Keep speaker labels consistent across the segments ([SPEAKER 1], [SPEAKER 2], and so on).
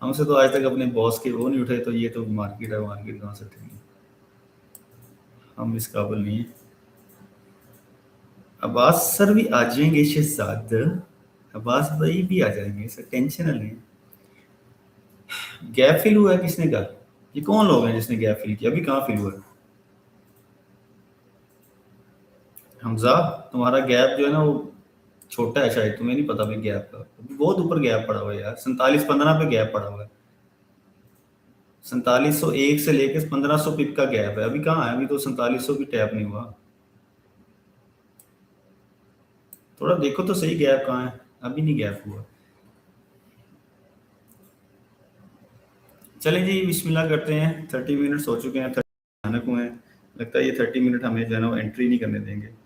[SPEAKER 1] हमसे तो आज तक अपने बॉस के वो नहीं उठे, तो ये तो मार्केट है, मार्केट कहाँ से उठेंगे? हम इस काबिल नहीं है। अब्बास सर भी आ जाएंगे शहजाद, अब्बास भाई भी आ जाएंगे सर, टेंशन ना लें। गैप फिल हुआ है किसने कहा? ये कौन लोग हैं जिसने गैप फिल किया? अभी कहाँ फिल हुआ है? हमजा, तुम्हारा गैप जो है ना वो छोटा है शायद, तुम्हें नहीं पता भाई गैप का। अभी बहुत ऊपर गैप पड़ा हुआ है यार, 4715 पे गैप पड़ा हुआ है। 4701 से लेकर 1500 पिप का गैप है। अभी कहाँ है? अभी तो 4700 भी टैप नहीं हुआ। थोड़ा देखो तो सही गैप कहाँ है। अभी नहीं गैप हुआ। चलें जी, बिस्मिल्लाह करते हैं। 30 मिनट्स हो चुके हैं, 30 भयानक हुए हैं। लगता है ये 30 मिनट हमें जो है ना एंट्री नहीं करने देंगे।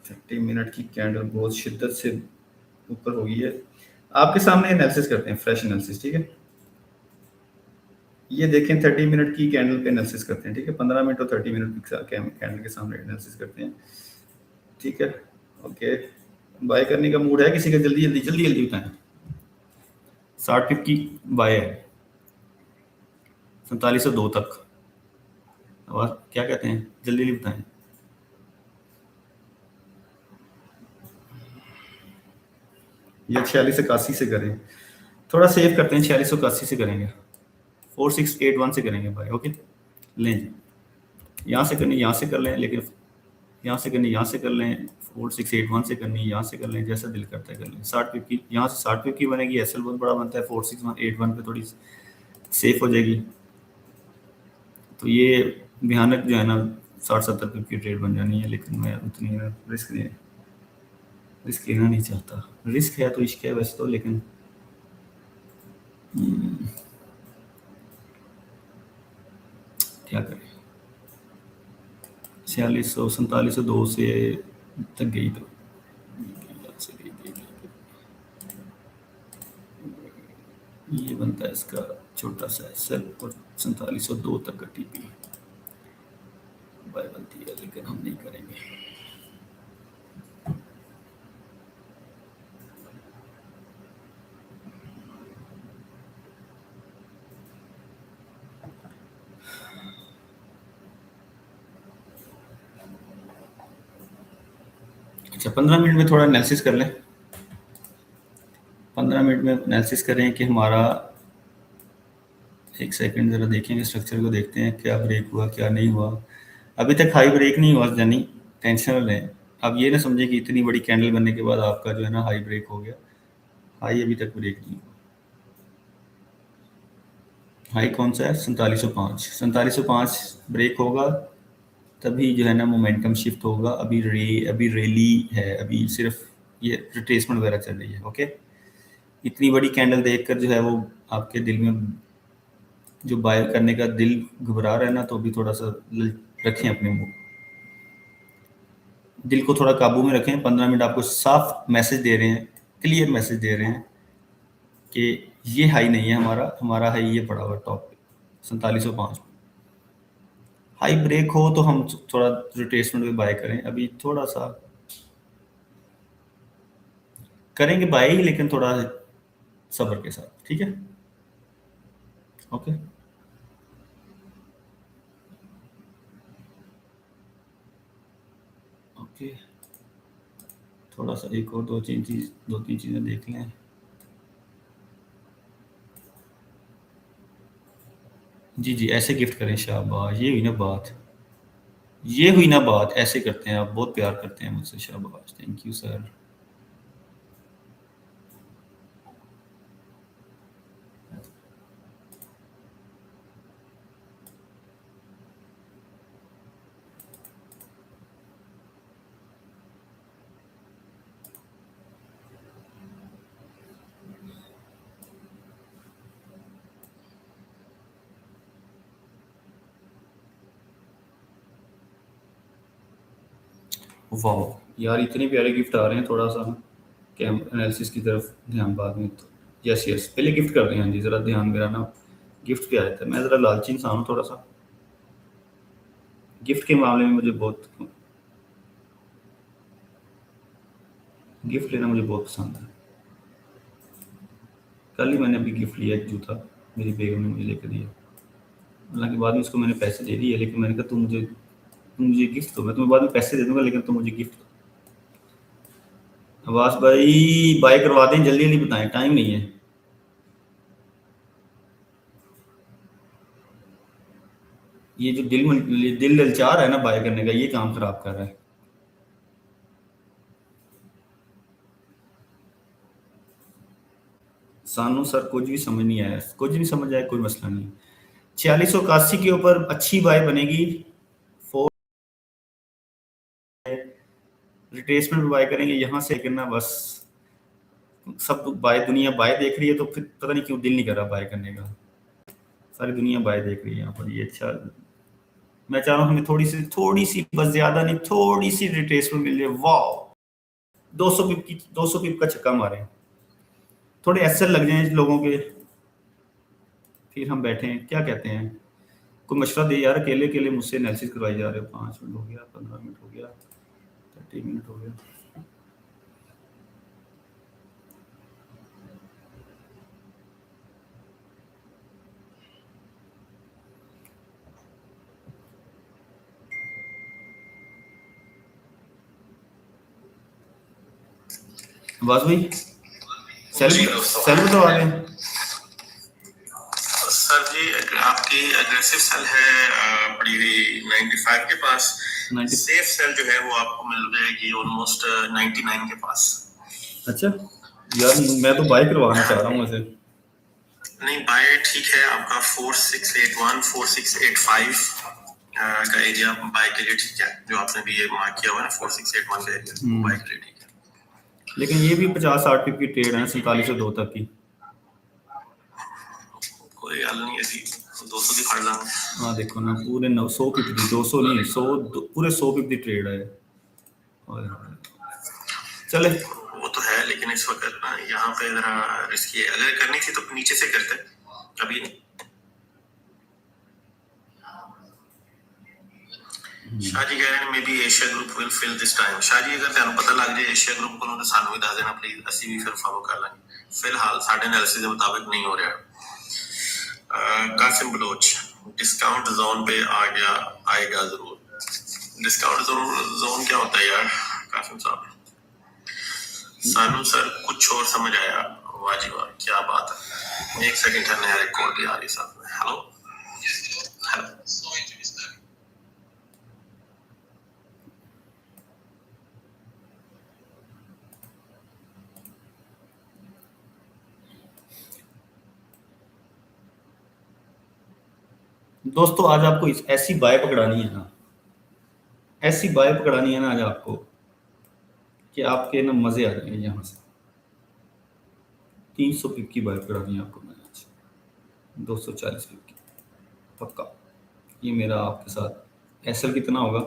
[SPEAKER 1] 30 मिनट की कैंडल बहुत शिद्दत से ऊपर हो गई है। आपके सामने एनालिसिस करते हैं, फ्रेश एनालिसिस, ठीक है? ये देखें, 30 मिनट की कैंडल पे एनालिसिस करते हैं, ठीक है? 15 मिनट और 30 मिनट कैंडल के सामने एनालिसिस करते हैं, ठीक है? ओके, बाय करने का मूड है किसी का? जल्दी जल्दी जल्दी जल्दी बताएं। 60 पिप की बाय है, 4702 तक। और क्या कहते हैं? जल्दी जल्दी बताएं। या 4681 से करें? थोड़ा सेव करते हैं, 4681 से करेंगे। 4681 से करेंगे भाई, ओके? लें जी, यहाँ से करनी यहाँ से कर लें, लेकिन यहाँ से करनी यहाँ से कर लें, 4681 से करनी यहाँ से कर लें, जैसा दिल करता है कर लें। 60 पिप की यहाँ से 60 पिप की बनेगी, एसएल बहुत बड़ा बनता है, 4681 पे थोड़ी सेफ हो जाएगी। तो ये भयानक जो है ना 60-70 पिप की ट्रेड बन जानी है, लेकिन मैं उतनी रिस्क लेना नहीं चाहता। रिस्क है तो इश्क है वैसे तो, लेकिन क्या करें? 4600 4702 से तक गई तो ये बनता है इसका छोटा सा एसएल, और 4702 तक का टीपी बाय बनती है, लेकिन हम नहीं करेंगे। अच्छा, 15 मिनट में थोड़ा एनालिसिस कर लें। 15 मिनट में एनालिसिस करें कि हमारा, एक सेकंड ज़रा देखेंगे स्ट्रक्चर को, देखते हैं क्या ब्रेक हुआ क्या नहीं हुआ। अभी तक हाई ब्रेक नहीं हुआ यानी टेंशन लें। अब ये ना समझे कि इतनी बड़ी कैंडल बनने के बाद आपका जो है ना हाई ब्रेक हो गया। हाई अभी तक ब्रेक नहीं हुआ। हाई कौन सा है? 4705। 4705 ब्रेक होगा तभी जो है ना मोमेंटम शिफ्ट होगा। अभी रैली है, अभी सिर्फ ये रिट्रेसमेंट वगैरह चल रही है, ओके? इतनी बड़ी कैंडल देखकर जो है वो आपके दिल में जो बाय करने का दिल घबरा रहा है ना, तो अभी थोड़ा सा रखें अपने मुंह, दिल को थोड़ा काबू में रखें। 15 मिनट आपको साफ मैसेज दे रहे हैं, क्लियर मैसेज दे रहे हैं कि ये हाई नहीं है हमारा, हमारा हाई ये पड़ा हुआ टॉप पे 4705। हाई ब्रेक हो तो हम थोड़ा रिट्रेसमेंट में बाय करें। अभी थोड़ा सा करेंगे बाय ही, लेकिन थोड़ा सब्र के साथ, ठीक है? Okay, okay. थोड़ा सा एक और दो तीन चीज़ें देख लें। जी जी, ऐसे गिफ्ट करें, शाबाश, ये हुई ना बात, ये हुई ना बात। ऐसे करते हैं आप, बहुत प्यार करते हैं मुझसे, शाबाश, थैंक यू सर। वाह यार, इतने प्यारे गिफ्ट आ रहे हैं। थोड़ा सा कैम एनालिसिस की तरफ ध्यान बाद में तो। यस यस, पहले गिफ्ट कर रहे हैं जी, ज़रा ध्यान मेरा ना गिफ्ट पे आया था। मैं ज़रा लालची इंसान हूँ थोड़ा सा, गिफ्ट के मामले में मुझे बहुत गिफ्ट लेना मुझे बहुत पसंद है। कल ही मैंने अभी गिफ्ट लिया एक जूता, मेरी बेगम ने मुझे लेकर दिया। हालांकि बाद में उसको मैंने पैसे दे दिए, लेकिन मैंने कहा तुम मुझे गिफ्ट दो, मैं तुम्हें बाद में पैसे दे दूंगा, लेकिन तुम मुझे गिफ्ट दो। अब्बास भाई बाय करवा दें, जल्दी जल्दी बताएं, टाइम नहीं है। ये जो दिल ललचा रहा है ना बाय करने का, ये काम खराब कर रहा है। सानू सर कुछ भी समझ नहीं आया, कुछ नहीं समझ आया, कोई मसला नहीं। 4681 के ऊपर अच्छी बाय बनेगी। फोर रिट्रेसमेंट बाय करेंगे यहाँ से, करना बस। सब बाय, दुनिया बाय देख रही है, तो फिर पता नहीं क्यों दिल नहीं कर रहा बाय करने का। सारी दुनिया बाय देख रही है यहाँ पर, ये अच्छा। मैं चाह रहा हूँ हमें थोड़ी सी बस, ज्यादा नहीं, थोड़ी सी रिट्रेसमेंट मिल जाए। वाह, 200 पिप का छक्का मारे, थोड़े एसएल लग जाए लोगों के, फिर हम बैठे हैं। क्या कहते हैं, कोई मशवरा दे यार, अकेले अकेले मुझसे एनालिसिस करवाई जा रहे हो। 5 मिनट हो गया, 15 मिनट हो गया, 30 मिनट हो गया। बस भाई सेल बतावा दें।
[SPEAKER 2] सर जी आपकी एग्रेसिव सेल है पड़ी हुई 95 के पास।
[SPEAKER 1] 90
[SPEAKER 2] सेफ सेल जो है वो आपको मिल जाएगी ऑलमोस्ट 99 के पास।
[SPEAKER 1] अच्छा यार, मैं तो बाय करवाना चाह रहा हूँ वैसे।
[SPEAKER 2] नहीं बाय ठीक है, आपका 4681 4685 का एरिया बाय के लिए ठीक है, जो आपने भी ये मार्क किया हुआ है ना 4681 का एरिया बाय के लिए ठीक है।
[SPEAKER 1] लेकिन ये भी 50-60 पिप की ट्रेड है 4702 तक की।
[SPEAKER 2] कोई हल नहीं है जी, 200 की फाड़ लांगे।
[SPEAKER 1] हाँ देखो ना, पूरे 900 पिप की, 200 नहीं 100, पूरे 100 पिप की ट्रेड है। चले
[SPEAKER 2] वो तो है, लेकिन इस वक्त ना यहाँ पे जरा रिस्की है। अगर करनी थी तो नीचे से करते, अभी नहीं। शाह जी कह रहे हैं may be Asia group will fill this time. Shah ji अगर ਤੁਹਾਨੂੰ पता लग जाए एशिया ग्रुप को, तो सानू भी दस देना प्लीज, ਅਸੀਂ भी फिर फॉलो कर लेंगे। फिलहाल साढ़े एनालिसिस के मुताबिक नहीं हो रहा। कासिम बलोच डिस्काउंट जोन पे आ गया, आएगा जरूर। डिस्काउंट जोन क्या होता है यार कासिम साहब? सानू सर कुछ और समझ आया, वाह जी वाह क्या बात है। एक सेकंड है, नया रिकॉर्ड भी आ रही साहब। हेलो हेलो
[SPEAKER 1] दोस्तों, आज आपको ऐसी बाय पकड़ानी है ना, ऐसी बाय पकड़ानी है ना आज आपको, कि आपके ना मजे आ जाएंगे। यहाँ से 300 पिप की बाय पकड़ानी है आपको मैंने आज, 240 पिप की पक्का। ये मेरा आपके साथ एसएल कितना होगा,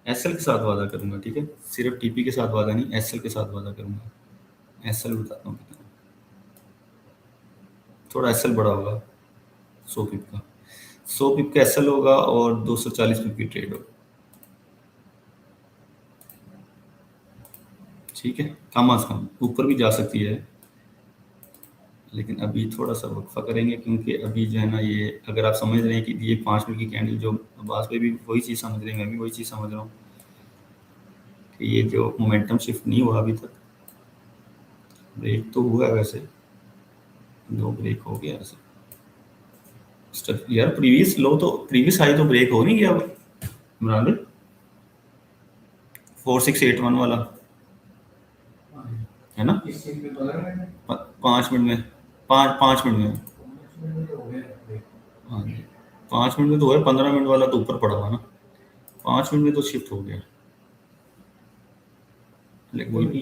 [SPEAKER 1] एसएल के साथ वादा करूंगा, ठीक है? सिर्फ टीपी के साथ वादा नहीं, एसएल के साथ वादा करूंगा। एसएल बताता हूँ कितना, थोड़ा एसएल बड़ा होगा, 100 पिप का, 100 पिप का एसएल होगा और 240 पिप की ट्रेड होगा, ठीक है? कम अज कम, ऊपर भी जा सकती है, लेकिन अभी थोड़ा सा वक्फा करेंगे, क्योंकि अभी जो है ना, ये अगर आप समझ रहे हैं कि ये 5 मिनट की कैंडल, जो अब्बास पे भी वही चीज़ समझ रहे हैं, मैं भी वही चीज़ समझ रहा हूँ, कि ये जो मोमेंटम शिफ्ट नहीं हुआ अभी तक, ब्रेक तो हुआ है वैसे, 2 ब्रेक हो गया वैसे यार। प्रीवियस हाई तो ब्रेक हो नहीं गया इमरान भाई, 4681 वाला है ना, 5 मिनट में, 5 मिनट में, हाँ जी 5 मिनट में तो हुआ, 15 मिनट वाला तो ऊपर पड़ा हुआ ना, 5 मिनट में तो शिफ्ट हो गया। लेकिन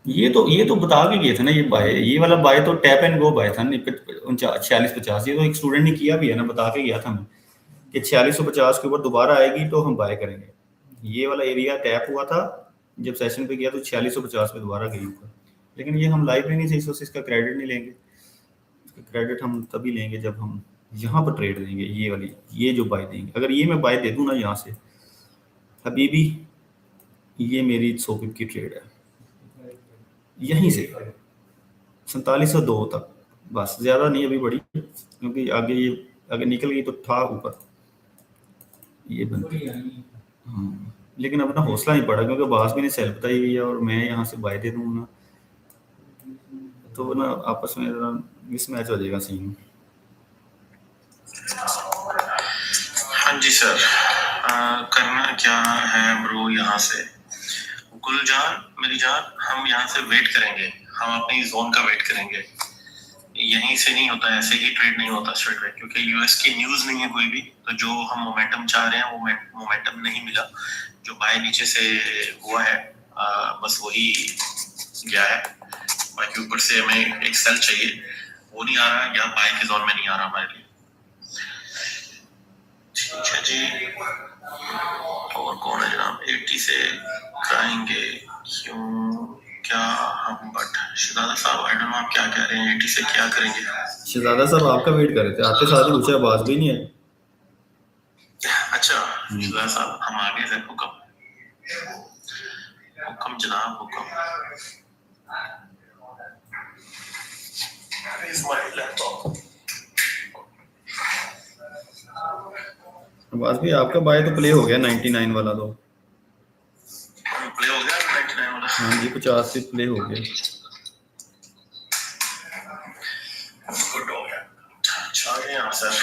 [SPEAKER 1] ये तो बता के गए थे ना, ये वाला बाय तो टैप एंड गो बाय था ना, 4650। ये तो एक स्टूडेंट ने किया भी है ना, बता के गया था हमें कि 4650 के ऊपर दोबारा आएगी तो हम बाय करेंगे। ये वाला एरिया टैप हुआ था जब सेशन पे गया, तो 4650 पे दोबारा गई ऊपर। लेकिन ये हम लाइव में नहीं थे, इस इसका क्रेडिट नहीं लेंगे। इसका क्रेडिट हम तभी लेंगे जब हम यहाँ पर ट्रेड देंगे, ये वाली, ये जो बाय देंगे। अगर ये मैं बाय दे दूँ ना यहाँ से, हबीबी ये मेरी 100 पिप की ट्रेड है, यहीं से 4702 तक, बस ज़्यादा नहीं अभी बढ़ी, क्योंकि आगे ये अगर निकल गई तो था ऊपर ये बनती। हाँ, लेकिन अपना हौसला नहीं पड़ा, क्योंकि बास भी ने सेल बताई हुई है और मैं यहाँ से बाय दे दूँ ना, तो ना आपस में मिस मैच हो जाएगा सीन।
[SPEAKER 2] हाँ जी सर, करना क्या है ब्रो? यहाँ से गुलजान मेरी जान, हम यहाँ से वेट करेंगे, हम अपनी जोन का वेट करेंगे, यहीं से नहीं होता, ऐसे ही ट्रेड नहीं होता स्ट्रेट वे, क्योंकि यूएस की न्यूज नहीं है कोई भी, तो जो हम मोमेंटम चाह रहे हैं वो मोमेंटम नहीं मिला, जो बाय नीचे से हुआ है बस वही गया है, बाकी ऊपर से हमें एक सेल चाहिए, वो नहीं आ रहा, या बाय के जोन में नहीं आ रहा हमारे लिए। ठीक है जी, और कौन है जनाब? 80 से कराएंगे क्यों क्या हम? बट शहजादा साहब, आई डोंट नो आप क्या कह रहे हैं, 80 से क्या करेंगे?
[SPEAKER 1] शहजादा साहब आपका वेट कर रहे थे, आते साथ ही पूछा, आवाज भी नहीं है।
[SPEAKER 2] अच्छा शहजादा साहब, हम आगे से हुक्म हुक्म जनाब हुक्म। Where's my laptop?
[SPEAKER 1] आवाज भी आपका बाय तो प्ले हो गया 99 वाला, तो
[SPEAKER 2] प्ले हो गया 99 वाला?
[SPEAKER 1] हाँ जी, 50 से प्ले हो गया।
[SPEAKER 2] गुड हो गया। अच्छा है यहाँ सर,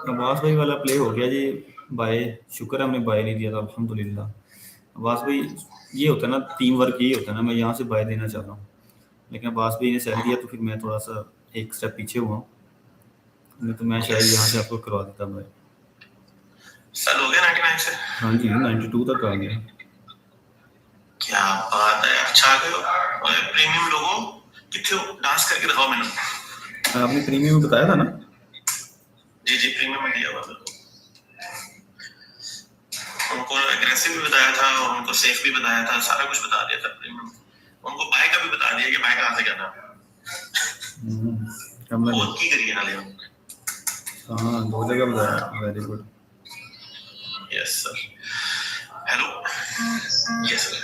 [SPEAKER 1] अब्बास भाई वाला प्ले हो गया जी बाय, शुक्र है हमने बाय नहीं दिया था, अल्हम्दुलिल्लाह। अब्बास भाई ये होता है ना, टीम वर्क ये होता है ना, मैं यहाँ से बाय देना चाह रहा हूँ, लेकिन अब्बास भाई ने सेल दिया तो फिर मैं थोड़ा सा एक स्टेप पीछे हुआ, नहीं तो मैं शायद यहाँ से आपको करवा देता बाय।
[SPEAKER 2] सेल हो गया 99 से?
[SPEAKER 1] हाँ जी, 92 तक आ गया।
[SPEAKER 2] क्या बात है, अच्छा आ गए हो। और प्रीमियम लोगों कितने हो, डांस करके दिखाओ मैंने।
[SPEAKER 1] आपने प्रीमियम बताया था ना?
[SPEAKER 2] जी जी, प्रीमियम में दिया हुआ था, उनको एग्रेसिव भी बताया था और उनको सेफ भी बताया था, सारा कुछ बता दिया था प्रीमियम, उनको बाय का भी बता दिया कि बाय कहाँ से करना, बहुत की करिए ना ले।
[SPEAKER 1] हाँ, 2 जगह बताया, very good.
[SPEAKER 2] Yes sir, hello, yes sir,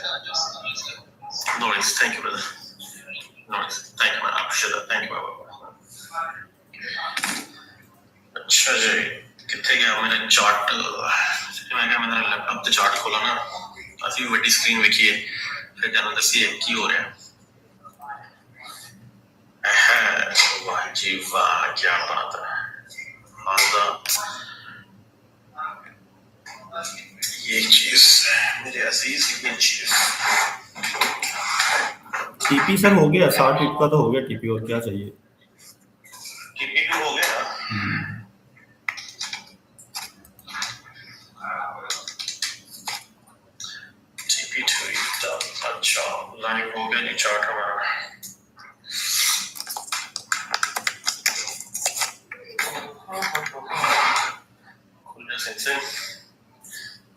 [SPEAKER 2] no worries, thank you brother, no worries, thank you, मैं अप्रिशिएट दैट, थैंक यू। अच्छा जी, कितने गया मेरा चार्ट? मैं क्या, मेरा लैपटॉप से चार्ट खोला ना, काफी बड़ी स्क्रीन देखी है, फिर कहना दसी की हो रहा है। वाह जी वाह, क्या बात है, आजा ये चीज मेरे अजीज, ये चीज।
[SPEAKER 1] टीपी सर हो गया 60 पिप का, तो हो गया टीपी, और क्या चाहिए?
[SPEAKER 2] टीपी भी हो गया। टीपी तो अच्छा लाइव हो गया जी चार्ट हमारा।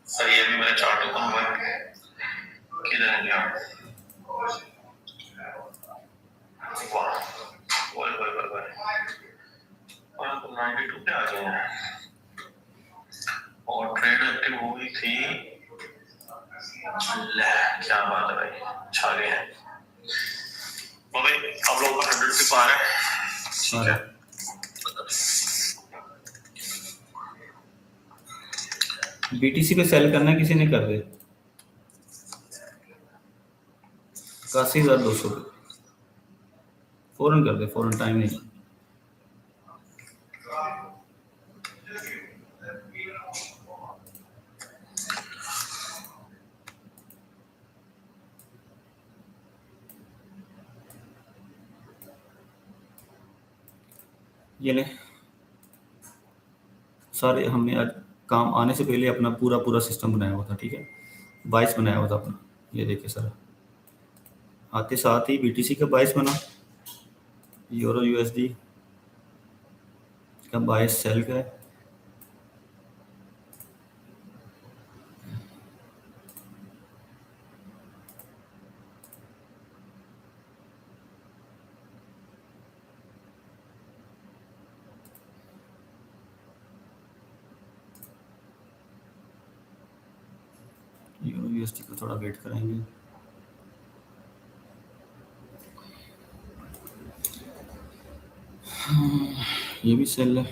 [SPEAKER 2] सर ये भी मेरा चार्ट ओपन हुआ है, किधर है यार? वाह, ओए ओए ओए ओए, और तो 92 पे आ गए हैं, और ट्रेड एक्टिव हुई थी, ले क्या बात है भाई, छा गए हैं भाई, आप लोगों का 100 पे पार है, ठीक है।
[SPEAKER 1] बीटीसी पे सेल करना है, किसी ने कर दे 81,200 पे, फौरन कर दे, फौरन, टाइम नहीं। ये ले सारे, हमने आज काम आने से पहले अपना पूरा पूरा सिस्टम बनाया हुआ था, ठीक है, 22 बनाया हुआ था अपना, ये देखिए सर, आते साथ ही बीटीसी का 22 बना, यूरो यूएसडी का 22 सेल का है, यूएसडी को थोड़ा वेट करेंगे। ये भी सेल है,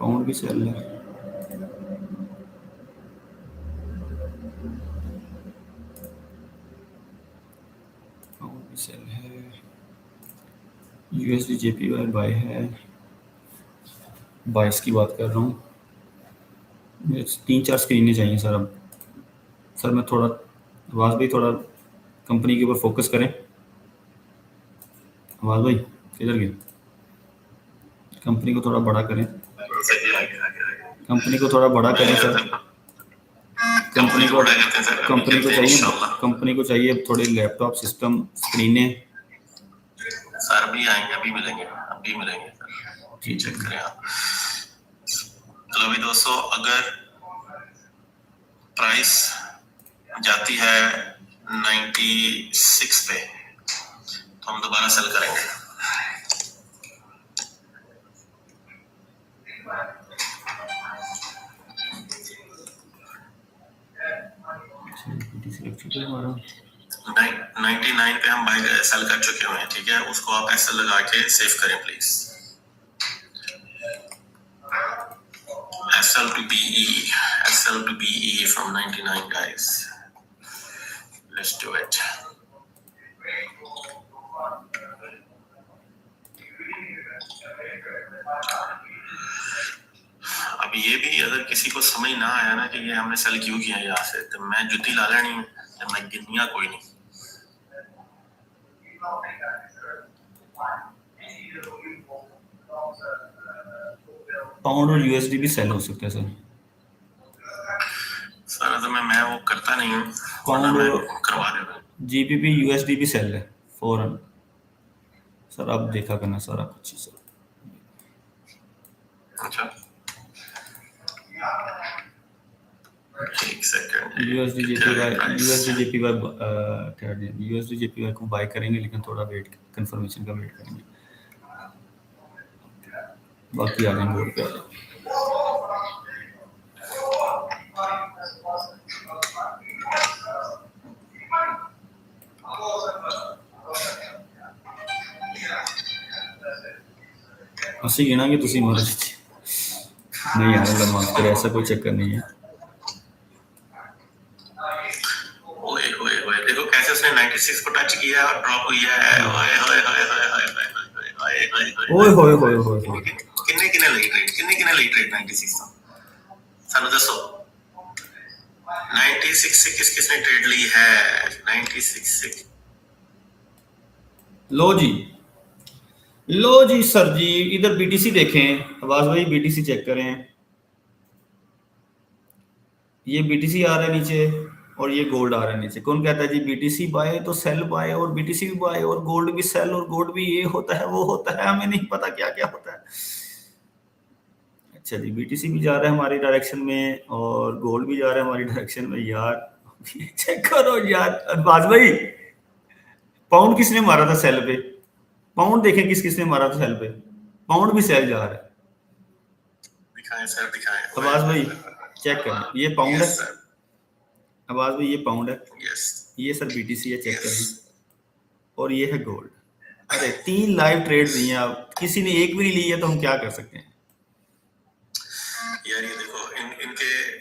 [SPEAKER 1] पाउंड भी सेल है। पाउंड भी सेल है। यूएसडी जेपीवाई बाय है। बाइस की बात कर रहा हूँ। 3-4 स्क्रीनें चाहिए सर। अब सर मैं थोड़ा आवाज़ भाई थोड़ा कंपनी के ऊपर फोकस करें। आवाज़ भाई किधर गए? कंपनी को थोड़ा बड़ा करें, कंपनी को थोड़ा बड़ा करें सर। कंपनी को चाहिए थोड़े लैपटॉप सिस्टम स्क्रीनें।
[SPEAKER 2] सर अभी आएंगे, अभी मिलेंगे ठीक चेक करें आप। चलो अभी दोस्तों, अगर प्राइस जाती है 96 पे तो हम दोबारा सेल करेंगे।
[SPEAKER 1] हमारा
[SPEAKER 2] 99 पे हम बाय सेल कर चुके हुए हैं, ठीक है। उसको आप ऐसे लगा के सेव करें please. SL to BE from 99 guys. Let's do it. अब ये भी अगर किसी को समझ ना आया ना कि ये हमने सेल क्यों किया यहाँ से, तो मैं जुत्ती ला लेनी है, तो मैं गिनिया कोई नहीं।
[SPEAKER 1] पाउंड और यूएसडी भी सेल हो सकता है सर।
[SPEAKER 2] सर तो मैं वो करता नहीं हूँ,
[SPEAKER 1] पाउंड
[SPEAKER 2] करवा देगा।
[SPEAKER 1] जीबीपी यूएसडी भी सेल है फौरन सर। आप देखा करना सारा कुछ ही सर।
[SPEAKER 2] अच्छा एक सेकंड।
[SPEAKER 1] यूएसडी जेपीवाई को बाय करेंगे, लेकिन थोड़ा वेट कंफर्मेशन का वेट करेंगे। बाकी आ जाएंगे बोर्ड पे आ जाएंगे। ਅਸੀਂ गिनांगे ਤੁਸੀਂ मर्जी नहीं यार, अल्लाह माफ करे, ऐसा कोई चक्कर नहीं है।
[SPEAKER 2] ओए ओए ओए देखो कैसे उसने 96 को टच किया और ड्रॉप हुआ है। ओए ओए ओए
[SPEAKER 1] ओए होए होए
[SPEAKER 2] किन्ने ਲਈ ट्रेड 96 ਤੋਂ ਸਾਨੂੰ ਦੱਸੋ। 96 से किसने ट्रेड ली है? 96 से
[SPEAKER 1] लो जी सर जी, इधर बीटीसी देखें। आवाज भाई बीटीसी चेक करें। ये बीटीसी आ रहा है नीचे और ये गोल्ड आ रहा है नीचे। कौन कहता है जी बीटीसी बाय तो सेल बाय और बीटीसी भी बाय और गोल्ड भी सेल और गोल्ड भी ये होता है वो होता है, हमें नहीं पता क्या क्या होता है। अच्छा जी, बीटीसी भी जा रहा है हमारी डायरेक्शन में और गोल्ड भी जा रहा है हमारी डायरेक्शन में। यार चेक करो यार। आवाज भाई पाउंड किसने मारा था सेल पे? पाउंड देखें किसने मारा था सेल पे। पाउंड भी सेल जा रहा है।
[SPEAKER 2] दिखाएं सर दिखाएं।
[SPEAKER 1] आवाज भाई चेक करें, ये पाउंड है। आवाज भाई ये पाउंड है। ये सर बीटीसी है, चेक करें। और ये है गोल्ड। अरे 3 लाइव ट्रेड दिए आप, किसी ने एक भी नहीं ली है तो हम क्या कर सकते हैं
[SPEAKER 2] यार। ये देखो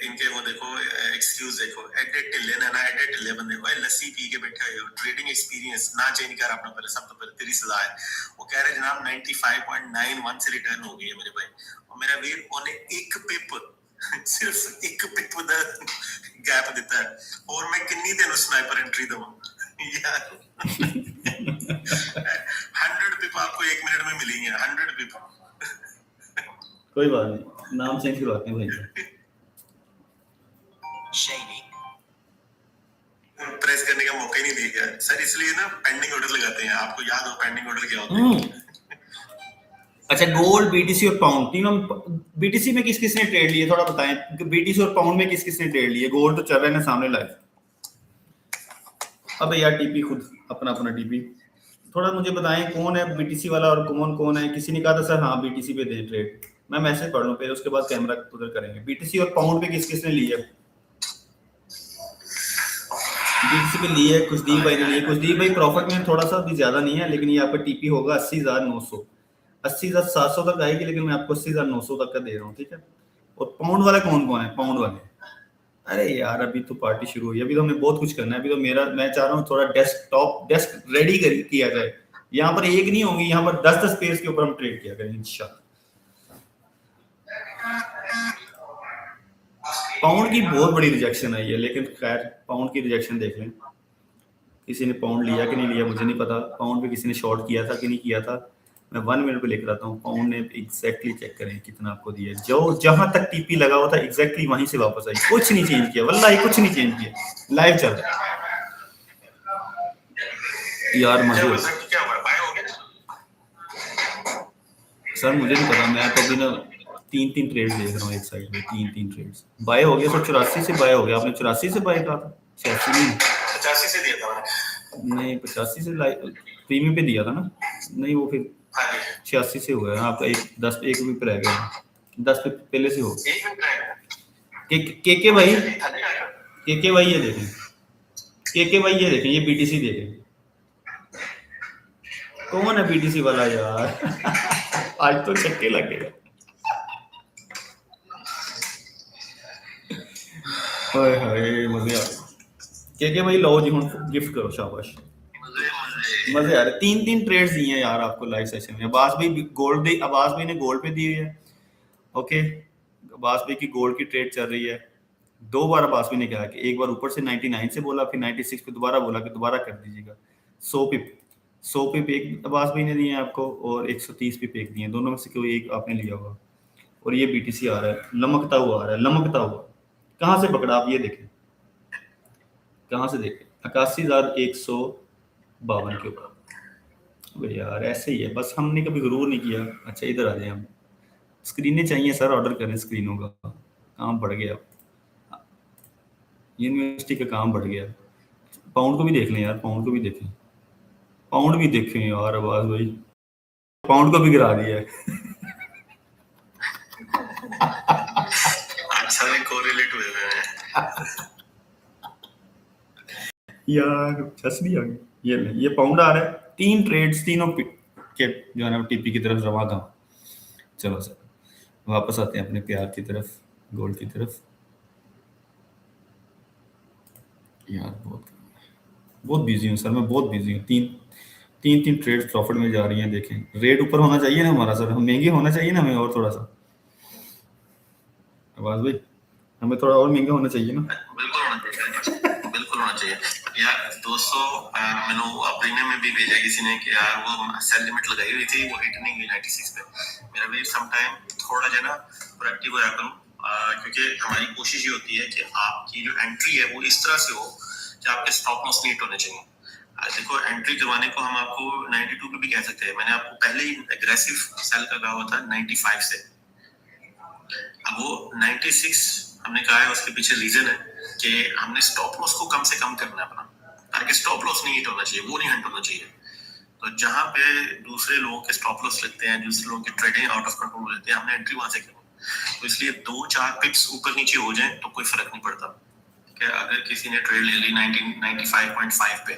[SPEAKER 2] इनके वो देखो एक्सक्यूज देखो। एडे टिल्ले ने ना एडे टिल्ले बंदे को लस्सी पी के बैठे हुए हो। ट्रेडिंग एक्सपीरियंस ना चेंज कर अपना पहले, सब तो पहले तेरी सजा है। वो कह रहे जनाब 95.91 से रिटर्न हो गई है मेरे भाई। और मेरा वीर उन्हें एक पिप सिर्फ एक पिप दा गैप देता है और मैं कितनी दिन स्नाइपर एंट्री दूं यार। 100 पिप आपको 1 मिनट में मिलेंगे। 100 पिप।
[SPEAKER 1] कोई बात नहीं, नाम चेंज करवाते हैं भाई।
[SPEAKER 2] प्रेस करने का मौका ही नहीं दिया गया सर, इसलिए ना पेंडिंग ऑर्डर लगाते हैं। आपको याद हो पेंडिंग ऑर्डर क्या होता है?
[SPEAKER 1] अच्छा, गोल्ड बीटीसी और पाउंड तीनों। बीटीसी में किस किसने ट्रेड लिए थोड़ा बताएं। बीटीसी और पाउंड में किस किसने ट्रेड लिए? गोल्ड तो चल रहा है ना सामने लाइव। अब यार टीपी खुद अपना टीपी थोड़ा मुझे बताएं कौन है बीटीसी वाला और कौन है। किसी ने कहा था सर हाँ बीटीसी पे दें ट्रेड। मैं मैसेज पढ़ लूं पहले, उसके बाद कैमरा उधर करेंगे। बीटीसी और पाउंड पे किस किसने लिया? बीटीसी पे लिए, कुशदीप भाई ने लिए। कुशदीप भाई प्रॉफिट में थोड़ा सा भी ज्यादा नहीं है, लेकिन ये आपका टीपी होगा 80,900, 80,700 तक आएगी, लेकिन मैं आपको 80,900 तक का दे रहा हूँ, ठीक है। और पाउंड वाला कौन कौन है? पाउंड वाले, अरे यार अभी तो पार्टी शुरू हुई है, अभी तो हमें बहुत कुछ करना है। अभी तो मैं चाह रहा हूँ थोड़ा डेस्क रेडी किया जाए। यहाँ पर एक नहीं होंगी, यहाँ पर 10-10 पेयर्स के ऊपर हम ट्रेड किया करें इंशाल्लाह। पाउंड की बहुत बड़ी रिजेक्शन आई है, लेकिन खैर पाउंड की रिजेक्शन देख लें, किसी ने पाउंड लिया कि नहीं लिया मुझे नहीं पता। पाउंड पे किसी ने शॉर्ट किया था कि नहीं किया था, मैं 1 मिनट पे लेकर आता हूँ। पाउंड ने एग्जैक्टली चेक करें कितना आपको दिया, जो जहां तक टीपी लगा हुआ था एग्जैक्टली वहीं से वापस आई, कुछ नहीं चेंज किया, वल्लाही कुछ नहीं चेंज किया। लाइव चल रहा है यार, मजे हो सर। मुझे नहीं पता, मैं तो अभी ना 3-3 ट्रेड देख रहा हूँ एक साइड में, 3-3 ट्रेड्स बाय हो गया। सर 84 से बाय हो गया, आपने 84 से बाय कहा था, 86 नहीं,
[SPEAKER 2] 85 से दिया था मैंने,
[SPEAKER 1] नहीं 85 से प्रीमियम पे दिया था ना, नहीं वो फिर 86 से हुआ है आपका। एक 10 एक रुपये पे रह गया, 10 पे पहले से हो। के भाई, के भाई ये देखें, के भाई ये देखें, ये बीटीसी देखें, कौन है बीटीसी वाला यार? आज तो छक्के लगे। हाय हाय मजे आ गए। के भाई लो जी, हुन गिफ्ट करो, शाबाश, मजे आ रहे। 3-3 ट्रेड्स दिए हैं यार आपको लाइव सेशन में। अब्बास भाई गोल्ड दे, अब्बास भाई ने गोल्ड पे दी हुई है, ओके। अब्बास भाई की गोल्ड की ट्रेड चल रही है। 2 बार अब्बास भाई ने कहा कि एक बार ऊपर से 99 से बोला, फिर 96 पे दोबारा बोला कि दोबारा कर दीजिएगा। 100 पिप एक अब्बास भाई ने दिए हैं आपको, और 130 पिप एक दिए हैं, दोनों में से कोई एक आपने लिया होगा। और ये बीटीसी आ रहा है, लमकता हुआ आ रहा है, लमकता हुआ। कहाँ से पकड़ा आप ये देखें, कहाँ से देखें, 81,152 के ऊपर। अबे यार ऐसे ही है बस, हमने कभी गुरूर नहीं किया। अच्छा इधर आ जाए हम, स्क्रीनें चाहिए सर, ऑर्डर करें स्क्रीनों का, काम बढ़ गया, यूनिवर्सिटी का काम बढ़ गया। पाउंड को भी देख लें यार, पाउंड को भी देखें, पाउंड भी देखें यार आवाज भाई, पाउंड को भी गिरा दिया है।
[SPEAKER 2] अच्छा नहीं कोरिलेट हुए हैं
[SPEAKER 1] यार हंसी आ गई। ये पाउंड आ रहा है, 3 ट्रेड्स, तीनों के जो है ना टीपी की तरफ रवा था। चलो सर वापस आते हैं अपने प्यार की तरफ, गोल्ड की तरफ। यार बहुत बिजी हूँ सर, मैं बहुत बिजी हूँ। 3 ट्रेड प्रॉफिट में जा रही हैं। देखें रेट ऊपर होना चाहिए ना हमारा सर, हम महंगे होना चाहिए ना हमें, और थोड़ा सा आवाज भाई, हमें थोड़ा और महंगा होना चाहिए ना।
[SPEAKER 2] बिल्कुल होना चाहिए, बिल्कुल होना चाहिए यार। 200 मैंने प्रीमियम में भी भेजा किसी ने कि यार वो सेल लिमिट लगाई हुई थी, वो हिट नहीं हुई 96 पे। मेरा भी सम टाइम थोड़ा जो है ना प्रोएक्टिव होया करूं, क्योंकि हमारी कोशिश ये होती है कि आपकी जो एंट्री है वो इस तरह से हो कि आपके स्टॉप लॉस नहीं होने चाहिए। देखो एंट्री करवाने को हम आपको 92 पे भी कह सकते हैं, मैंने आपको पहले ही एग्रेसिव सेल का कहा हुआ था 95 से। अब वो 96 हमने कहा है, उसके पीछे रीजन है कि हमने स्टॉप लॉस को कम से कम करना है अपना, ताकि स्टॉप लॉस नहीं हिट होना चाहिए, वो नहीं हिट होना चाहिए। तो जहां पे दूसरे लोगों के स्टॉप लॉस लगते हैं, दूसरे लोगों की ट्रेडिंग आउट ऑफ कंट्रोल लेते हैं, हमने एंट्री वहां से करनी। तो इसलिए 2-4 पिप्स ऊपर नीचे हो जाए तो कोई फर्क नहीं पड़ता। कि अगर किसी ने ट्रेड ले ली 95.5 पे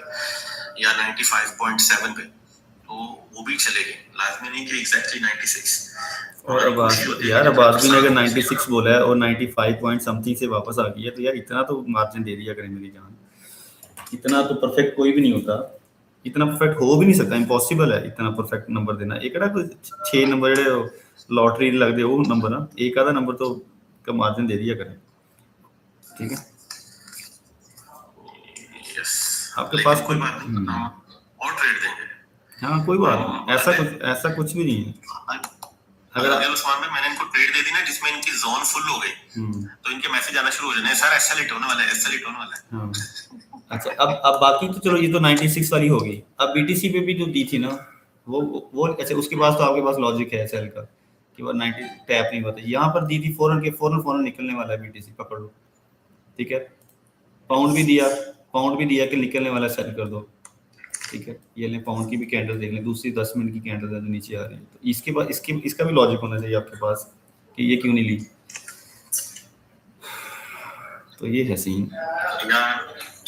[SPEAKER 2] या 95.7 पे, तो वो भी चलेगी, लाजमी नहीं कि एग्जैक्टली 96।
[SPEAKER 1] और यार अब्बास भी ने अगर 96 बोला है और 95 पॉइंट समथिंग से वापस आ गई है, तो यार इतना तो मार्जिन दे दिया करें मेरी जान। इतना तो परफेक्ट कोई भी नहीं होता, इतना परफेक्ट हो भी नहीं सकता, इम्पॉसिबल है इतना परफेक्ट नंबर देना। एक कोई 6 नंबर जो लॉटरी लगते वो नंबर ना, एक आधा नंबर तो का मार्जिन दे दिया करें, ठीक है।
[SPEAKER 2] यस
[SPEAKER 1] आपके पास
[SPEAKER 2] कोई बात नहीं, और ट्रेड देंगे।
[SPEAKER 1] हाँ कोई बात नहीं, ऐसा कुछ भी नहीं है।
[SPEAKER 2] अगर उस्मान में मैंने इनको ट्रेड दे दी ना जिसमें इनकी जोन फुल हो गई, तो इनके मैसेज आना शुरू हो जाने, सर ऐसा लेट होने वाला है, ऐसा लेट होने वाला है।
[SPEAKER 1] हाँ। अच्छा अब बाकी तो चलो, ये तो 96 वाली हो गई। अब बीटीसी पे भी जो दी थी ना वो अच्छा, उसके पास तो आपके पास लॉजिक है सेल का कि वो 90 टैप नहीं होता। यहाँ पर दी थी फौरन निकलने वाला है बीटीसी, पकड़ लो, ठीक है। पाउंड भी दिया कि निकलने वाला, सेल कर दो, ठीक है। ये लें पाउंड की भी कैंडल देख लें, दूसरी 10 मिनट की कैंडल है जो नीचे आ रही है, तो इसके बाद इसका भी लॉजिक होना चाहिए आपके पास कि ये क्यों नहीं ली। तो ये है सीन।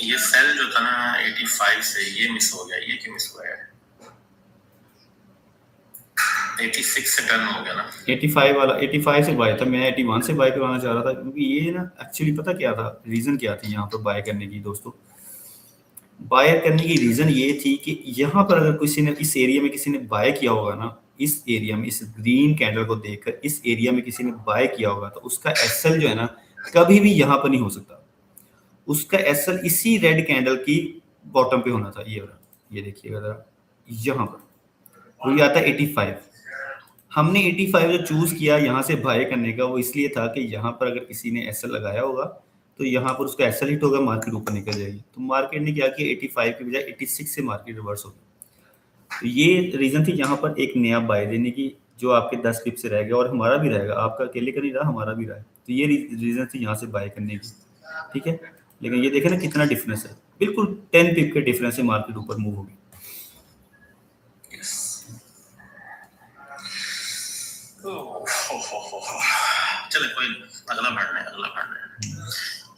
[SPEAKER 2] ये सेल जो था ना 85 से ये मिस हो गया, ये क्यों मिस हुआ है? 86 से टर्न हो गया ना।
[SPEAKER 1] 85 वाला 85 से बाय था, मैं 81 से बाय करवाना चाह रहा था, क्योंकि ये ना एक्चुअली पता क्या था, रीज़न क्या थी यहाँ पर बाय करने की दोस्तों। बाय करने की रीज़न ये थी कि यहाँ पर अगर किसी ने इस एरिया में किसी ने बाय किया होगा ना, इस एरिया में इस ग्रीन कैंडल को देखकर इस एरिया में किसी ने बाय किया होगा, तो उसका एसएल जो है ना कभी भी यहाँ पर नहीं हो सकता। उसका एसएल इसी रेड कैंडल की बॉटम पे होना था, ये वाला, ये देखिएगा जरा, यहाँ पर वही आता है 85। हमने 85 जो चूज किया यहाँ से बाय करने का, वो इसलिए था कि यहाँ पर अगर किसी ने एसएल लगाया होगा तो यहाँ पर उसका एसएल हिट होगा, मार्केट ऊपर निकल जाएगी। तो मार्केट ने क्या किया, 85 की बजाय 86 से मार्केट रिवर्स हो गई। तो ये रीजन थी यहाँ पर एक नया बाय देने की, जो आपके 10 पिप से रह गया, और हमारा भी रहेगा, आपका अकेले का नहीं रहा, हमारा भी रहा है। तो ये रीजन थी यहाँ से बाय करने की, ठीक है। लेकिन ये देखें ना कितना डिफरेंस है, बिल्कुल 10 पिप के डिफरेंस से मार्केट ऊपर मूव हो गई।
[SPEAKER 2] चले कोई अगला पढ़ने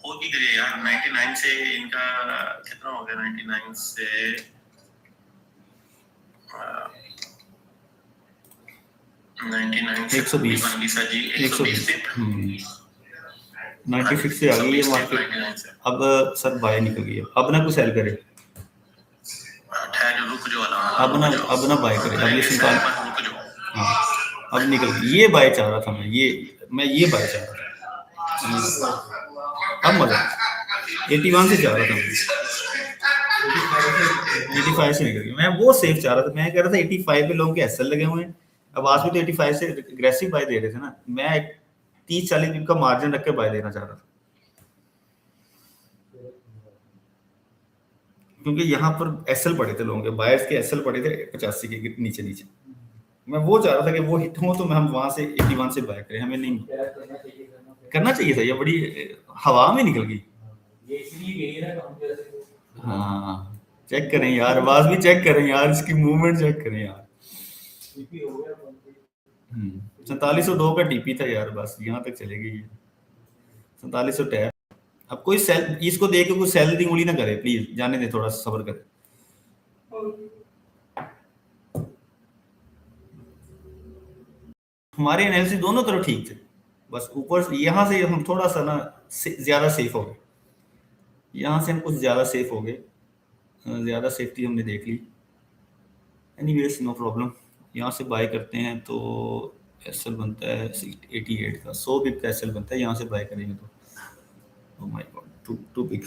[SPEAKER 2] हो की करिए यार। 99 से इनका कितना हो गया? 99 से 99 से
[SPEAKER 1] 120
[SPEAKER 2] जी 120 टिप
[SPEAKER 1] 96 से आ गई है मार्केट। अब सर बाय निकल गई है, अब ना कुछ सेल करे,
[SPEAKER 2] ठहर रुक जो वाला,
[SPEAKER 1] अब ना बाय करे, अब ये 47, हाँ अब निकल गई। ये बाय चाह रहा था मैं ये बाय चाह रहा था, अब मजा 81 से चाह रहा था, 85 से निकल गई। मैं वो सेफ चाह रहा था, मैं कह रहा था 85 पे लोगों के एसएल लगे हुए हैं। अब आज भी तो 85 से एग्रेसिव बाय दे रहे थे ना, मैं 30-40 दिन का मार्जिन रख के बाय देना चाह रहा था, क्योंकि यहाँ पर एसएल पड़े थे लोगों के, बायर्स के एसएल पड़े थे 85 के नीचे नीचे। मैं वो चाह रहा था कि वो हिट हो तो हम वहां से 81 से बाय करें, हमें नहीं करना चाहिए था। ये बड़ी हवा में निकल गई। हाँ चेक करें यार, आवाज भी चेक करें यार, इसकी मूवमेंट चेक करें यार। 4702 का टीपी था यार, बस यहाँ तक चलेगी 4700 टैप। अब कोई सेल इसको देख के कोई सेल दी उंगली ना करे प्लीज, जाने दे, थोड़ा सा सब्र करे। हमारे एनालिसिस दोनों तरफ ठीक थे, बस ऊपर यहाँ से हम थोड़ा सा ना ज्यादा सेफ हो गए, यहाँ से हम कुछ ज्यादा सेफ हो गए, ज्यादा सेफ्टी हमने देख ली। एनीवेज नो प्रॉब्लम, यहाँ से बाय करते हैं तो एसएल बनता है 88 का, 100 पिप का एसएल बनता है यहाँ से बाय करेंगे तो। Oh my god, too big.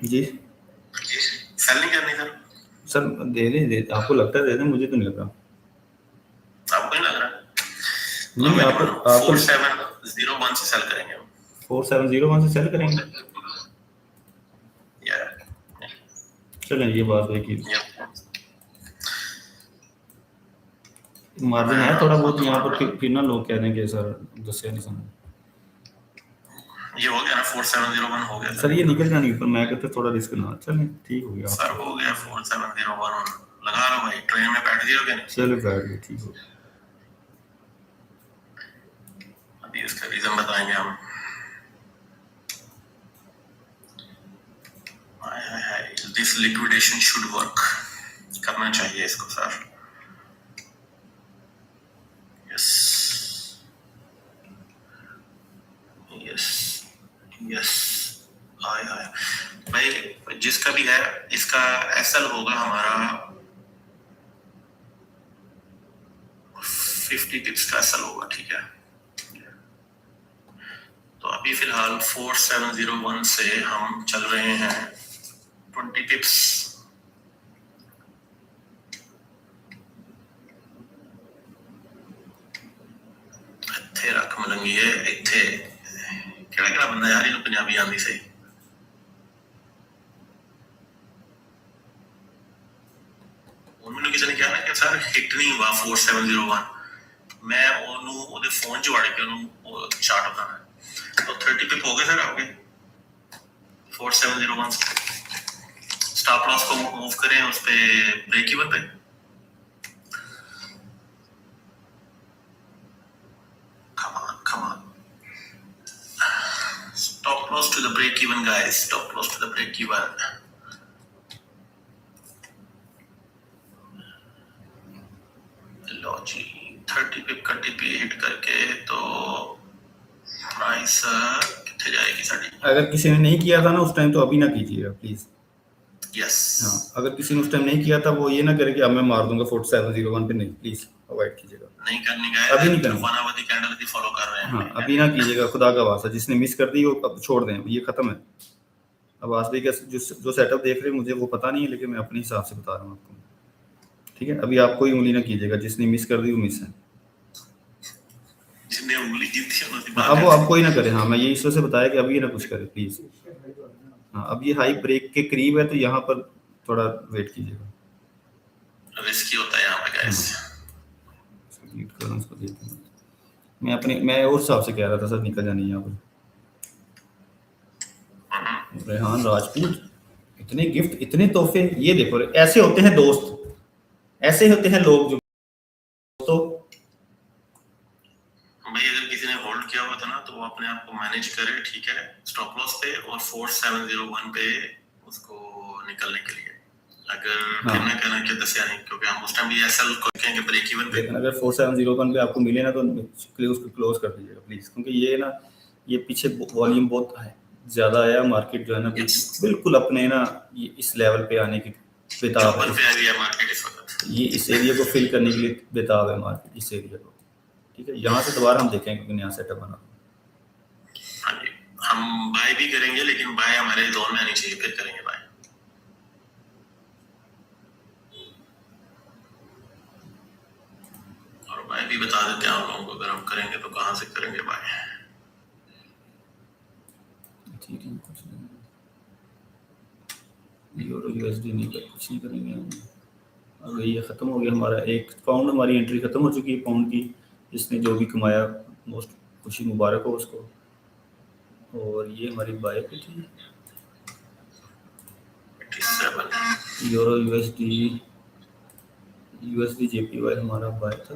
[SPEAKER 1] जी
[SPEAKER 2] सेल नहीं करनी
[SPEAKER 1] सर, दे आपको लगता है दे दें, मुझे तो नहीं लग रहा।
[SPEAKER 2] आपको नहीं लग रहा?
[SPEAKER 1] नहीं आपको
[SPEAKER 2] 4701 से सेल करेंगे,
[SPEAKER 1] 4701 से सेल करेंगे। चलें ये बात है कि मार्जिन है थोड़ा बहुत यहाँ पर, फिर ना लोग कह देंगे सर दस्या नहीं समझ।
[SPEAKER 2] ये हो गया ना 4701 हो गया
[SPEAKER 1] सर, ये निकल जाने पर मैं कहते थोड़ा रिस्क ना। चलें ठीक हो गया
[SPEAKER 2] सर, हो गया 4701 लगा लो भाई, ट्रेन में बैठ गए हो क्या?
[SPEAKER 1] चलो बैठ गए, ठीक हो गया।
[SPEAKER 2] अभी इसका रीजन बताएंगे हम। दिस लिक्विडेशन शुड वर्क, करना चाहिए इसको सर। यस यस यस, आया भाई, जिसका भी है इसका एसएल होगा हमारा 50 टिप्स का एसएल होगा, ठीक है। तो अभी फिलहाल 4701 से हम चल रहे हैं 20 टिप्स। इत्थे रख मलंगी है, इत्थे केड़ा बंदा यार, इन्हें पंजाबी आंदी सही। मैंने किसी ने कहा ना कि सर हिट नहीं हुआ 4701, मैं ओनू फोन च वड़ के ओनू चार्ट बनाना है। तो 30 पिप हो गए सर आपके 4701 से। स्टॉप लॉस को मूव करें उस पे ब्रेक इवन पे। even guys, stop close to the break even. लो जी 30 पिप का टीपी हिट करके तो प्राइस कितने जाएगी साड़ी।
[SPEAKER 1] अगर किसी ने नहीं किया था ना उस टाइम तो अभी ना कीजिएगा प्लीज।
[SPEAKER 2] यस
[SPEAKER 1] हाँ, अगर किसी ने उस टाइम नहीं किया था वो ये ना करे कि अब मैं मार दूंगा 4701 पे, नहीं प्लीज अवॉइड कीजिएगा।
[SPEAKER 2] नहीं करनी गाइस,
[SPEAKER 1] अभी नहीं करना।
[SPEAKER 2] वनावती कैंडल की फॉलो कर रहे हैं।
[SPEAKER 1] हाँ, अभी ना कीजिएगा, खुदा का वास्ता। जिसने मिस कर दी वो अब छोड़ दें, ये खत्म है। अब आज भी जो सेटअप देख रहे हैं मुझे वो पता नहीं है, लेकिन मैं अपने हिसाब से बता रहा हूँ आपको, ठीक है। अभी आप कोई उंगली ना कीजिएगा, जिसने मिस कर दी वो मिस है।
[SPEAKER 2] जिसने उंगली की थी
[SPEAKER 1] अब वो आप कोई ना करे। हाँ, मैं ये इस वजह से बताया कि अभी ना कुछ करे प्लीज। हाँ, अब ये हाई ब्रेक के करीब है तो यहाँ पर थोड़ा वेट कीजिएगा,
[SPEAKER 2] रिस्की होता है यहाँ पे गाइस।
[SPEAKER 1] उसको देखना, मैं और हिसाब से कह रहा था सर, निकल जानी यहाँ पर। रेहान राजपूत, इतने गिफ्ट, इतने तोहफे, ये देखो, ऐसे होते हैं दोस्त, ऐसे होते हैं लोग जो दोस्तों।
[SPEAKER 2] भाई अगर किसी ने होल्ड किया हुआ था ना तो वो अपने आप को मैनेज करे, ठीक है, स्टॉप लॉस पे और 4701 पे उसको निकलने के लिए। अगर कहना कहना कि दस यानी, क्योंकि हम उस टाइम भी ऐसा कहेंगे ब्रेक इवन पे,
[SPEAKER 1] लेकिन अगर 4701 पे आपको मिले ना तो उसको क्लोज कर दीजिएगा प्लीज, क्योंकि ये ना, ये पीछे वॉल्यूम बहुत है, ज्यादा आया, मार्केट जो है ना बिल्कुल अपने ना ये इस लेवल पे आने की बेताब है
[SPEAKER 2] मार्केट इस वक्त।
[SPEAKER 1] ये इस एरिया को फिल करने के लिए बेताब है मार्केट, इस एरिया को, ठीक है। यहाँ से दोबारा हम देखेंगे क्योंकि नया सेटअप बना।
[SPEAKER 2] हाँ जी, हम बाय भी करेंगे लेकिन बाय हमारे जोन में आनी चाहिए, फिर करेंगे बाय। और बाय भी बता देते हैं आप लोगों को, अगर हम करेंगे तो कहाँ से करेंगे बाय।
[SPEAKER 1] यूरो यूएसडी नहीं कर, कुछ नहीं करेंगे हम। और ये ख़त्म हो गया हमारा 1 पाउंड, हमारी एंट्री ख़त्म हो चुकी है पाउंड की। जिसने जो भी कमाया मोस्ट खुशी मुबारक हो उसको। और ये हमारी बाय पे थी यूरो यूएसडी जेपीवाई हमारा बाय था,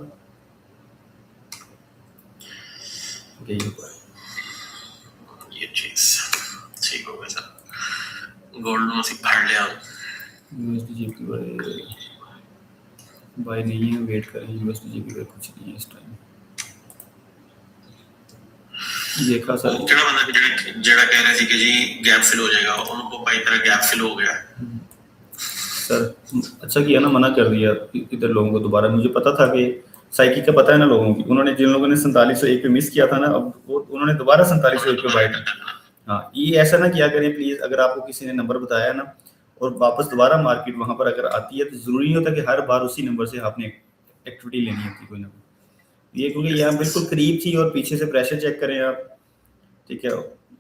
[SPEAKER 2] ये चीज ठीक हो गया सर। गोल्ड में से फाड़ लिया
[SPEAKER 1] यूएसडी जेपीवाई बाय नहीं है, वेट करें। यूएसडी जेपीवाई कुछ नहीं है इस टाइम। देखा सर,
[SPEAKER 2] ਜਿਹੜਾ ਬੰਦਾ ਜਿਹੜਾ ਕਹਿ ਰਿਹਾ ਸੀ कि जी गैप फिल हो जाएगा, उनको भाई तरह गैप फिल हो गया
[SPEAKER 1] सर। अच्छा किया ना, मना कर दिया इधर लोगों को दोबारा। मुझे पता था कि साइकिल का पता है ना लोगों की, उन्होंने जिन लोगों ने 4701 पे मिस किया था ना, अब वो उन्होंने दोबारा 4701 पे बाय किया। हाँ, ये ऐसा ना किया करें प्लीज। अगर आपको किसी ने नंबर बताया ना और वापस दोबारा मार्केट वहां पर अगर आती है तो जरूरी नहीं होता कि हर बार उसी नंबर से आपने एक्टिविटी लेनी होती कोई ना कोई। ये क्योंकि यहाँ बिल्कुल करीब थी और पीछे से प्रेशर चेक करें आप, ठीक है।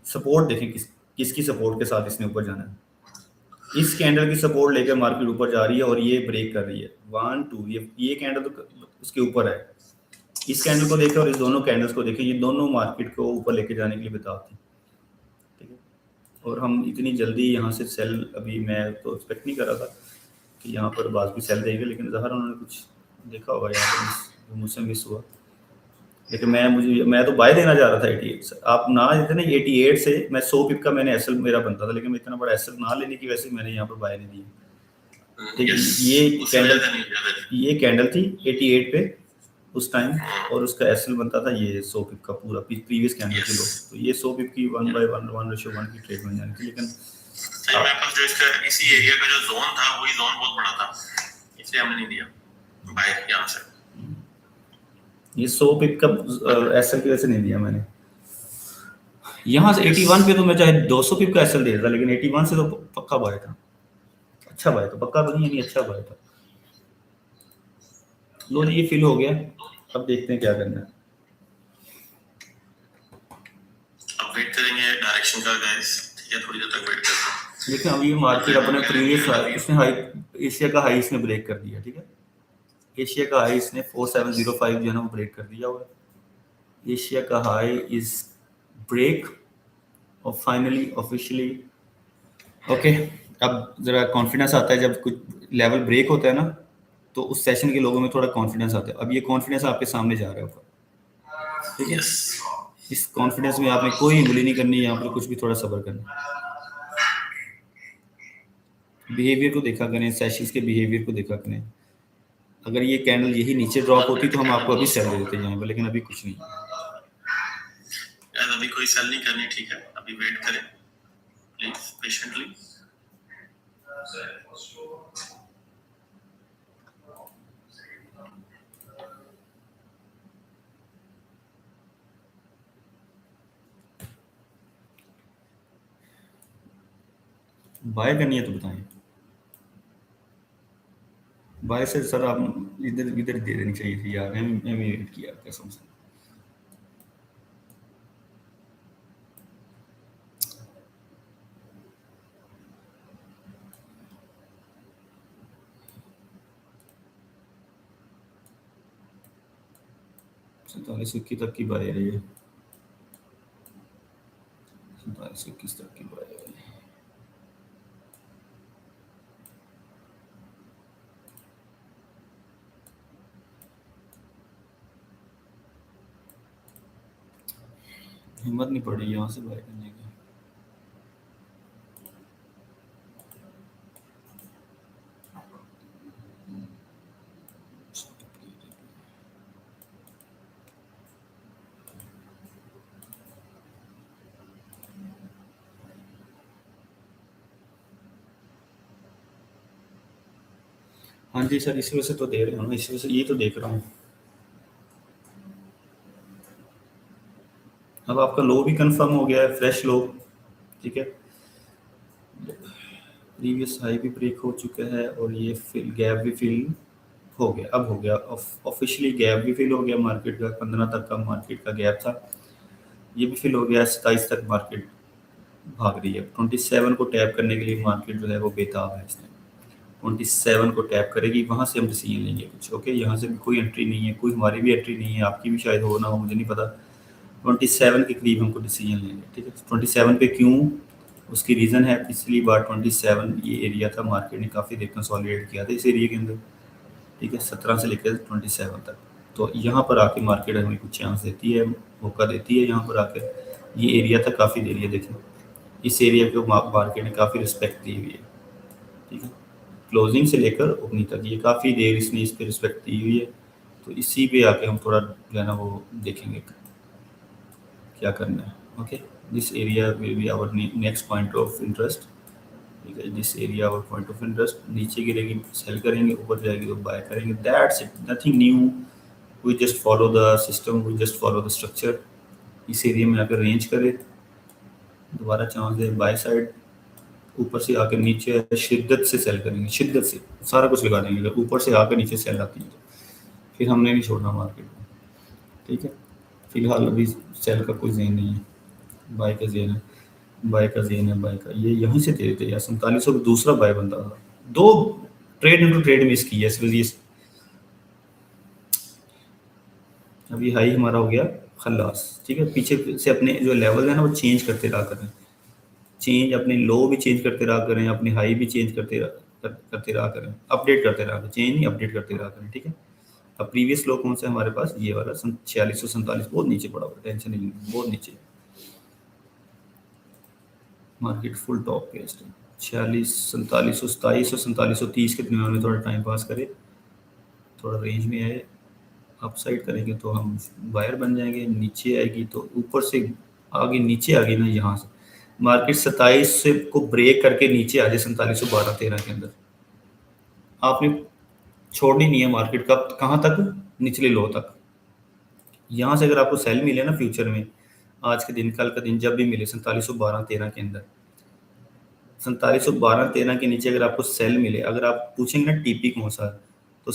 [SPEAKER 1] सपोर्ट देखें किसकी सपोर्ट के साथ इसने ऊपर जाना है। इस कैंडल की सपोर्ट लेकर मार्केट ऊपर जा रही है और ये ब्रेक कर रही है 1 2, ये कैंडल तो उसके ऊपर है। इस कैंडल को देखें और इस दोनों कैंडल्स को देखें, ये दोनों मार्केट को ऊपर लेके जाने के लिए बेताब थी, ठीक है। और हम इतनी जल्दी यहाँ से सेल, अभी मैं तो एक्सपेक्ट नहीं कर रहा था कि यहाँ पर बाज भी सेल देंगे, लेकिन ज़ाहिर उन्होंने कुछ देखा होगा यहाँ पर, मुझसे मिस हुआ। लेकिन मैं तो बाय देना चाह रहा था 88 से। आप ना देते ना 88 से, मैं 100 पिप का मैंने एसएल मेरा बनता था, लेकिन मैं इतना बड़ा एसएल ना लेने की वजह से मैंने यहाँ पर बाय नहीं दिया, ठीक है। ये कैंडल थी 88 पे उस टाइम, और उसका एसएल बनता था ये 100 पिप का पूरा प्रीवियस कैंडल के लो। तो ये 100 पिप की 1/1 की ट्रेड बन जानी थी। लेकिन
[SPEAKER 2] मेरे पास जो इसका इसी एरिया का जो जोन था वही जोन बहुत बड़ा था, इसलिए हमने नहीं दिया बाय यहाँ से।
[SPEAKER 1] ये 100 पिप का एसएल की वजह से नहीं दिया मैंने। यहाँ से 81 पे तो मैं चाहे 200 पिप का एसएल दे देता, लेकिन 81 से तो पक्का बाय था। अच्छा बाय, तो पक्का तो नहीं, अच्छा बाय था। लो जी, ये फिल हो गया। अब देखते हैं क्या करना है।
[SPEAKER 2] अब वेट करेंगे डायरेक्शन का गाइस, ठीक है, थोड़ी देर तक वेट करना।
[SPEAKER 1] देखिए अभी मार्केट अपने प्रीवियस इसने हाई, एशिया का हाई इसने ब्रेक कर दिया, ठीक है। एशिया का हाई इसने 4705 जो है ना वो ब्रेक कर दिया हुआ है। एशिया का हाई इज ब्रेक और फाइनली ऑफिशियली ओके। अब जरा कॉन्फिडेंस आता है जब कुछ लेवल ब्रेक होता है ना, तो उस सेशन के लोगों में थोड़ा कॉन्फिडेंस आता है। अब ये कॉन्फिडेंस आपके सामने जा रहा है ऊपर, ठीक है। इस कॉन्फिडेंस में आपने कोई उंगली नहीं करनी, यहाँ पर कुछ भी थोड़ा सब्र करना। बिहेवियर को देखा करें, सेशंस के बिहेवियर को देखा करें। अगर ये कैंडल यही नीचे ड्रॉप होती तो हम आपको अभी सेल दे देते यहाँ पर, लेकिन अभी कुछ नहीं।
[SPEAKER 2] यार अभी कोई सेल नहीं करनी, ठीक है, अभी वेट करें प्लीज पेशेंटली।
[SPEAKER 1] बाय करनी है तो बताएं। बाय से सर आप इधर इधर दे देनी चाहिए थी यार, मैं वेट किया कसम से। सैंतालीस इक्कीस तक की बाय है ये, 47-21 तक की बाय है। हिम्मत नहीं पड़ी यहाँ से बाय करने की। हाँ जी सर, इसी वजह से तो दे रहे हो ना, इसी वजह से ये तो देख रहा हूँ। अब आपका लो भी कंफर्म हो गया है, फ्रेश लो, ठीक है। प्रीवियस हाई भी ब्रेक हो चुका है और ये फिल गैप भी फिल हो गया, अब हो गया ऑफिशियली गैप भी फिल हो गया मार्केट का। 15 तक का मार्केट का गैप था, ये भी फिल हो गया। 27 तक मार्केट भाग रही है। 27 को टैप करने के लिए मार्केट जो है वो बेताब है इसमें। 27 को टैप करेगी, वहाँ से हम डिसीजन लेंगे कुछ। ओके, यहाँ से भी कोई एंट्री नहीं है, कोई हमारी भी एंट्री नहीं है, आपकी भी शायद हो ना हो, मुझे नहीं पता। 27 के करीब हमको डिसीजन लेंगे, ठीक है। 27 पे क्यों, उसकी रीज़न है पिछली बार 27 ये एरिया था, मार्केट ने काफ़ी देर कंसोलिडेट किया था इस एरिया के अंदर, ठीक है। 17 से लेकर 27 तक, तो यहाँ पर आके मार्केट हमें कुछ चांस देती है, मौका देती है यहाँ पर आकर। ये एरिया था काफ़ी देर, ये देखें इस एरिया को मार्केट ने काफ़ी रिस्पेक्ट दी हुई है, ठीक है। क्लोजिंग से लेकर ओपनिंग तक ये काफ़ी देर इसने इस पर रिस्पेक्ट दी हुई है। तो इसी पे आके हम थोड़ा जो है ना वो देखेंगे क्या करना है। Okay, this area will be our next point of interest, ठीक है। This area our point of interest. नीचे गिरेगी सेल करेंगे, ऊपर जाएगी तो बाय करेंगे, that's it, nothing new. We just follow the system, we just follow the structure. इस एरिया में आकर रेंज करे, दोबारा चांस दे बाय साइड, ऊपर से आकर नीचे शिद्दत से सेल करेंगे, शिद्दत से सारा कुछ लगा देंगे। अगर ऊपर से आकर नीचे सेल आती है तो फिर हमने नहीं छोड़ना मार्केट में, ठीक है। फिलहाल अभी सेल का कोई जेन नहीं है, बाय का जेन है, बाय का जेन है, बाय का ये यहीं से दे देते यार। 4700 का दूसरा बाय बनता था, 2 ट्रेड इनटू ट्रेड मिस की है इस वजह से। अभी हाई हमारा हो गया खल्लास, ठीक है। पीछे से अपने जो लेवल है ना वो चेंज करते रहा करें, चेंज अपने लो भी चेंज करते रहा करें, अपने हाई भी चेंज करते रहा करें, अपडेट करते रहा करें, चेंज नहीं अपडेट करते रहा करें, ठीक है। अब प्रीवियस लो कौन सा है हमारे पास, ये वाला 4647, बहुत नीचे पड़ा हुआ, टेंशन नहीं, बहुत नीचे। मार्केट फुल टॉप पे है 46 4700 2700 4730 के दरमियान में थोड़ा टाइम पास करे, थोड़ा रेंज में आए, अप साइड करेंगे तो हम बायर बन जाएंगे। नीचे आएगी तो ऊपर से आगे नीचे आ गई ना, यहाँ से मार्केट 27 से को ब्रेक करके नीचे आ जाए 4712-13 के अंदर, आपने छोड़नी नहीं है मार्केट का। कहाँ तक, निचले लो तक। यहाँ से अगर आपको सेल मिले ना फ्यूचर में, आज के दिन कल का दिन जब भी मिले 4712-13 के अंदर, 4712-13 के नीचे अगर आपको सेल मिले, अगर आप पूछेंगे ना टीपी कौन सा है, तो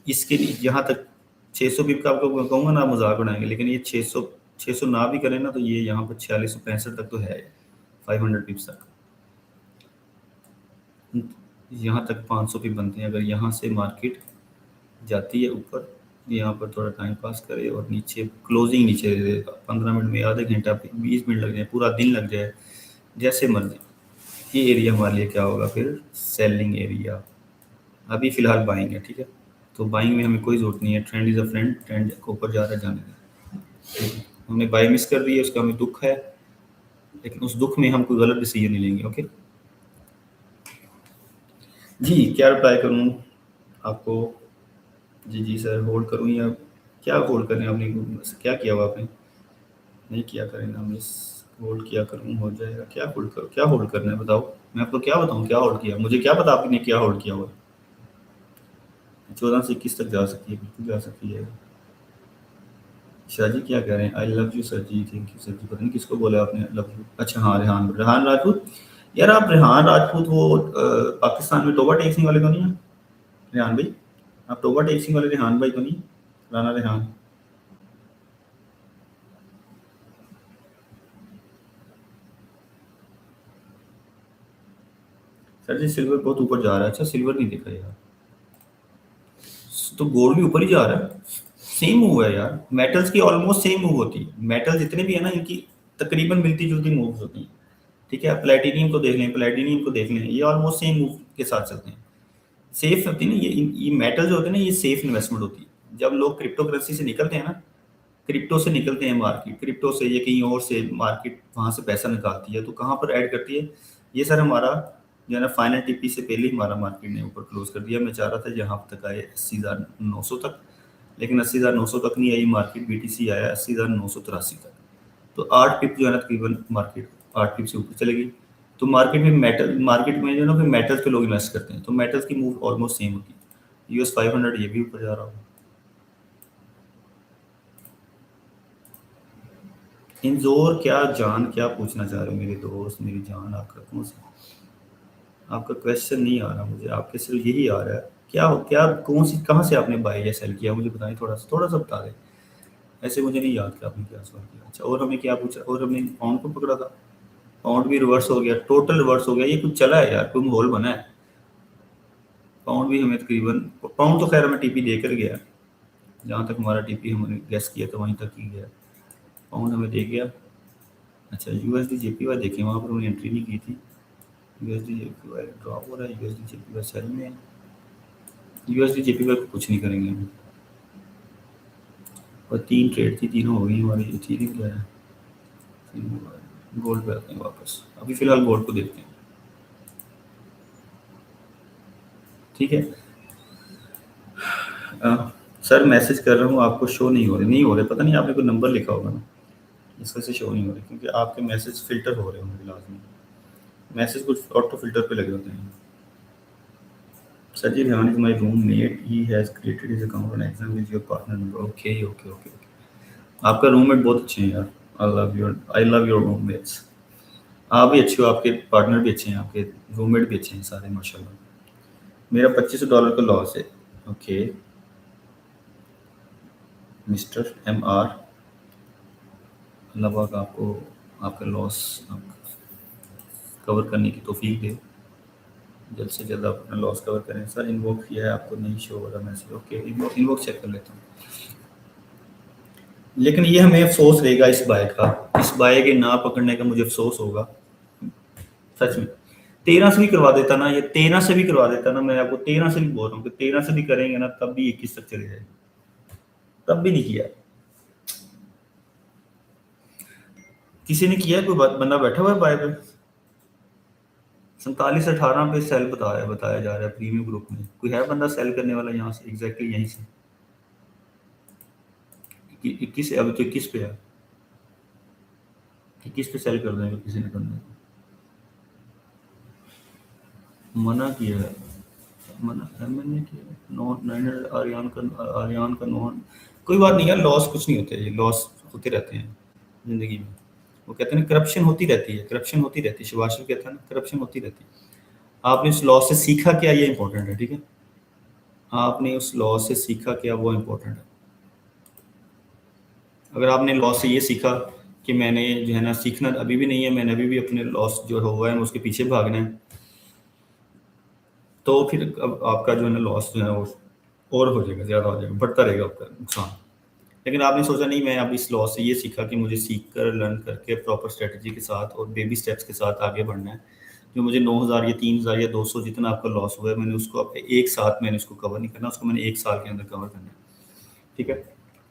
[SPEAKER 1] इसके यहाँ तक 600 पिप का आपको कहूँगा ना, मजाक बनाएंगे, लेकिन ये 600 ना भी करें ना तो ये यहाँ पर 4665 तक तो है, 500 पिप्स तक, यहाँ तक 500 पिप बनते हैं। अगर यहाँ से मार्केट जाती है ऊपर, यहाँ पर थोड़ा टाइम पास करे और नीचे क्लोजिंग नीचे दे दे, 15 मिनट में, आधे घंटा 20 मिनट लग जाए, पूरा दिन लग जाए, जैसे मर्जी, ये एरिया हमारे लिए क्या होगा फिर, सेलिंग एरिया। अभी फिलहाल बाइंग है, ठीक है। तो बाइंग में हमें कोई जरूरत नहीं है, trend is a friend, trend को ऊपर जा रहा है, जाने दें। हमने बाई मिस कर दी है, उसका हमें दुख है, लेकिन उस दुख में हम कोई गलत डिसीजन नहीं लेंगे। ओके, जी क्या रिप्लाई करूँ आपको? जी जी सर, होल्ड करूँ या क्या होल्ड करने आपने? क्या किया हुआ आपने? नहीं किया करें ना मिस, होल्ड किया करूँ हो जाएगा। क्या होल्ड करूँ, क्या होल्ड करना है बताओ? मैं आपको क्या बताऊँ क्या होल्ड किया? मुझे क्या पता आपने क्या होल्ड किया हुआ? 14 से 21 तक जा सकती है, बिल्कुल जा सकती है। शाह जी क्या कह रहे हैं? I love you sir ji, thank you sir ji. पता नहीं किसको बोला आपने लव यू। अच्छा हाँ, रेहान रेहान राजपूत। यार आप रेहान राजपूत वो पाकिस्तान में टोबा टेक्सिंग वाले तो नहीं हैं रेहान भाई? आप टोबा टेक्सिंग वाले रेहान भाई तो नहीं? Rana Rehan. Sir G silver बहुत ऊपर जा रहा है। अच्छा सिल्वर नहीं देखा यार, तो गोल्ड भी ऊपर ही जा रहा है। सेम मूव है यार, मेटल्स की ऑलमोस्ट सेम मूव होती है। मेटल जितने भी है ना इनकी तकरीबन मिलती जुलती मूव्स होती हैं। ठीक है, आप प्लेटिनियम को देख लें, प्लेटिनियम को देख लें, ये ऑलमोस्ट सेम मूव के साथ चलते हैं। सेफ होती है ना ये मेटल जो होते हैं ना, ये सेफ इन्वेस्टमेंट होती है। जब लोग क्रिप्टो करेंसी से निकलते हैं ना, क्रिप्टो से निकलते हैं मार्केट, क्रिप्टो से या कहीं और से मार्केट वहाँ से पैसा निकालती है, तो कहाँ पर ऐड करती है? ये सर हमारा जो है ना फाइनल टीपी से पहले ही हमारा मार्केट ने ऊपर क्लोज कर दिया। मैं चाह रहा था यहाँ तक आए 80,900 तक, लेकिन 80,900 तक नहीं आई मार्केट। बीटीसी आया 80,983 तक। तो 8 पिप जो है ना तकरीबन मार्केट 8 पिप से ऊपर चलेगी। तो मार्केट में जो है ना फिर मेटल्स पे लोग इन्वेस्ट करते हैं, तो मेटल्स की मूव ऑलमोस्ट सेम होती है। यूएस 500 ये भी ऊपर जा रहा होगा। इंजोर क्या जान, क्या पूछना चाह रहे हो मेरे दोस्त मेरी जान? आपका कौन सा आपका क्वेश्चन नहीं आ रहा मुझे, आपके सिर्फ यही आ रहा है। क्या हो क्या, कौन सी कहाँ से आपने बाई या सेल किया मुझे बताएं, थोड़ा सा बता दें। ऐसे मुझे नहीं याद कि आपने क्या सवाल किया। अच्छा और हमें क्या पूछा? और हमने पाउंड को पकड़ा था। पाउंड भी रिवर्स हो गया, टोटल रिवर्स हो गया। ये कुछ चला है यार, कोई माहौल बना है। पाउंड भी हमें तकरीबन, पाउंड तो खैर हमें टीपी देकर गया। जहाँ तक हमारा टीपी हमने गेस किया था वहीं तक ही गया। पाउंड हमें दे गया। अच्छा यूएसडी जेपीवाई देखें, वहाँ पर हमने एंट्री नहीं की थी। यूएसडी जेपीवाई ड्रॉप हो रहा है, यूएसडी जेपीवाई सेल में है। यूएसडी जेपीवाई को कुछ नहीं करेंगे हम। और 3 ट्रेड थी, तीनों हो गई हमारी। इथीरियम क्या है? गोल्ड पे आते हैं वापस, अभी फिलहाल गोल्ड को देखते हैं। ठीक है। अ, सर मैसेज कर रहा हूँ आपको, शो नहीं हो रहे, पता नहीं आपने कोई नंबर लिखा होगा ना, इस वजह से शो नहीं हो रहे, क्योंकि आपके मैसेज फिल्टर हो रहे होंगे लाजमी। मैसेज कुछ ऑटो फिल्टर पे लगे होते हैं। सर जी Rehan is my roommate, he has created his account on exam with your partner number. Okay okay okay okay. आपका रूममेट बहुत अच्छे हैं यार। I love your roommates. आप भी अच्छे हो, आपके पार्टनर भी अच्छे हैं, आपके रूममेट भी अच्छे हैं सारे माशाल्लाह। मेरा $25 का लॉस है। ओके मिस्टर एम आर, अल्लाह पाक आपको आपका लॉस कवर करने की तौफीक दे। जल्द से जल्द आप अपना लॉस कवर करें। सर इन्वोक किया है, आपको नहीं शो हो रहा मैसेज। ओके इन्वोक चेक कर लेता हूँ। लेकिन ये हमें अफसोस रहेगा इस बाय का, इस बाय के ना पकड़ने का मुझे अफसोस होगा सच में। 13 से भी करवा देता ना, ये 13 से भी करवा देता ना, मैं आपको 13 से भी बोल रहा हूँ कि 13 से भी करेंगे ना तब भी 21 तक चले जाएंगे, तब भी नहीं किया। किसी ने किया है? कोई बंदा बैठा हुआ है बाय पे? 47-18 पे सेल बताया बताया जा रहा है प्रीमियम ग्रुप में। कोई है बंदा सेल करने वाला यहाँ से, एग्जैक्टली यहीं से? 21 अभी तो 21 पे है। 21 पे सेल कर देंगे किसी ने करने को। मना किया है, मना मैंने किया। नॉट 900 आर्यन का नॉन। कोई बात नहीं यार, लॉस कुछ नहीं होते, ये लॉस होते रहते हैं जिंदगी में। वो कहते हैं ना करप्शन होती रहती है, करप्शन होती रहती है। शिवाशी कहता है ना करप्शन होती रहती है। आपने उस लॉस से सीखा क्या, ये इंपॉर्टेंट है। ठीक है, आपने उस लॉस से सीखा क्या, वो इंपॉर्टेंट है। अगर आपने लॉस से ये सीखा कि मैंने जो है ना सीखना अभी भी नहीं है, मैंने अभी भी अपने लॉस जो हुआ है उसके पीछे भागना है, तो फिर अब आपका जो है ना लॉस जो है वो और हो जाएगा, ज़्यादा हो जाएगा, बढ़ता रहेगा आपका नुकसान। लेकिन आपने सोचा नहीं, मैं अब इस लॉस से ये सीखा कि मुझे सीख कर लर्न करके प्रॉपर स्ट्रेटजी के साथ और बेबी स्टेप्स के साथ आगे बढ़ना है। जो मुझे 9,000 या 3,000 या 200 जितना आपका लॉस हुआ है, मैंने उसको अब एक साथ मैंने उसको कवर नहीं करना, उसको मैंने 1 साल के अंदर कवर करना है। ठीक है,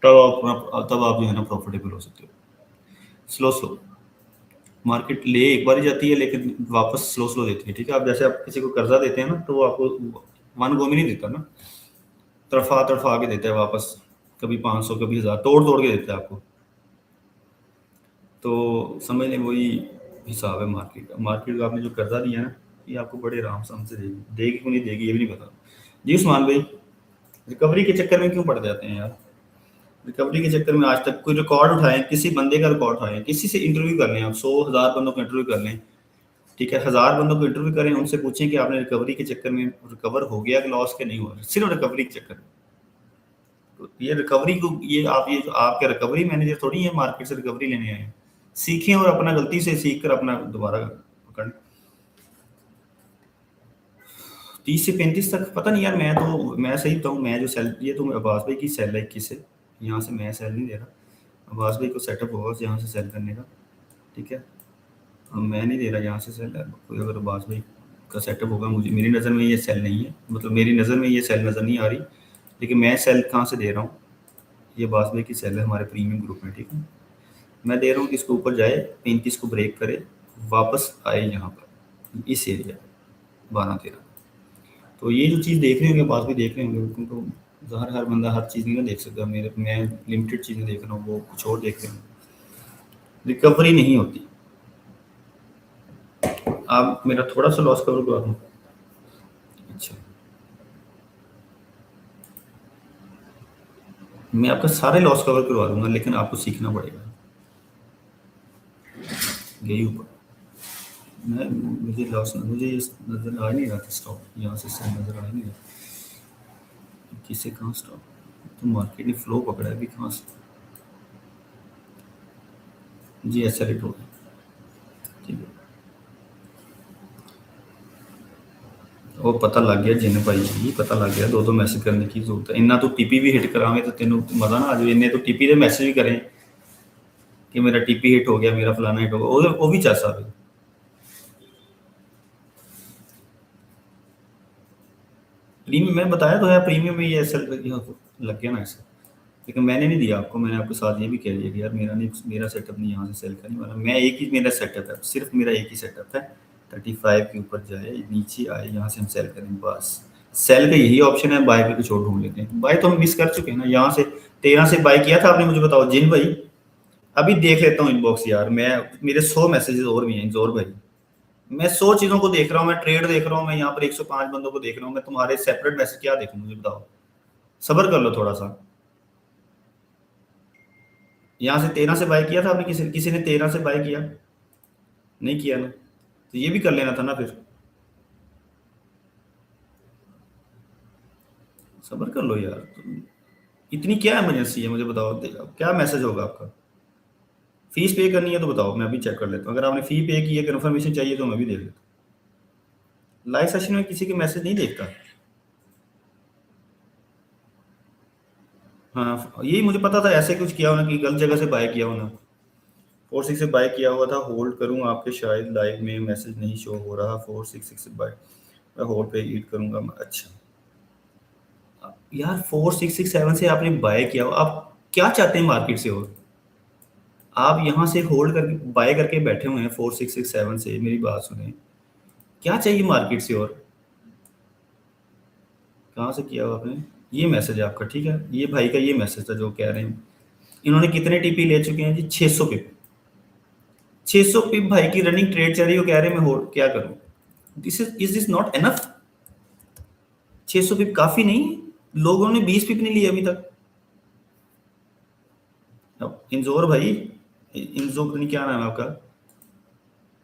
[SPEAKER 1] तब आप जो है ना प्रॉफिटेबल हो सकते हो। स्लो स्लो मार्केट ले एक बार ही जाती है लेकिन वापस स्लो स्लो देती है, ठीक है। अब जैसे आप किसी को कर्जा देते हैं ना, तो वो आपको वन गो में नहीं देता ना, तरफा तरफा के देता है वापस, कभी 500 कभी 1000 तोड़ तोड़ के देता है आपको। तो समझ लें वही हिसाब है मार्केट का। मार्केट का आपने जो कर्जा दिया ना, ये आपको बड़े आराम से हमसे देगी, देगी क्यों नहीं देगी ये भी नहीं पता। जी उस्मान भाई, रिकवरी के चक्कर में क्यों पड़ जाते हैं यार? रिकवरी के चक्कर में आज तक कोई रिकॉर्ड उठाएं, किसी बंदे का रिकॉर्ड उठाएं, किसी से इंटरव्यू कर लें आप, 100,000 बंदों को इंटरव्यू कर लें, ठीक है, 1000 बंदों को इंटरव्यू करें, उनसे पूछें कि आपने रिकवरी के चक्कर में रिकवर हो गया कि लॉस के नहीं हुआ, सिर्फ रिकवरी के चक्कर में। तो ये रिकवरी को, ये आपके रिकवरी मैनेजर थोड़ी है मार्केट से रिकवरी लेने आए हैं। सीखें और अपना गलती से सीख कर अपना दोबारा पकड़। 30 से 35 तक पता नहीं यार, मैं सही बताऊँ, मैं जो सेल, ये तो अब्बास भाई की सेल है 21 से, यहाँ से मैं सेल नहीं दे रहा, अब्बास भाई को सेटअप होगा यहाँ से सेल करने का, ठीक है। मैं नहीं दे रहा यहाँ से सेल, कोई अगर अब्बास भाई का सेटअप होगा, मुझे मेरी नज़र में ये सेल नहीं है, मतलब मेरी नज़र में ये सेल नज़र नहीं आ रही, लेकिन मैं सेल कहाँ से दे रहा हूँ, ये अब्बास भाई की सेल है हमारे प्रीमियम ग्रुप में, ठीक है। मैं दे रहा हूँ कि इसको ऊपर जाए, 35 को ब्रेक करे, वापस आए यहाँ पर इस एरिया 12-13। तो ये जो चीज़ देख रहे होंगे अब्बास भी देख रहे होंगे, क्योंकि हर बंदा हर चीज़ नहीं ना देख सकता, मैं लिमिटेड चीज़ें देख रहा हूँ, वो कुछ और देख रहे होंगे। रिकवरी नहीं होती। आप मेरा थोड़ा सा लॉस कवर करवा दूँ? अच्छा, मैं आपका सारे लॉस कवर करवा दूंगा, लेकिन आपको सीखना पड़ेगा। यही ऊपर मुझे लॉस, मुझे नजर आ नहीं रहा था स्टॉक, यहाँ से नजर आ नहीं रहा किसे कहाँ स्टॉक, तो मार्केट ने फ्लो पकड़ा है अभी कहाँ से। जी ऐसा रेट हो गया, ठीक है। वो पता लग गया जिन भाई जी, पता लग गया, दो मैसेज करने की जरूरत है, इन्ना तो टीपी भी हिट करावे तो तेन मजा ना आ जाए, इन्ने तो टीपी के मैसेज भी करें कि मेरा टीपी हिट हो गया, मेरा फलाना हिट हो गया, वो भी चाह सकते। प्रीमियम मैं बताया तो है, प्रीमियम में ये ऐसा लग गया ना ऐसा, लेकिन मैंने नहीं दिया आपको, मैंने आपके साथ ये भी कह दिया कि यार मेरा सेटअप नहीं यहाँ से सेल करने वाला, मैं एक ही मेरा सेटअप है, सिर्फ मेरा एक ही सेटअप है, 35 के ऊपर जाए नीचे आए यहाँ से हम सेल करें बस। सेल का यही ऑप्शन है, बाय पे कुछ और ढूंढ लेते हैं। बाय तो हम मिस कर चुके हैं ना, यहाँ से 13 से बाय किया था आपने, मुझे बताओ जिन भाई, अभी देख लेता हूँ इनबॉक्स यार, मैं मेरे 100 मैसेजेस और भी हैं जोर भाई, मैं 100 चीजों को देख रहा हूँ, मैं ट्रेड देख रहा हूँ, मैं यहाँ पर 105 बंदों को देख रहा हूँ, मैं तुम्हारे सेपरेट मैसेज क्या देखूँ, मुझे बताओ, सब्र कर लो थोड़ा सा। यहाँ से 13 से बाय किया था आपने, किसी ने 13 से बाय किया नहीं किया ना, तो ये भी कर लेना था ना फिर, सब्र कर लो यार। इतनी क्या इमरजेंसी है मुझे बताओ, क्या मैसेज होगा आपका? फीस पे करनी है तो बताओ, मैं अभी चेक कर लेता हूँ, अगर आपने फी पे की है, कन्फर्मेशन चाहिए तो मैं भी देख लेता हूँ। लाइव सेशन में किसी के मैसेज नहीं देखता। हाँ यही मुझे पता था, ऐसे कुछ किया होना कि गलत जगह से बाय किया होना, 466 से बाय किया हुआ था, होल्ड करूँ आपके, शायद लाइव में मैसेज नहीं शो हो रहा, 466 से बाय, मैं होल्ड पे ईट करूँगा। अच्छा यार 4667 से आपने बाय किया हो, आप क्या चाहते हैं मार्केट से? और आप यहाँ से होल्ड करके बाय करके बैठे हुए हैं 4667 से, मेरी बात सुने, क्या चाहिए मार्केट से? और कहाँ से किया हुआ आपने? ये मैसेज है आपका, ठीक है, ये भाई का ये मैसेज था जो कह रहे हैं। इन्होंने कितने टीपी ले चुके हैं जी? 600 पिप, 600 पिप भाई की रनिंग ट्रेड चल रही है, कह रहे हैं मैं होल्ड क्या करूं? This is this not enough? 600 पिप काफी नहीं? लोगों ने 20 पिप नहीं लिए अभी तक। अब इंजोर भाई, इंजोर नहीं क्या नाम है आपका,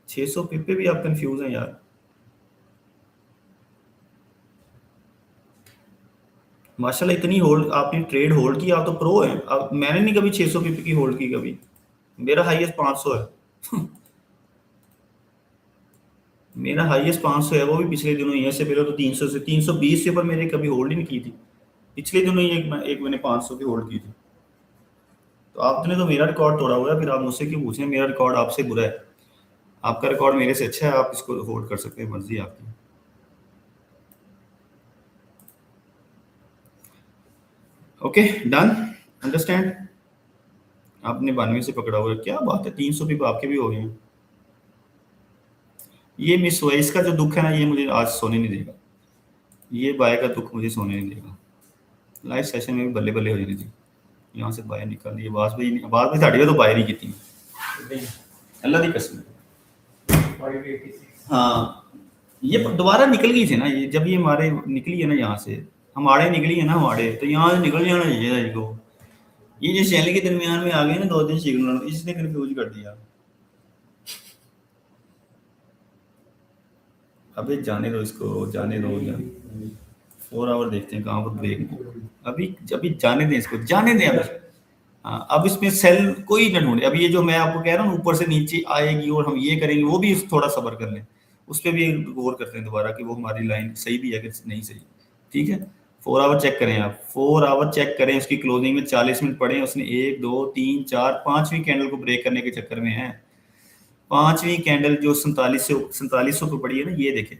[SPEAKER 1] 600 पिप पे भी आप कंफ्यूज हैं यार। माशाल्लाह इतनी होल्ड आपने ट्रेड होल्ड की, आप तो प्रो हैं। अब मैंने नहीं कभी 600 पिप की होल्ड की कभी, मेरा हाईएस्ट 500 है। मेरा हाईएस्ट 500 है, वो भी पिछले दिनों ही है, इससे पहले तो 300 से 320 से ऊपर मैंने कभी होल्ड ही नहीं की थी। पिछले दिनों ही एक मैंने 500 की होल्ड की थी। तो आपने तो मेरा रिकॉर्ड तोड़ा हुआ है, फिर आप मुझसे क्यों पूछें? मेरा रिकॉर्ड आपसे बुरा है, आपका रिकॉर्ड मेरे से अच्छा है, आप इसको होल्ड कर सकते हैं, मर्जी आपकी। Okay done, understand. आपने 92 से पकड़ा हुआ है, क्या बात है, 300 भी आपके भी हो गए हैं। ये मिस हुआ, इसका जो दुख है ना ये मुझे आज सोने नहीं देगा, ये बाय का दुख मुझे सोने नहीं देगा। लाइव सेशन में भी बल्ले बल्ले हो जानी थी, यहाँ से बाहर निकाल दिए, आवाज भी साड़ी तो बाहर ही की थी अल्लाह की कसम। हाँ ये दोबारा निकल गई थी ना, ये जब ये हमारे निकली है ना यहाँ से, हमारे निकली है ना हमारे, तो यहाँ से निकल जाना चाहिए इसको। ये जो शैली के दरमियान में आ गए ना 2 दिन सिग्नल, इसने कंफ्यूज कर दिया। अबे जाने दो इसको, जाने दो यार, 4 आवर देखते हैं कहाँ पर ब्रेक। अभी अभी जाने दें इसको, जाने दें अभी। हाँ अब इसमें सेल कोई न ढूंढे, अभी ये जो मैं आपको कह रहा हूँ ऊपर से नीचे आएगी और हम ये करेंगे, वो भी थोड़ा सब्र कर लें, उस पर भी गौर करते हैं दोबारा कि वो हमारी लाइन सही भी है कि नहीं सही। ठीक है 4 आवर चेक करें आप, 4 आवर चेक करें, उसकी क्लोजिंग में 40 मिनट पड़े, उसने 1 2 3 4 5वीं कैंडल को ब्रेक करने के चक्कर में है। 5वीं कैंडल जो 4700 पे पड़ी है ना, ये देखें,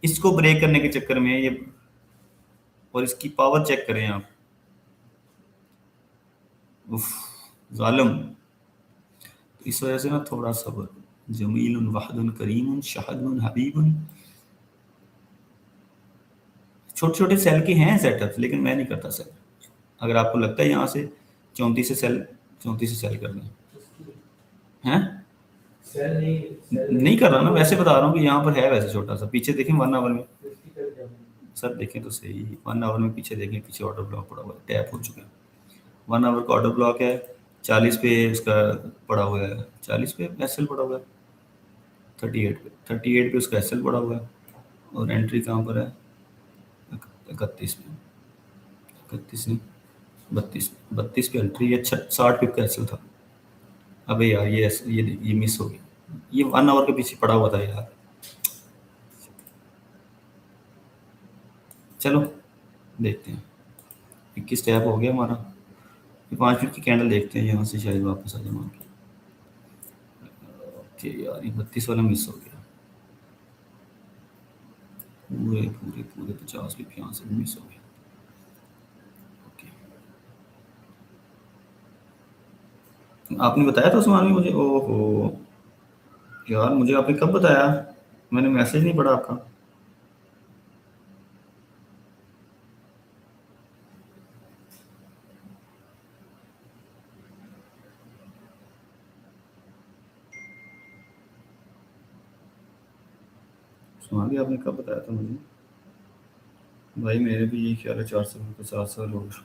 [SPEAKER 1] इसको ब्रेक करने के चक्कर में ये, और इसकी पावर चेक करें आप, उफ जालिम। तो इस वजह से ना थोड़ा सब्र, जमील वहदुन करीम शहदुन हबीबुन, छोटे छोटे सेल के हैं सेटअप, लेकिन मैं नहीं करता सेल। अगर आपको लगता है यहाँ से 34 से सेल कर दें, हैं
[SPEAKER 3] सेल
[SPEAKER 1] नहीं कर रहा ना, वैसे बता रहा हूँ कि यहाँ पर है वैसे छोटा सा, पीछे देखें 1 आवर में, सर देखें तो सही, 1 आवर में पीछे देखें, पीछे ऑर्डर ब्लॉक पड़ा हुआ है, टैप हो चुका है, 1 आवर का ऑर्डर ब्लॉक है, 40 पे इसका पड़ा हुआ है, 40 पे एसएल पड़ा हुआ है, 38 पे उसका एसएल पड़ा हुआ है, और एंट्री कहाँ पर है 31 में, 31 नहीं 32 पे एंट्री है, 60 पिप का एसएल था। अबे यार ये मिस हो गया, ये 1 आवर के पीछे पड़ा हुआ था यार। चलो देखते हैं 21 टैप हो गया हमारा, 5 मिनट की कैंडल देखते हैं, यहाँ से शायद वापस आ जाए। ओके यार ये 32 वाला मिस हो गया, पूरे पूरे पूरे 50 पिप यहाँ से मिस हो गया। ओके आपने बताया था उस्मान भी मुझे, ओहो यार मुझे आपने कब बताया, मैंने मैसेज नहीं पढ़ा आपका। उस्मान भी आपने कब बताया था मुझे, भाई मेरे भी यही ख्याल है 400 पिप का 7 साल हो गया,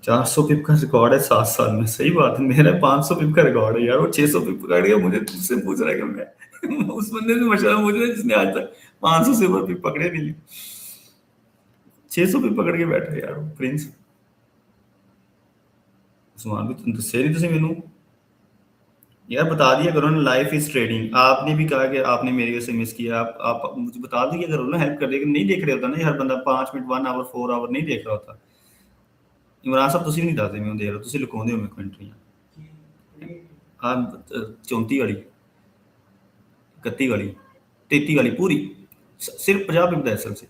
[SPEAKER 1] 400 पिप का रिकॉर्ड है 7 साल में, सही बात है, मेरा 500 पिप का रिकॉर्ड है यार, वो 600 पिप पकड़ गया, मुझे तुझसे पूछ रहा है कि मैं उस बंदे से मशवरा पूछ रहा है जिसने आज तक 500 से ऊपर पिप पकड़े नहीं, 600 पिप पकड़ के बैठा है यार वो प्रिंस। उस्मान भी तुम तो सही तुझे मैनू यार बता दिया करो ना, लाइफ इज ट्रेडिंग, आपने भी कहा कि आपने मेरी वजह से मिस किया, आप मुझे बता दिया करो ना, हेल्प कर देगा, नहीं देख रहे होता ना हर बंदा 5 मिनट 1 आवर 4 आवर नहीं देख रहा होता। इमरान साहब तुम नहीं दसते मैं दे रहा, तुम लुकाते हो मेरे को एंट्रियां, आ 34 वाली 31 वाली 33 वाली पूरी सिर्फ 50 पिप एसएल से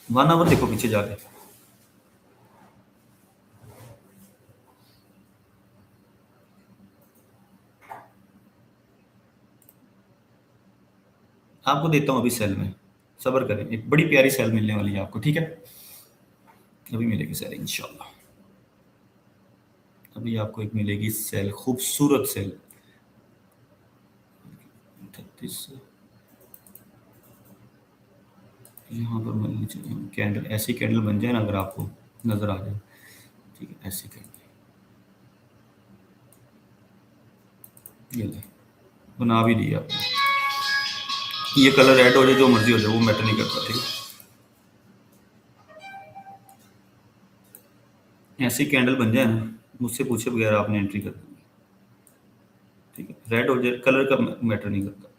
[SPEAKER 1] 1 आवर देखो पीछे जाके, आपको देता हूँ अभी सेल में, सब्र करें, एक बड़ी प्यारी सेल मिलने वाली है आपको, ठीक है अभी मिलेगी सेल इंशाल्लाह, अभी आपको एक मिलेगी सेल, खूबसूरत सेल 38 यहाँ पर मिलनी चाहिए कैंडल, ऐसी कैंडल बन जाए ना अगर आपको नजर आ जाए, ठीक है ऐसी कैंडल ये ले बना भी दिया आपने, ये कलर रेड हो जाए जो मर्जी हो जाए वो मैटर नहीं करता, ठीक है ऐसी कैंडल बन जाए ना, मुझसे पूछे बगैर आपने एंट्री कर दी, ठीक है रेड हो जाए, कलर का मैटर नहीं करता,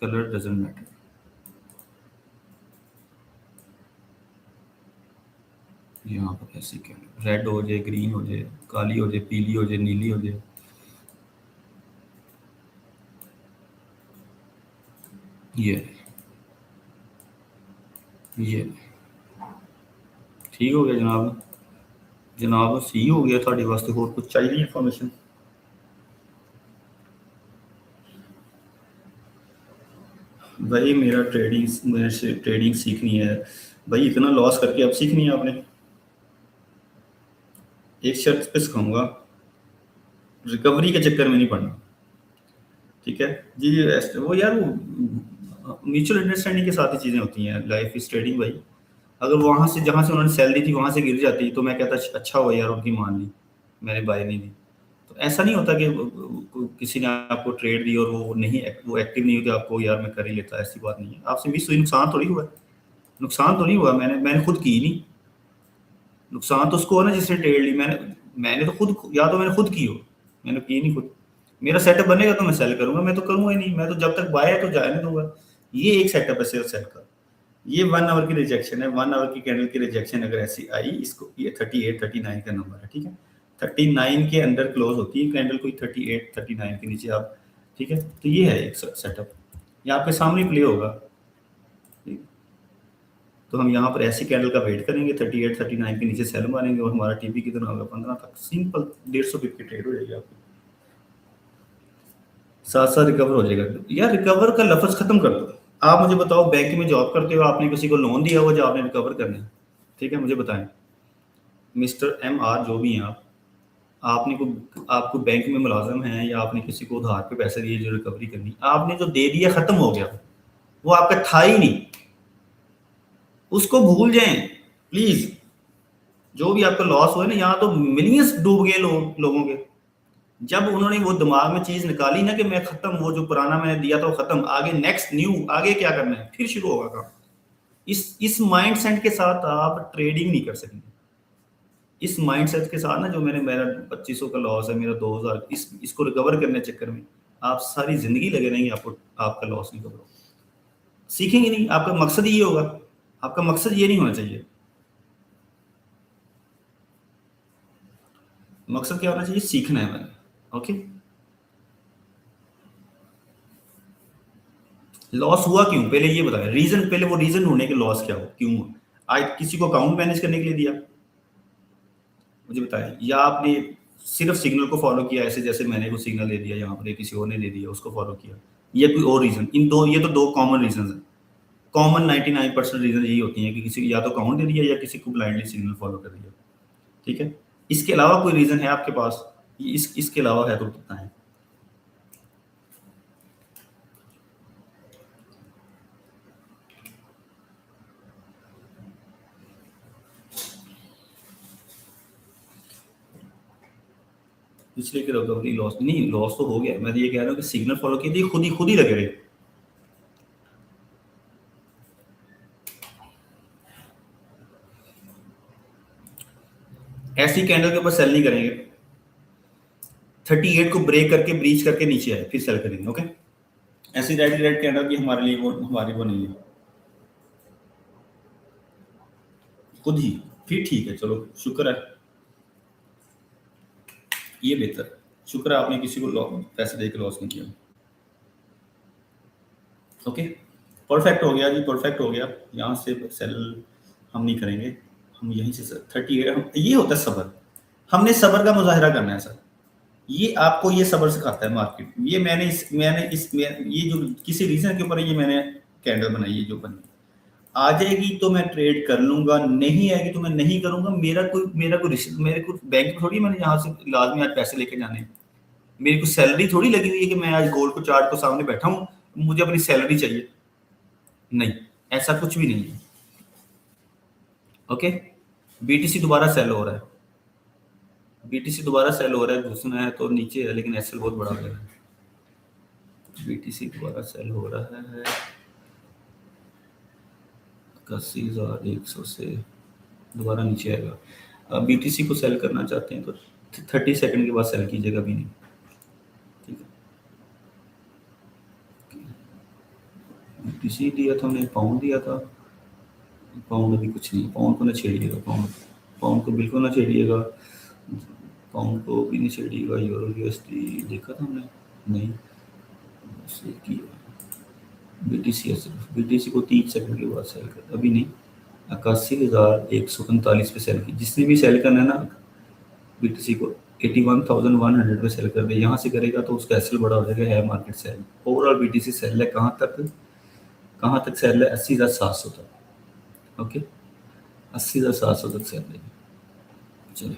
[SPEAKER 1] कलर डजंट मैटर। यहाँ पर ऐसी कैंडल रेड हो जाए, ग्रीन हो जाए, काली हो जाए, पीली हो जाए, नीली हो जाए, ये ठीक हो गया जनाब, जनाब सही हो गया, थोड़े वास्ते होर कुछ चाहिए इन्फॉर्मेशन। भाई मुझे ट्रेडिंग सीखनी है भाई, इतना लॉस करके अब सीखनी है आपने। एक शर्त पे सिखाऊंगा, रिकवरी के चक्कर में नहीं पड़ना, ठीक है जी। वो यार वो म्यूचुअल अंडरस्टैंडिंग के साथ ही चीज़ें होती हैं, लाइफ इज ट्रेडिंग भाई। अगर वहाँ से जहाँ से उन्होंने सेल दी थी वहाँ से गिर जाती तो मैं कहता अच्छा हुआ यार उनकी मान ली, मैंने बाय नहीं दी। तो ऐसा नहीं होता कि किसी ने आपको ट्रेड दी और वो एक्टिव नहीं हुई तो आपको यार मैं कर ही लेता, ऐसी बात नहीं है। आपसे मिस हुई, नुकसान थोड़ी हुआ, नुकसान तो नहीं हुआ, मैंने खुद की नहीं। नुकसान तो उसको है ना जिसने ट्रेड ली, मैंने तो खुद, या तो मैंने खुद की हो, मैंने की नहीं खुद। मेरा सेटअप बनेगा तो मैं सेल करूंगा, मैं तो करूंगा ही नहीं, मैं तो जब तक बाय है तो जाने दूंगा। ये एक सेटअप है सिर्फ सेल का। ये 1 आवर की रिजेक्शन है, 1 आवर की कैंडल की रिजेक्शन अगर ऐसी आई, इसको ये 38 39 का नंबर है, ठीक है। 39 के अंडर क्लोज होती है कैंडल, कोई 38 39 के नीचे आप, ठीक है। तो ये है एक सेटअप, ये आपके सामने प्ले होगा, ठीक। तो हम यहाँ पर ऐसी कैंडल का वेट करेंगे, 38 39 के नीचे सेल मारेंगे और हमारा टीपी कितना होगा 15 तक, सिंपल 150 पिप की ट्रेड हो जाएगी आपकी, साथ साथ रिकवर हो जाएगा। यार रिकवर का लफ्ज खत्म कर दो। आप मुझे बताओ, बैंक में जॉब करते हो, आपने किसी को लोन दिया हुआ जो आपने रिकवर करना है, ठीक है, मुझे बताएं मिस्टर एम आर जो भी हैं आप, आपको बैंक में मुलाजिम हैं या आपने किसी को उधार पे पैसे दिए जो रिकवरी करनी, आपने जो दे दिया खत्म हो गया, वो आपका था ही नहीं, उसको भूल जाएं प्लीज। जो भी आपका लॉस हुआ है ना, यहाँ तो मिलियंस डूब गए लोगों के। जब उन्होंने वो दिमाग में चीज निकाली ना कि मैं खत्म, वो जो पुराना मैंने दिया था वो खत्म, आगे नेक्स्ट न्यू, आगे क्या करना है, फिर शुरू होगा काम। इस माइंड सेट के साथ आप ट्रेडिंग नहीं कर सकेंगे। इस माइंड सेट के साथ ना, जो मेरा 2500 का लॉस है, मेरा 2000, इसको रिकवर करने के चक्कर में आप सारी जिंदगी लगे रहेंगे, आपको आपका लॉस नहीं कवर होगा, सीखेंगे नहीं। आपका मकसद ये होगा, आपका मकसद ये नहीं होना चाहिए। मकसद क्या होना चाहिए, सीखना है मैंने, ओके। लॉस हुआ क्यों, पहले ये बताएं रीजन, पहले वो रीजन ढूंढने के लॉस क्या हो, क्यों हुआ। आज किसी को अकाउंट मैनेज करने के लिए दिया, मुझे बताएं, या आपने सिर्फ सिग्नल को फॉलो किया, ऐसे जैसे मैंने को सिग्नल दे दिया यहाँ पर, किसी और ने दे दिया उसको फॉलो किया, या कोई और रीजन। इन दो, ये तो दो कॉमन रीजन है। कॉमन 99% रीजन यही होती है कि किसी या तो अकाउंट दे दिया या किसी को ब्लाइंडली सिग्नल फॉलो कर दिया, ठीक है। इसके अलावा कोई रीजन है आपके पास, इसके अलावा है तो बताएं। पिछले की रिकवरी लॉस नहीं, लॉस तो हो गया, मैं तो ये कह रहा हूँ कि सिग्नल फॉलो किए थे, खुद ही लगे रहे। ऐसी कैंडल के ऊपर सेल नहीं करेंगे, 38 को ब्रेक करके ब्रीच करके नीचे आए फिर सेल करेंगे, ओके। ऐसी रेड कैंडल की हमारी वो नहीं है, खुद ही, फिर ठीक है, चलो शुक्र है, ये बेहतर है। शुक्र है आपने किसी को पैसे दे के लॉस नहीं किया, ओके। परफेक्ट हो गया जी, परफेक्ट हो गया। यहाँ से सेल हम नहीं करेंगे, हम यहीं से 38, ये होता है सबर। हमने सबर का मुजाहरा करना है सर, ये आपको ये सबर सिखाता है मार्केट। ये ये जो किसी रीजन के ऊपर ये मैंने कैंडल बनाई है, जो बनी आ जाएगी तो मैं ट्रेड कर लूंगा, नहीं आएगी तो मैं नहीं करूंगा। मेरे को बैंक थोड़ी मैंने यहाँ से लाजमी आज पैसे लेके जाने हैं। मेरी कुछ सैलरी थोड़ी लगी हुई है कि मैं आज गोल्ड को चार्ट को सामने बैठा हूँ, मुझे अपनी सैलरी चाहिए, नहीं, ऐसा कुछ भी नहीं है, ओके। बीटीसी दोबारा सेल हो रहा है, बीटीसी दोबारा सेल हो रहा है, घुसना है तो नीचे है, लेकिन एसएल बहुत बड़ा गया है। बीटीसी दोबारा सेल हो रहा है 81,100 से, दोबारा नीचे आएगा। अब बीटीसी को सेल करना चाहते हैं तो 30 सेकंड के बाद सेल कीजिएगा, भी नहीं, ठीक है। बीटीसी दिया था हमने, पाउंड दिया था, पाउंड अभी कुछ नहीं, पाउंड को ना छेड़िएगा, पाउंड को बिल्कुल ना छेड़िएगा, पाउंड को भी नहीं छेड़िएगा। यूरो यूएसडी देखा था हमने, नहीं किया। बीटीसी को 30 सेकंड के बाद सेल कर, अभी नहीं। 81,145 पे सेल की, जिसने भी सेल करना है ना बीटीसी को 81,100 पे सेल कर दे। यहाँ से करेगा तो उसका एसएल बड़ा हो जाएगा, है market sell. Overall BTC sell है कहाँ तक, कहाँ तक सेल है? 80,700 तक। ओके, 80,700 तक सेल है। चलिए,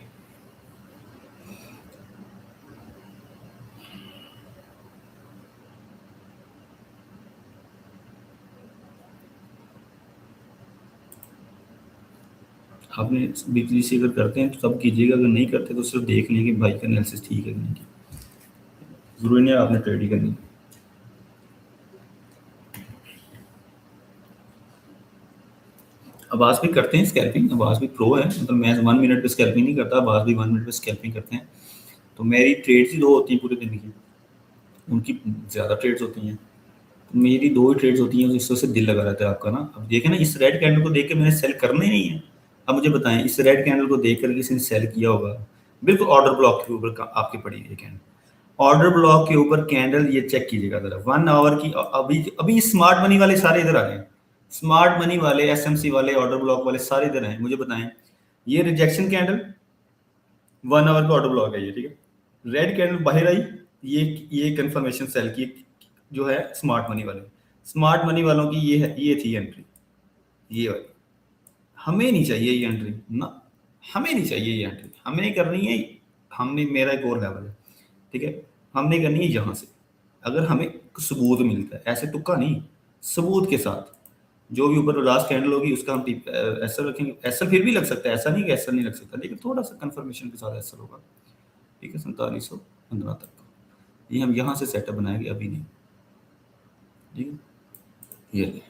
[SPEAKER 1] आपने बिजली से अगर करते हैं तो तब कीजिएगा, अगर नहीं करते तो सिर्फ देख लें कि भाई का एनालिसिस ठीक है कि नहीं। जरूरी नहीं है आपने ट्रेड ही करनी। आवाज भी करते हैं स्कैल्पिंग, आवाज भी प्रो है, मतलब मैं 1 मिनट पे स्कैल्पिंग नहीं करता, आवाज भी 1 मिनट पे स्कैल्पिंग करते हैं। तो मेरी ट्रेड्स ही 2 होती हैं पूरे दिन की, उनकी ज़्यादा ट्रेड्स होती हैं। मेरी 2 ही ट्रेड्स होती हैं, इस वजह से दिल लगा रहता है आपका ना। अब देखें ना, इस रेड कैंडल को देख के मैंने सेल करना ही नहीं है। अब मुझे बताएं, इस रेड कैंडल को देख कर किसी ने सेल किया होगा? बिल्कुल ऑर्डर ब्लॉक के ऊपर आपकी पड़ी है कैंडल, ऑर्डर ब्लॉक के ऊपर कैंडल, ये चेक कीजिएगा जरा 1 आवर की। अभी अभी स्मार्ट मनी वाले सारे इधर आ गए, स्मार्ट मनी वाले, एसएमसी वाले, ऑर्डर ब्लॉक वाले सारे इधर हैं। मुझे बताएं, ये रिजेक्शन कैंडल 1 आवर का ऑर्डर ब्लॉक है ये, ठीक है। रेड कैंडल बाहर आई, ये कंफर्मेशन सेल की जो है स्मार्ट मनी वाले, स्मार्ट मनी वालों की ये है, ये थी एंट्री, ये वाली। हमें नहीं चाहिए ये एंट्री ना, हमें नहीं चाहिए ये एंट्री, हमें करनी है, हमने, मेरा एक और लेवल है, ठीक है, हमने करनी है यहाँ से। अगर हमें सबूत मिलता है, ऐसे तुक्का नहीं, सबूत के साथ, जो भी ऊपर लास्ट कैंडल होगी उसका हम एसएल रखेंगे। एसएल फिर भी लग सकता है, ऐसा नहीं कि एसएल नहीं लग सकता, लेकिन थोड़ा सा कंफर्मेशन के साथ एसएल होगा, ठीक है, 4715 तक का। ये हम यहाँ से सेटअप बनाएंगे, अभी नहीं, ठीक है।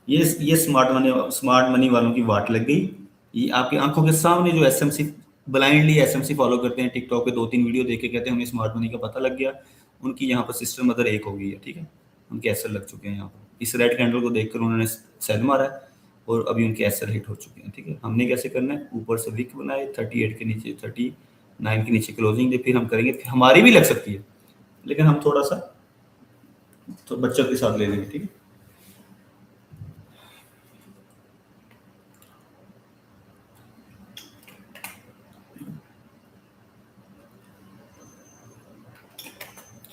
[SPEAKER 1] ये स्मार्ट मनी वालों की वाट लग गई। ये आपकी आंखों के सामने जो एसएमसी, ब्लाइंडली एसएमसी फॉलो करते हैं, टिकटॉक पे 2-3 वीडियो देख के कहते हैं हमें स्मार्ट मनी का पता लग गया, उनकी यहाँ पर सिस्टर मदर एक हो गई है, ठीक है, उनके एसएल लग चुके हैं यहाँ पर। इस रेड कैंडल को देखकर उन्होंने सेल मारा है और अभी उनके एसएल हिट हो चुके हैं, ठीक है। हमने कैसे करना है, ऊपर से विक बनाए, 38 के नीचे, 39 के नीचे क्लोजिंग दे, फिर हम करेंगे, फिर हमारी भी लग सकती है, लेकिन हम थोड़ा सा तो बच्चों के साथ ले लेंगे, ठीक है।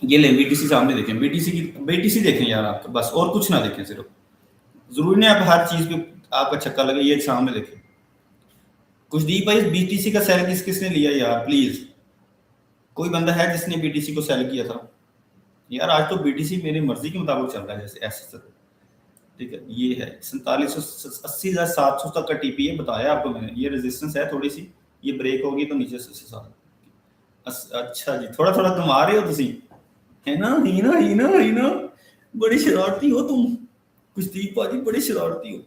[SPEAKER 1] ये ले बीटीसी सामने देखें, बीटीसी देखें यार आप, तो बस और कुछ ना देखें, सिर्फ, जरूरी नहीं आप हर चीज पे आपका छक्का लगे, ये सामने देखें। कुशदीप भाई, बीटीसी का सेल किसने लिया यार, प्लीज कोई बंदा है जिसने बीटीसी को सेल किया था यार? आज तो बीटीसी मेरी मर्जी के मुताबिक चल रहा है, जैसे ऐसे, ठीक है। ये है 4780,700 तक का टीपी है, बताया आपको मैंने, ये रेजिस्टेंस है थोड़ी सी, ये ब्रेक होगी तो नीचे से साथ। अच्छा जी, थोड़ा थोड़ा घुमा रहे हो तुसी, है ना, हीना हीना हीना, बड़ी शरारती हो तुम, कुशदीप भाजी बड़ी शरारती हो।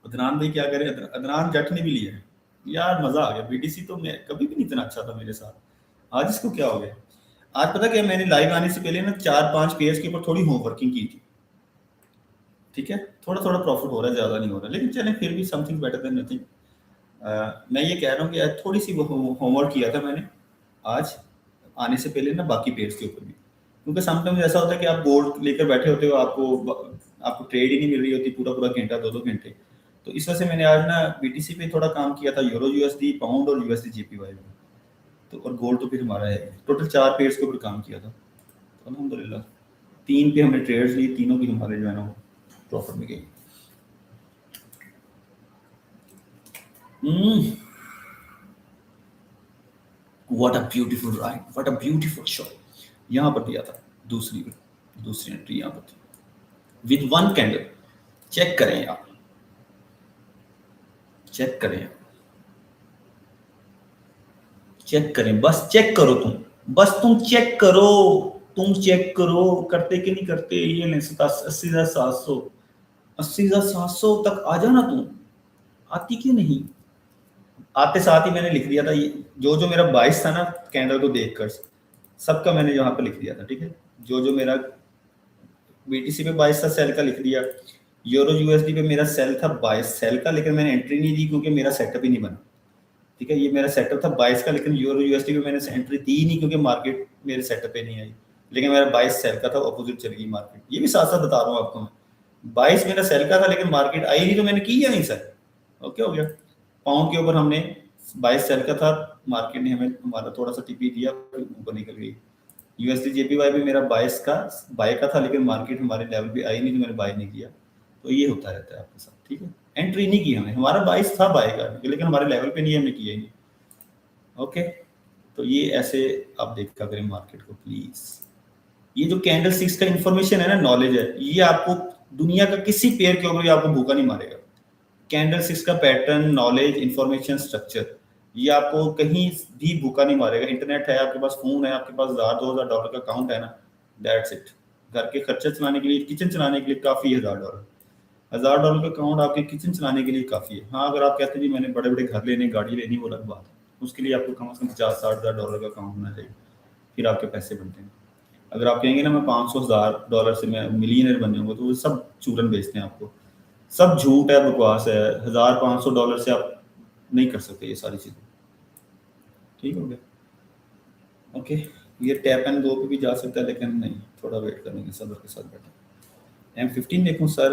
[SPEAKER 1] अदनान भाई क्या करे, अदनान जट ने भी लिया है यार, मजा आ गया। बीटीसी तो मैं कभी भी नहीं इतना अच्छा था मेरे साथ, आज इसको क्या हो गया। आज पता क्या, मैंने लाइव आने से पहले ना 4-5 पेज के ऊपर थोड़ी होमवर्किंग की थी, ठीक है, थोड़ा थोड़ा प्रॉफिट हो रहा है, ज्यादा नहीं हो रहा, लेकिन चलें फिर भी समथिंग बेटर देन नथिंग। मैं ये कह रहा हूँ कि आज थोड़ी सी होमवर्क किया था मैंने आज आने से पहले ना, बाकी पेज के ऊपर भी, क्योंकि समटाइम्स ऐसा होता है कि आप बोर्ड लेकर बैठे होते हो, आपको ट्रेड ही नहीं मिल रही होती पूरा पूरा घंटा, 2-2 घंटे। तो इस वजह से मैंने आज ना बीटीसी पे थोड़ा काम किया था, यूरो यूएसडी, पाउंड और यूएसडी जीपीवाई में, तो और गोल्ड तो फिर हमारा है, टोटल 4 पेज के ऊपर काम किया था, तो अल्हम्दुलिल्लाह 3 पे हमने ट्रेड्स ली, तीनों भी हमारे जो है ना प्रॉफिट में गई। What a beautiful ride, what a beautiful shot. यहाँ पर दिया था दूसरी एंट्री यहाँ पर थी विद 1 कैंडल। चेक करें आप, चेक करें, चेक करें, बस चेक करो तुम, बस तुम चेक करो, तुम चेक करो, करते कि नहीं करते। ये नहीं 80,700, 80,700 तक आ जाना तुम, आती क्यों नहीं। आते साथ ही मैंने लिख दिया था, ये जो जो मेरा 22 था ना कैंडल को देखकर, सबका मैंने यहाँ पर लिख दिया था, ठीक है। जो जो मेरा बीटीसी पे 22 था सेल का लिख दिया, यूरो यूएसडी पे मेरा सेल था 22 सेल का, लेकिन मैंने एंट्री नहीं दी क्योंकि मेरा सेटअप ही नहीं बना, ठीक है। ये मेरा सेटअप था 22 का, लेकिन यूरो यूएसडी पे मैंने एंट्री दी नहीं क्योंकि मार्केट मेरे सेटअप पे नहीं आई, लेकिन मेरा 22 सेल का था, अपोजिट चली गई मार्केट। ये भी साथ साथ बता रहा हूँ आपको मैं, 22 मेरा सेल का था लेकिन मार्केट आई नहीं, तो मैंने किया नहीं सर, ओके हो गया। पाउंड के ऊपर हमने 22 सेल का था, मार्केट ने हमें हमारा थोड़ा सा टिपी दिया, ऊपर निकल गई, यूएसडी जेपीवाई भी मेरा बाय का था, लेकिन मार्केट हमारे लेवल पे आई नहीं तो मैंने बाय नहीं किया। तो ये होता रहता है आपके साथ, ठीक है। एंट्री नहीं की हमने, हमारा बाइस था बाय का, लेकिन हमारे लेवल पे नहीं है, हमने किया ही नहीं। ओके, तो ये ऐसे आप देखा करें मार्केट को प्लीज। ये जो कैंडल स्टिक्स का इंफॉर्मेशन है ना, नॉलेज है, ये आपको दुनिया का किसी पेयर के ऊपर भी आपको भूखा नहीं मारेगा। कैंडल स्टिक्स का पैटर्न, नॉलेज, इंफॉर्मेशन, स्ट्रक्चर, ये आपको कहीं भी भूखा नहीं मारेगा। इंटरनेट है आपके पास, फोन है आपके पास, $1000-2000 का अकाउंट है ना, दैट्स इट। घर के खर्चे चलाने के लिए, किचन चलाने के लिए काफी है $1000। $1000 का अकाउंट आपके किचन चलाने के लिए काफी है। हाँ, अगर आप कहते हैं जी मैंने बड़े बड़े घर लेने, गाड़ी लेनी, वो अलग बात है, उसके लिए आपको कम से कम $50-60 का अकाउंट होना चाहिए, फिर आपके पैसे बनते हैं। अगर आप कहेंगे ना मैं $500,000 से मैं मिलियनर बन जाऊंगा, तो वो सब चूरन बेचते हैं आपको, सब झूठ है, बकवास है। $1500 से आप नहीं कर सकते ये सारी चीजें, ठीक हो गया। ओके, ये टैप एंड गो पे भी जा सकता है, लेकिन नहीं, थोड़ा वेट करेंगे, सब्र के साथ बैठे। M15 देखूं सर,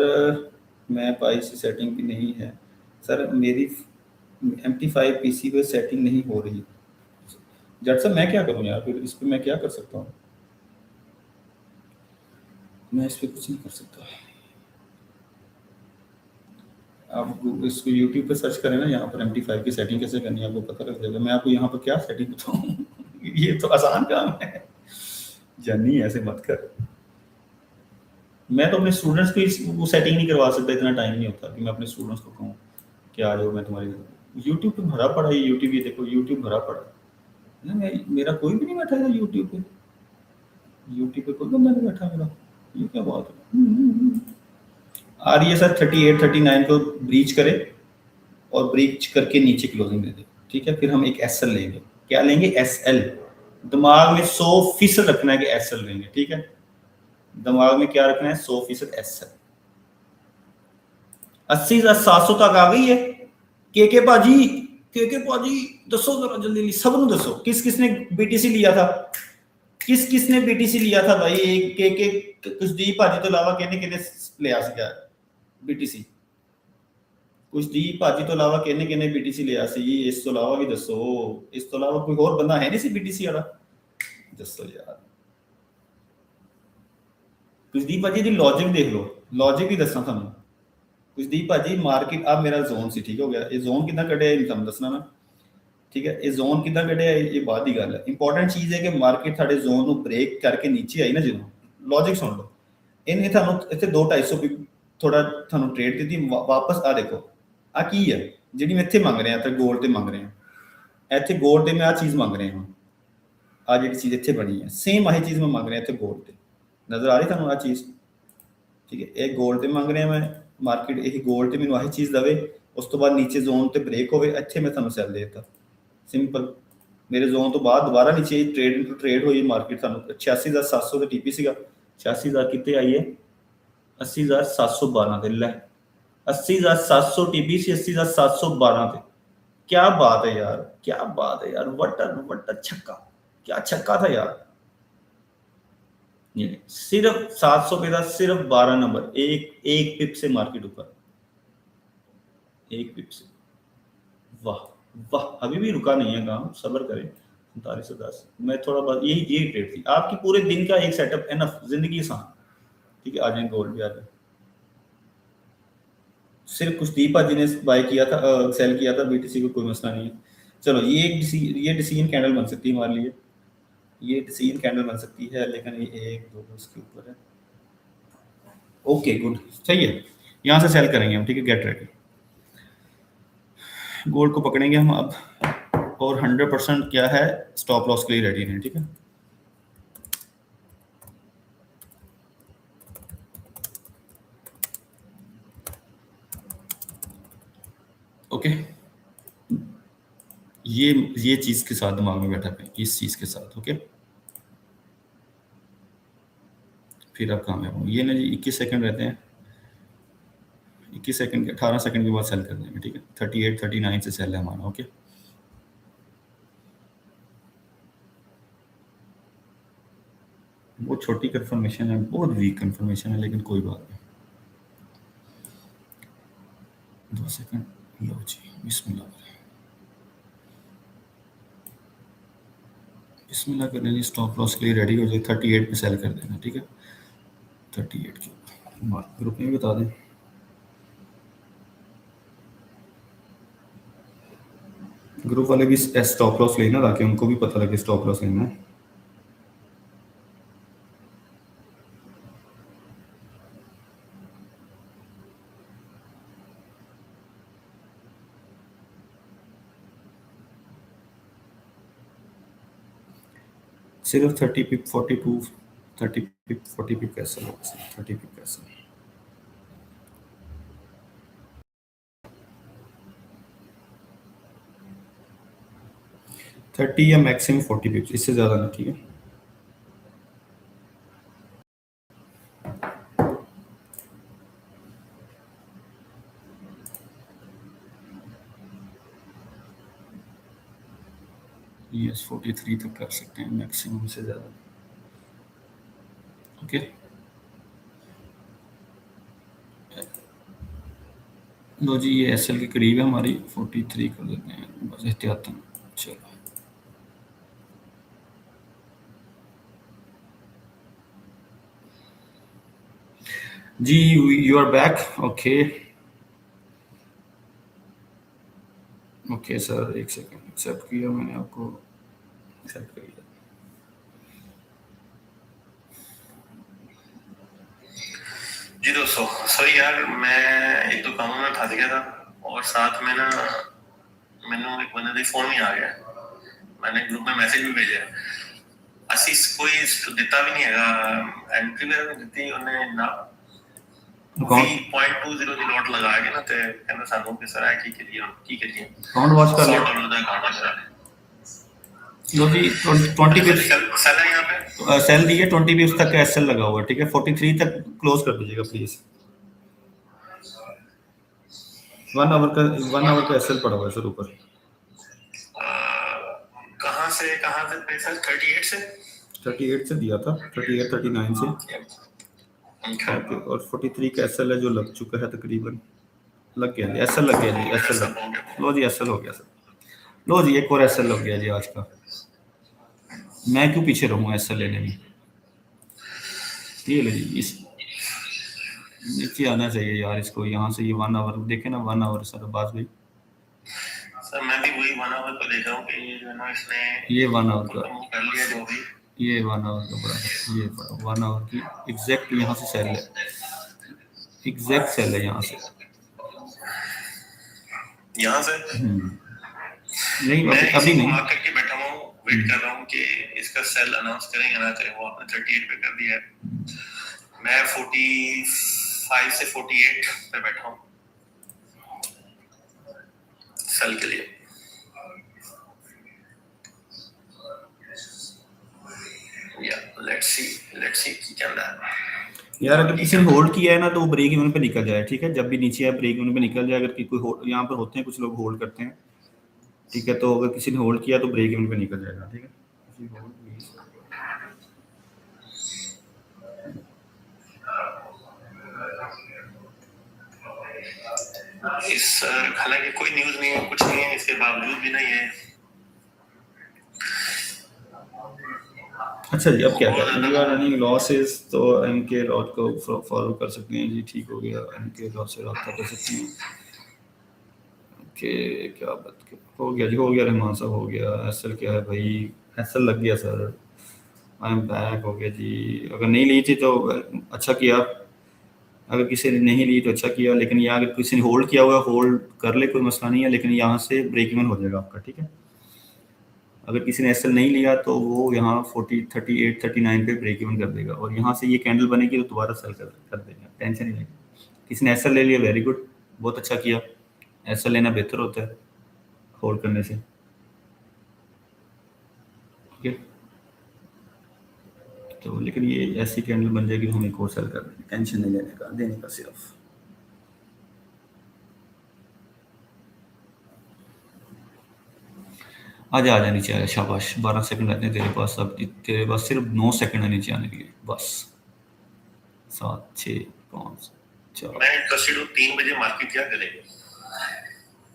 [SPEAKER 1] मैं पाई सी सेटिंग भी नहीं है सर, मेरी MT5 पीसी पे सेटिंग नहीं हो रही। जट सर मैं क्या करूं यार, फिर इस पे मैं क्या कर सकता हूँ? मैं इस पे कुछ नहीं कर सकता। आप इसको यूट्यूब पे सर्च करें ना, यहाँ पर MT5 की सेटिंग कैसे करनी है आपको पता लग जाएगा। मैं आपको यहाँ पर क्या सेटिंग बताऊँ ये तो आसान काम है। जानी ऐसे मत कर। मैं तो अपने स्टूडेंट्स की वो सेटिंग नहीं करवा सकता, इतना टाइम नहीं होता कि मैं अपने स्टूडेंट्स को कहूँ कि आ जाओ मैं तुम्हारी। यूट्यूब पे भरा पड़ा है, यूट्यूब ये देखो, यूट्यूब भरा पड़ा है। मेरा कोई भी नहीं बैठा है यूट्यूब पे, यूट्यूब पे कोई बंदा नहीं बैठा मेरा। ये क्या बात है? आ रही है सर 38-39 को ब्रीच करे, और ब्रीच करके नीचे क्लोजिंग दे दे, ठीक है। फिर हम एक एसएल लेंगे। क्या लेंगे? एसएल। दिमाग में 100% रखना है कि एसएल लेंगे, ठीक है। दिमाग में क्या रखना है? 100% एसएल। 80,700 तक आ गई है। के पाजी, के पाजी दसो जरा जल्दी, सब नु दसो किस किसने बीटीसी लिया था, किस किसने बीटीसी लिया था भाई? एक के कुशदीप भाजी तो अलावा किने किने लिया सीगा बीटीसी? कुशदीप भाजी तो अलावा किने किने बीटीसी लिया सी? इस तो अलावा भी दसो, इस तो अलावा कोई और बंदा है नहीं सी बीटीसी वाला? दसो यार। कुशदीप भाजी दी लॉजिक देख लो, लॉजिक भी दसना थानू। कुशदीप भाजी मार्केट अब मेरा जोन सी, ठीक हो गया। ये जोन कितना कटे थानू दसना मैं, ठीक है। ये जोन कितना कटे ये बाद की गल है। इंपॉर्टेंट चीज है कि मार्केट साडे जोन ਨੂੰ ब्रेक करके नीचे आई ना, ਜਦੋਂ लॉजिक सुन लो। ਇਹਨੇ ਤੁਹਾਨੂੰ ਇੱਥੇ 2-250 ਵੀ ਥੋੜਾ ਤੁਹਾਨੂੰ ਟ੍ਰੇਡ ਦਿੱਤੀ, ਵਾਪਸ ਆ ਦੇਖੋ ਆ ਕੀ ਹੈ ਜਿਹੜੀ ਮੈਂ ਇੱਥੇ ਮੰਗ ਰਿਹਾ ਤੇ ਗੋਲ ਤੇ ਮੰਗ ਰਿਹਾ। ਇੱਥੇ ਗੋਲ ਤੇ ਮੈਂ ਆ ਚੀਜ਼ ਮੰਗ ਰਿਹਾ ਹਾਂ, ਆ ਜਿਹੜੀ ਚੀਜ਼ ਇੱਥੇ ਬਣੀ ਹੈ ਸੇਮ ਆਹੀ ਚੀਜ਼ ਮੈਂ ਮੰਗ ਰਿਹਾ ਇੱਥੇ ਗੋਲ ਤੇ। ਨਜ਼ਰ ਆ ਰਹੀ ਤੁਹਾਨੂੰ ਆ ਚੀਜ਼? ਠੀਕ ਹੈ, ਇਹ ਗੋਲ ਤੇ ਮੰਗ ਰਿਹਾ ਮੈਂ, ਮਾਰਕੀਟ ਇਹ ਗੋਲ ਤੇ ਮੈਨੂੰ ਆਹੀ ਚੀਜ਼ ਦਵੇ, ਉਸ ਤੋਂ ਬਾਅਦ ਨੀਚੇ ਜ਼ੋਨ ਤੇ ਬ੍ਰੇਕ ਹੋਵੇ, ਇੱਥੇ ਮੈਂ ਤੁਹਾਨੂੰ ਸੈਲ ਦੇ ਦਿੱਤਾ, ਸਿੰਪਲ। ਮੇਰੇ ਜ਼ੋਨ ਤੋਂ ਬਾਅਦ ਦੁਬਾਰਾ ਨੀਚੇ ਟ੍ਰੇਡ ਇਨਟੂ ਟ੍ਰੇਡ ਹੋਈ ਮਾਰਕੀਟ, ਤੁਹਾਨੂੰ 86,700 ਦਾ ਟੀਪੀ ਸੀਗਾ, 86,000 ਕਿੱਥੇ ਆਈ ਹੈ? 80,712 ਤੇ ਲੈ, 80,700 टीपी से 80,712 थे। क्या बात है यार, क्या बात है यार, वट छक्का, क्या छक्का था यार। ये सिर्फ 700 पे था, सिर्फ 12 नंबर, एक पिप से मार्केट ऊपर, एक पिप से। वाह वाह, अभी भी रुका नहीं है काम, सब्र करें। 4710 मैं थोड़ा बहुत यही ट्रेड थी आपकी, पूरे दिन का एक सेटअप एनफ, जिंदगी आसान। ठीक है, आ जाए गोल्ड भी आ जाए। सिर्फ कुशदीप भाजी ने बाय किया था, सेल किया था, बीटीसी को कोई मसला नहीं है। चलो ये ये डिसीजन कैंडल बन सकती है हमारे लिए, ये डिसीजन कैंडल बन सकती है, लेकिन ये 1-2 उसके ऊपर है। ओके गुड, सही है। यहाँ से सेल करेंगे हम, ठीक है। गेट रेडी, गोल्ड को पकड़ेंगे हम अब, और 100% क्या है, स्टॉप लॉस के लिए रेडी हैं, ठीक है। ओके, ये चीज के साथ दिमाग में बैठा है, इस चीज के साथ, ओके। फिर आप कामयाब हो। ये ना जी 21 सेकंड रहते हैं, 21 सेकंड के 18 सेकंड के बाद सेल कर देंगे, ठीक है। 38-39 से सेल है हमारा, ओके। बहुत छोटी कंफर्मेशन है, बहुत वीक कंफर्मेशन है, लेकिन कोई बात नहीं। 2 सेकंड, लो जी, बिस्मिल्लाह। बिस्मिल्लाह करने जी, स्टॉप लॉस के लिए रेडी हो जाए, 38 पे सेल कर देना, ठीक है। 38 के ग्रुप में भी बता दें। ग्रुप वाले भी स्टॉप लॉस लेना ताकि उनको भी पता लगे स्टॉप लॉस लेना है। सिर्फ 30 पिप 42 30 पिप 40 पिप कैसे होगा, 30 पिप कैसे। थर्टी या मैक्सिमम 40 पिप्स, इससे ज़्यादा नहीं, ठीक है। यस 43 तक कर सकते हैं, मैक्सिमम से ज़्यादा। ओके लो जी, ये एसएल के करीब है हमारी, 43 कर देते हैं बस एहतियातन। चलो जी, you are back. Okay okay sir, एक सेकंड, एक्सेप्ट किया मैंने आपको, एक्सेप्ट कर लिया।
[SPEAKER 2] जी दोस्तों, सॉरी यार, मैं एक दो कामों में फंस गया था और साथ में ना मैंने एक बंदे के फोन में आ गया, मैंने ग्रुप में मैसेज भी भेजा ਅਸੀਂ कोई ਦਿੱਤਾ ਵੀ ਨਹੀਂ ਹੈਗਾ, ਐਂਟਰੀ ਵਗੈਰਾ ਦਿੱਤੀ ਉਹਨੇ ਨਾ 0.20 ਦੀ ਨੋਟ ਲਗਾ ਕੇ ਨਾ, ਤੇ ਕਹਿੰਦਾ ਸਾਨੂੰ ਕਿ ਸਰ ਕੀ ਕਰੀਏ, ਕੀ ਕਰੀਏ।
[SPEAKER 1] अकाउंट वॉच कर लिया।
[SPEAKER 2] $100 ਦਾ ਅਕਾਊਂਟ ਹੈ
[SPEAKER 1] लो जी, 20 पिप्स
[SPEAKER 2] सेल है यहाँ पे,
[SPEAKER 1] सेल दिए, 20 पिप्स तक का एसएल लगा हुआ है, ठीक है। 43 तक क्लोज कर दीजिएगा प्लीज। 1 आवर का एसएल पड़ा हुआ है सर ऊपर।
[SPEAKER 2] कहाँ से पैसा? 38
[SPEAKER 1] से दिया था, 38 39 से। ओके, और 43 का एसएल है जो लग चुका है तकरीबन, लग गया जी, एसएल लग गया जी, एसएल लो जी, एसएल हो गया सर। लो जी, एक और एसएल लग गया जी आज का। मैं क्यों पीछे रहूँगा एसएल लेने में। ये ले जी, इस नीचे आना चाहिए यार इसको, यहाँ से ये 1 आवर देखे ना, 1 आवर सर बात भाई।
[SPEAKER 2] सर मैं भी वही 1 आवर को देख रहा हूँ कि ये जो ना इसने
[SPEAKER 1] ये 1 आवर का
[SPEAKER 2] कर लिया जो भी,
[SPEAKER 1] ये 1 आवर का बड़ा, ये 1 आवर की एग्जैक्ट यहाँ से सेल है, एग्जैक्ट सेल है यहाँ से नहीं,
[SPEAKER 2] मैं
[SPEAKER 1] अभी नहीं
[SPEAKER 2] मार्क करके बैठा हूँ, वेट कर रहा हूँ कि इसका सेल अनाउंस करें या ना करें। वो आपने 38 पे कर दिया है, मैं 45 से 48 पे बैठा हूँ सेल के लिए। लेट्स सी क्या चल रहा है
[SPEAKER 1] यार। अगर किसी ने होल्ड किया है ना तो वो ब्रेक इवन पे निकल जाए, ठीक है। जब भी नीचे है ब्रेक इवन पे निकल जाए। अगर कोई यहाँ पर होते हैं कुछ लोग होल्ड करते हैं, ठीक है, तो अगर किसी ने होल्ड किया तो ब्रेक इवन पे निकल जाएगा, ठीक है।
[SPEAKER 2] इस हालांकि कोई न्यूज नहीं है, कुछ नहीं है, इसके बावजूद भी नहीं है।
[SPEAKER 1] अच्छा जी, अब क्या करें। यू आर रनिंग लॉसेस, तो एमके लॉट को फॉलो कर सकते हैं जी, ठीक हो गया। एमके लॉट से रब्ता कर सकते हैं। ओके, क्या बात हो गया जी, हो गया रहमान साहब, हो गया। एसएल क्या है भाई, एसएल लग गया सर, आई एम बैक, हो गया जी। अगर नहीं ली थी तो अच्छा किया, अगर किसी ने नहीं ली तो अच्छा किया, लेकिन यहाँ अगर किसी ने होल्ड किया हुआ, होल्ड कर ले, कोई मसला नहीं है, लेकिन यहाँ से ब्रेक इवन हो जाएगा आपका, ठीक है। अगर किसी ने एसएल नहीं लिया तो वो यहाँ 40 38 39 पे ब्रेक इवन कर देगा, और यहाँ से ये कैंडल बनेगी तो दोबारा सेल कर देगा, टेंशन ही नहीं। किसी ने एसएल ले लिया, वेरी गुड, बहुत अच्छा किया। एसएल लेना बेहतर होता है होल्ड करने से, ठीक है। तो लेकिन ये ऐसी कैंडल बन जाएगी तो हम एक और सेल कर देंगे, टेंशन नहीं लेने का, देने का सिर्फ। आजा आजा नीचे आया, शाबाश। 12 सेकंड रहते हैं तेरे पास, अब तेरे पास सिर्फ 9 सेकंड है नीचे आने के लिए, बस। 7 6 5 4
[SPEAKER 2] मैं इंटरेस्टेड हूँ 3 बजे मार्केट क्या करेगी।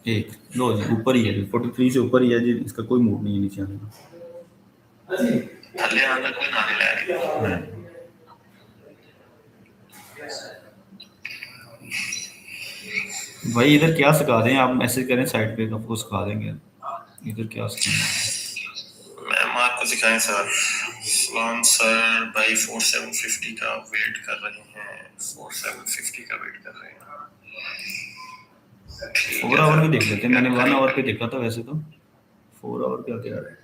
[SPEAKER 1] एक लो जी, ऊपर ही है, 43 से ऊपर ही है जी, इसका कोई मूड नहीं है नीचे आने का।
[SPEAKER 2] थल्ले आंदा कोई ना नहीं लाया
[SPEAKER 1] भाई इधर क्या सिखा दें आप, मैसेज करें साइड पे, आपको सिखा देंगे इधर क्या सिखाना।
[SPEAKER 2] मैम आपको सिखाएं सर। फलान सर भाई 4750 का वेट कर रहे हैं, 4750 का वेट कर रहे हैं।
[SPEAKER 1] 4 आवर भी देख लेते हैं, मैंने 1 आवर पे देखा था वैसे तो। 4 आवर क्या कह रहा है,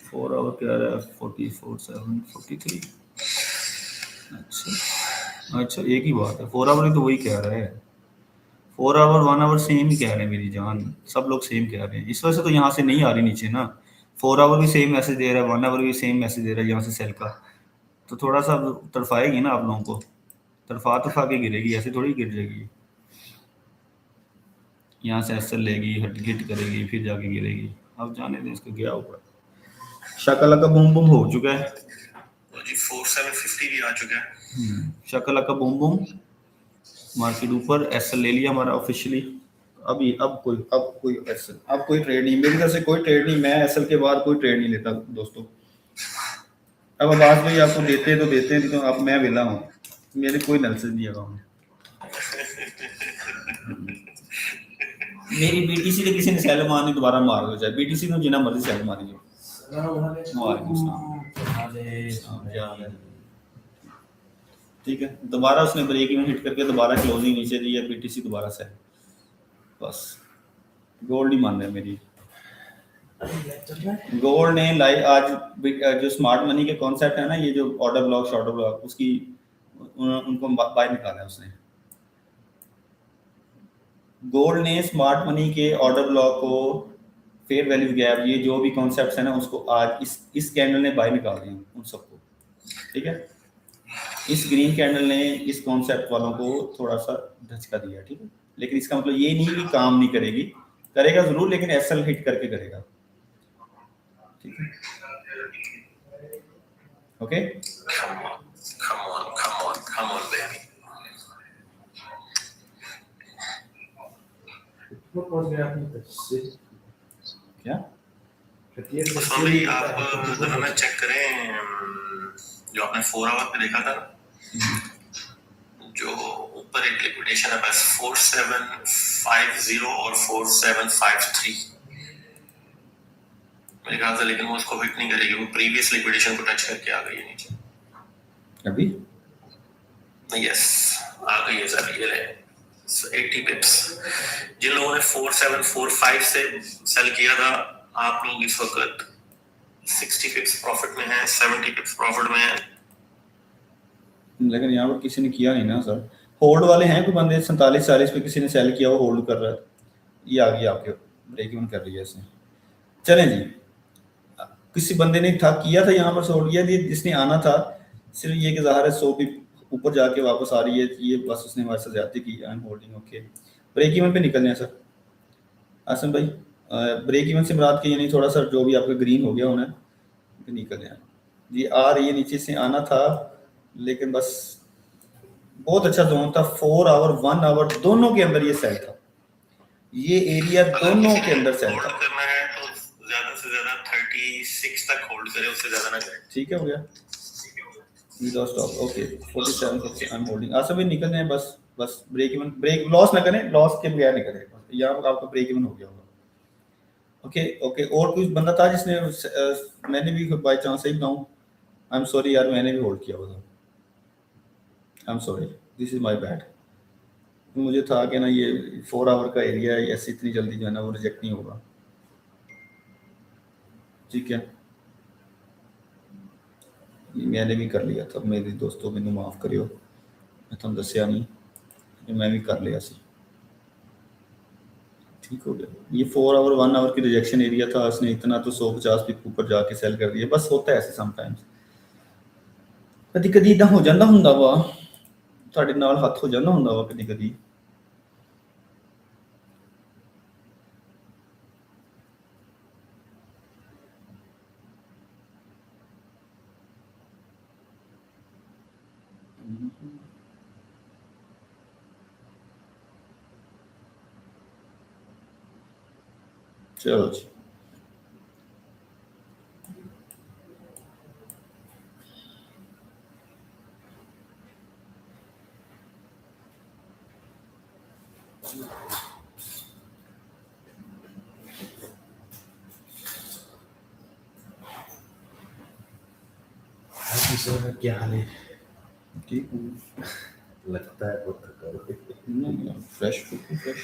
[SPEAKER 1] 4 आवर कह रहा है 44,743। अच्छा एक ही बात है, 4 आवर ही तो वही कह रहा है। 4 आवर 1 आवर सेम ही कह रहे हैं मेरी जान, सब लोग सेम कह रहे हैं। इस वजह से तो यहाँ से नहीं आ रही नीचे ना। 4 आवर भी सेम मैसेज दे रहा है, 1 आवर भी सेम मैसेज दे रहा है यहाँ से सेल का। तो थोड़ा सा तड़फाएगी ना आप लोगों को, तड़फा तड़फा के गिरेगी, ऐसे थोड़ी गिर जाएगी। यहाँ से एसएल लेगी, हिट करेगी, फिर जाके गिरेगी। अब जाने दें इसको, गया ऊपर। शकला का बूम बूम हो चुका है
[SPEAKER 2] जी, 4750 भी आ चुका है।
[SPEAKER 1] शकला का बूम बूम मार्केट ऊपर, एसएल ले लिया हमारा ऑफिशियली। अब कोई एसएल, अब कोई ट्रेड नहीं, मेरी तरफ से कोई ट्रेड नहीं। मैं एसएल के बाद कोई ट्रेड नहीं लेता दोस्तों। अब आवाज भाई आपको देते हैं तो देते हैं, नहीं तो अब मैं वेला हूँ, मेरे कोई एनालिसिस नहीं है। मेरी बीटीसी ने किसी ने सेल मारनी, दोबारा मार दो, चाहे बीटीसी को जितना मर्जी सेल मारी जाओ। ठीक है, दोबारा उसने ब्रेक इवन हिट करके दोबारा क्लोजिंग नीचे दी है, बीटीसी दोबारा सेल। बस गोल्ड ही मान रहे मेरी। गोल्ड ने लाइव आज जो स्मार्ट मनी के कॉन्सेप्ट है ना, ये जो ऑर्डर ब्लॉक शॉर्टर ब्लॉक, उसकी उनको बाय निकाला है उसने। गोल्ड ने स्मार्ट मनी के ऑर्डर ब्लॉक को, फेयर वैल्यू गैप, ये जो भी कॉन्सेप्ट्स है ना, उसको आज इस कैंडल ने बाय निकाल दिया उन सबको। ठीक है, इस ग्रीन कैंडल ने इस कॉन्सेप्ट वालों को थोड़ा सा धचका दिया। ठीक है, लेकिन इसका मतलब ये नहीं कि काम नहीं करेगी, करेगा जरूर, लेकिन एसएल हिट करके करेगा। ठीक है, ओके।
[SPEAKER 2] Come on, baby.
[SPEAKER 1] क्या
[SPEAKER 2] उसमें भी आप जरा चेक करें, जो आपने 4 आवर पे देखा था ना, जो ऊपर एक लिक्विडेशन है बस 4750 और 4753 मेरे ख्याल से, लेकिन वो उसको हिट नहीं करेगी, वो प्रीवियस लिक्विडेशन को टच करके आ गई है नीचे
[SPEAKER 1] अभी।
[SPEAKER 2] यस, आ गई है सर, ये ले 80 पिप्स। जिन लोगों ने 4745 से सेल किया था, आप लोग इस वक्त 60 पिप्स प्रॉफिट में है, 70 पिप्स प्रॉफिट में है।
[SPEAKER 1] लेकिन यहाँ पर किसी ने किया नहीं ना सर, होल्ड वाले हैं कोई बंदे 47-40 पे किसी ने सेल किया, वो होल्ड कर रहा है, ये आ गई आपके ब्रेक इवन कर रही है इसने। चलें जी, किसी बंदे ने था किया था यहाँ पर सोल्ड किया, जिसने आना था, सिर्फ ये कि ज़ाहिर है 100 भी ऊपर जाके वापस आ रही है, ये बस उसने हमारे साथ ज्यादती की। I am holding okay. Break even पे निकलने हैं सर आसम भाई, ब्रेक इवन से मुराद के यानी थोड़ा सा जो भी आपका ग्रीन हो गया होना है, निकल जाए जी। आ रही है, नीचे से आना था, लेकिन बस बहुत अच्छा जोन था। 4 आवर 1 आवर दोनों के अंदर ये सेल था, ये एरिया दोनों के अंदर सेल था।
[SPEAKER 2] करना है तो ज्यादा से ज्यादा 36 तक होल्ड करें, उससे ज्यादा ना करें।
[SPEAKER 1] ठीक है, हो गया, we lost of okay 47 I am holding. आसम भाई निकलने हैं, बस बस ब्रेक इवन, ब्रेक लॉस ना करें, लॉस के बगैर नहीं करें, यहाँ पर आपका ब्रेक इवन हो गया होगा। ओके ओके, और कुछ बंदा था जिसने मैंने भी बाय चांस सही बताऊं, आई एम सॉरी यार, मैंने भी होल्ड किया हुआ था, I am sorry, this is my bad. मुझे था कि ना ये 4 आवर का एरिया है, ऐसे इतनी जल्दी जो है ना वो रिजेक्ट नहीं होगा। ठीक है, मैंने भी कर लिया था, मेरे दोस्तों मैंने माफ़ करियो, मैं तुम दसिया नहीं, मैं भी कर लिया सी। ठीक हो गया, ये 4 आवर 1 आवर की रिजेक्शन एरिया था, उसने इतना तो 150 भी ऊपर जाके सेल कर दिया। बस होता है ऐसे समटाइम्स, कदी कदी इदां हो जाता हुंदा वा, ਤੁਹਾਡੇ ਨਾਲ ਹੱਥ ਹੋ ਜਾਂਦਾ ਹੁੰਦਾ ਵਾ ਕਦੀ ਕਦੀ। चलो जी,
[SPEAKER 3] सर क्या हाल है?
[SPEAKER 1] ठीक हूँ।
[SPEAKER 3] लगता है बहुत थका हुआ है।
[SPEAKER 1] नहीं, फ्रेश बिल्कुल फ्रेश।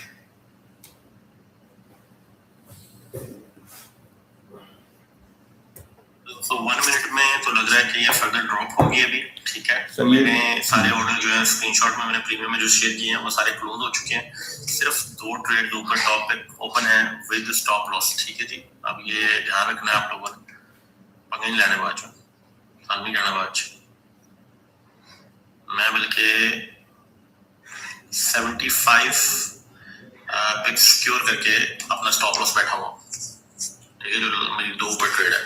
[SPEAKER 2] तो 1 मिनट में तो लग रहा है कि ये फर्दर ड्रॉप होगी अभी, ठीक है।
[SPEAKER 1] सर,
[SPEAKER 2] मैंने सारे ऑर्डर जो है स्क्रीनशॉट में मैंने प्रीमियम में जो शेयर किए हैं वो सारे क्लोज हो चुके हैं। सिर्फ 2 ट्रेड ऊपर टॉप पे ओपन है विद स्टॉप लॉस, ठीक है जी। अब ये ध्यान रखना है आप लोगों ने, पंगे नहीं लेने बाद साल नहीं जाना बाद। मैं बल्कि 75 पिक्स सिक्योर करके अपना स्टॉप लॉस बैठा हुआ, ठीक है, जो मेरी 2 ऊपर ट्रेड है।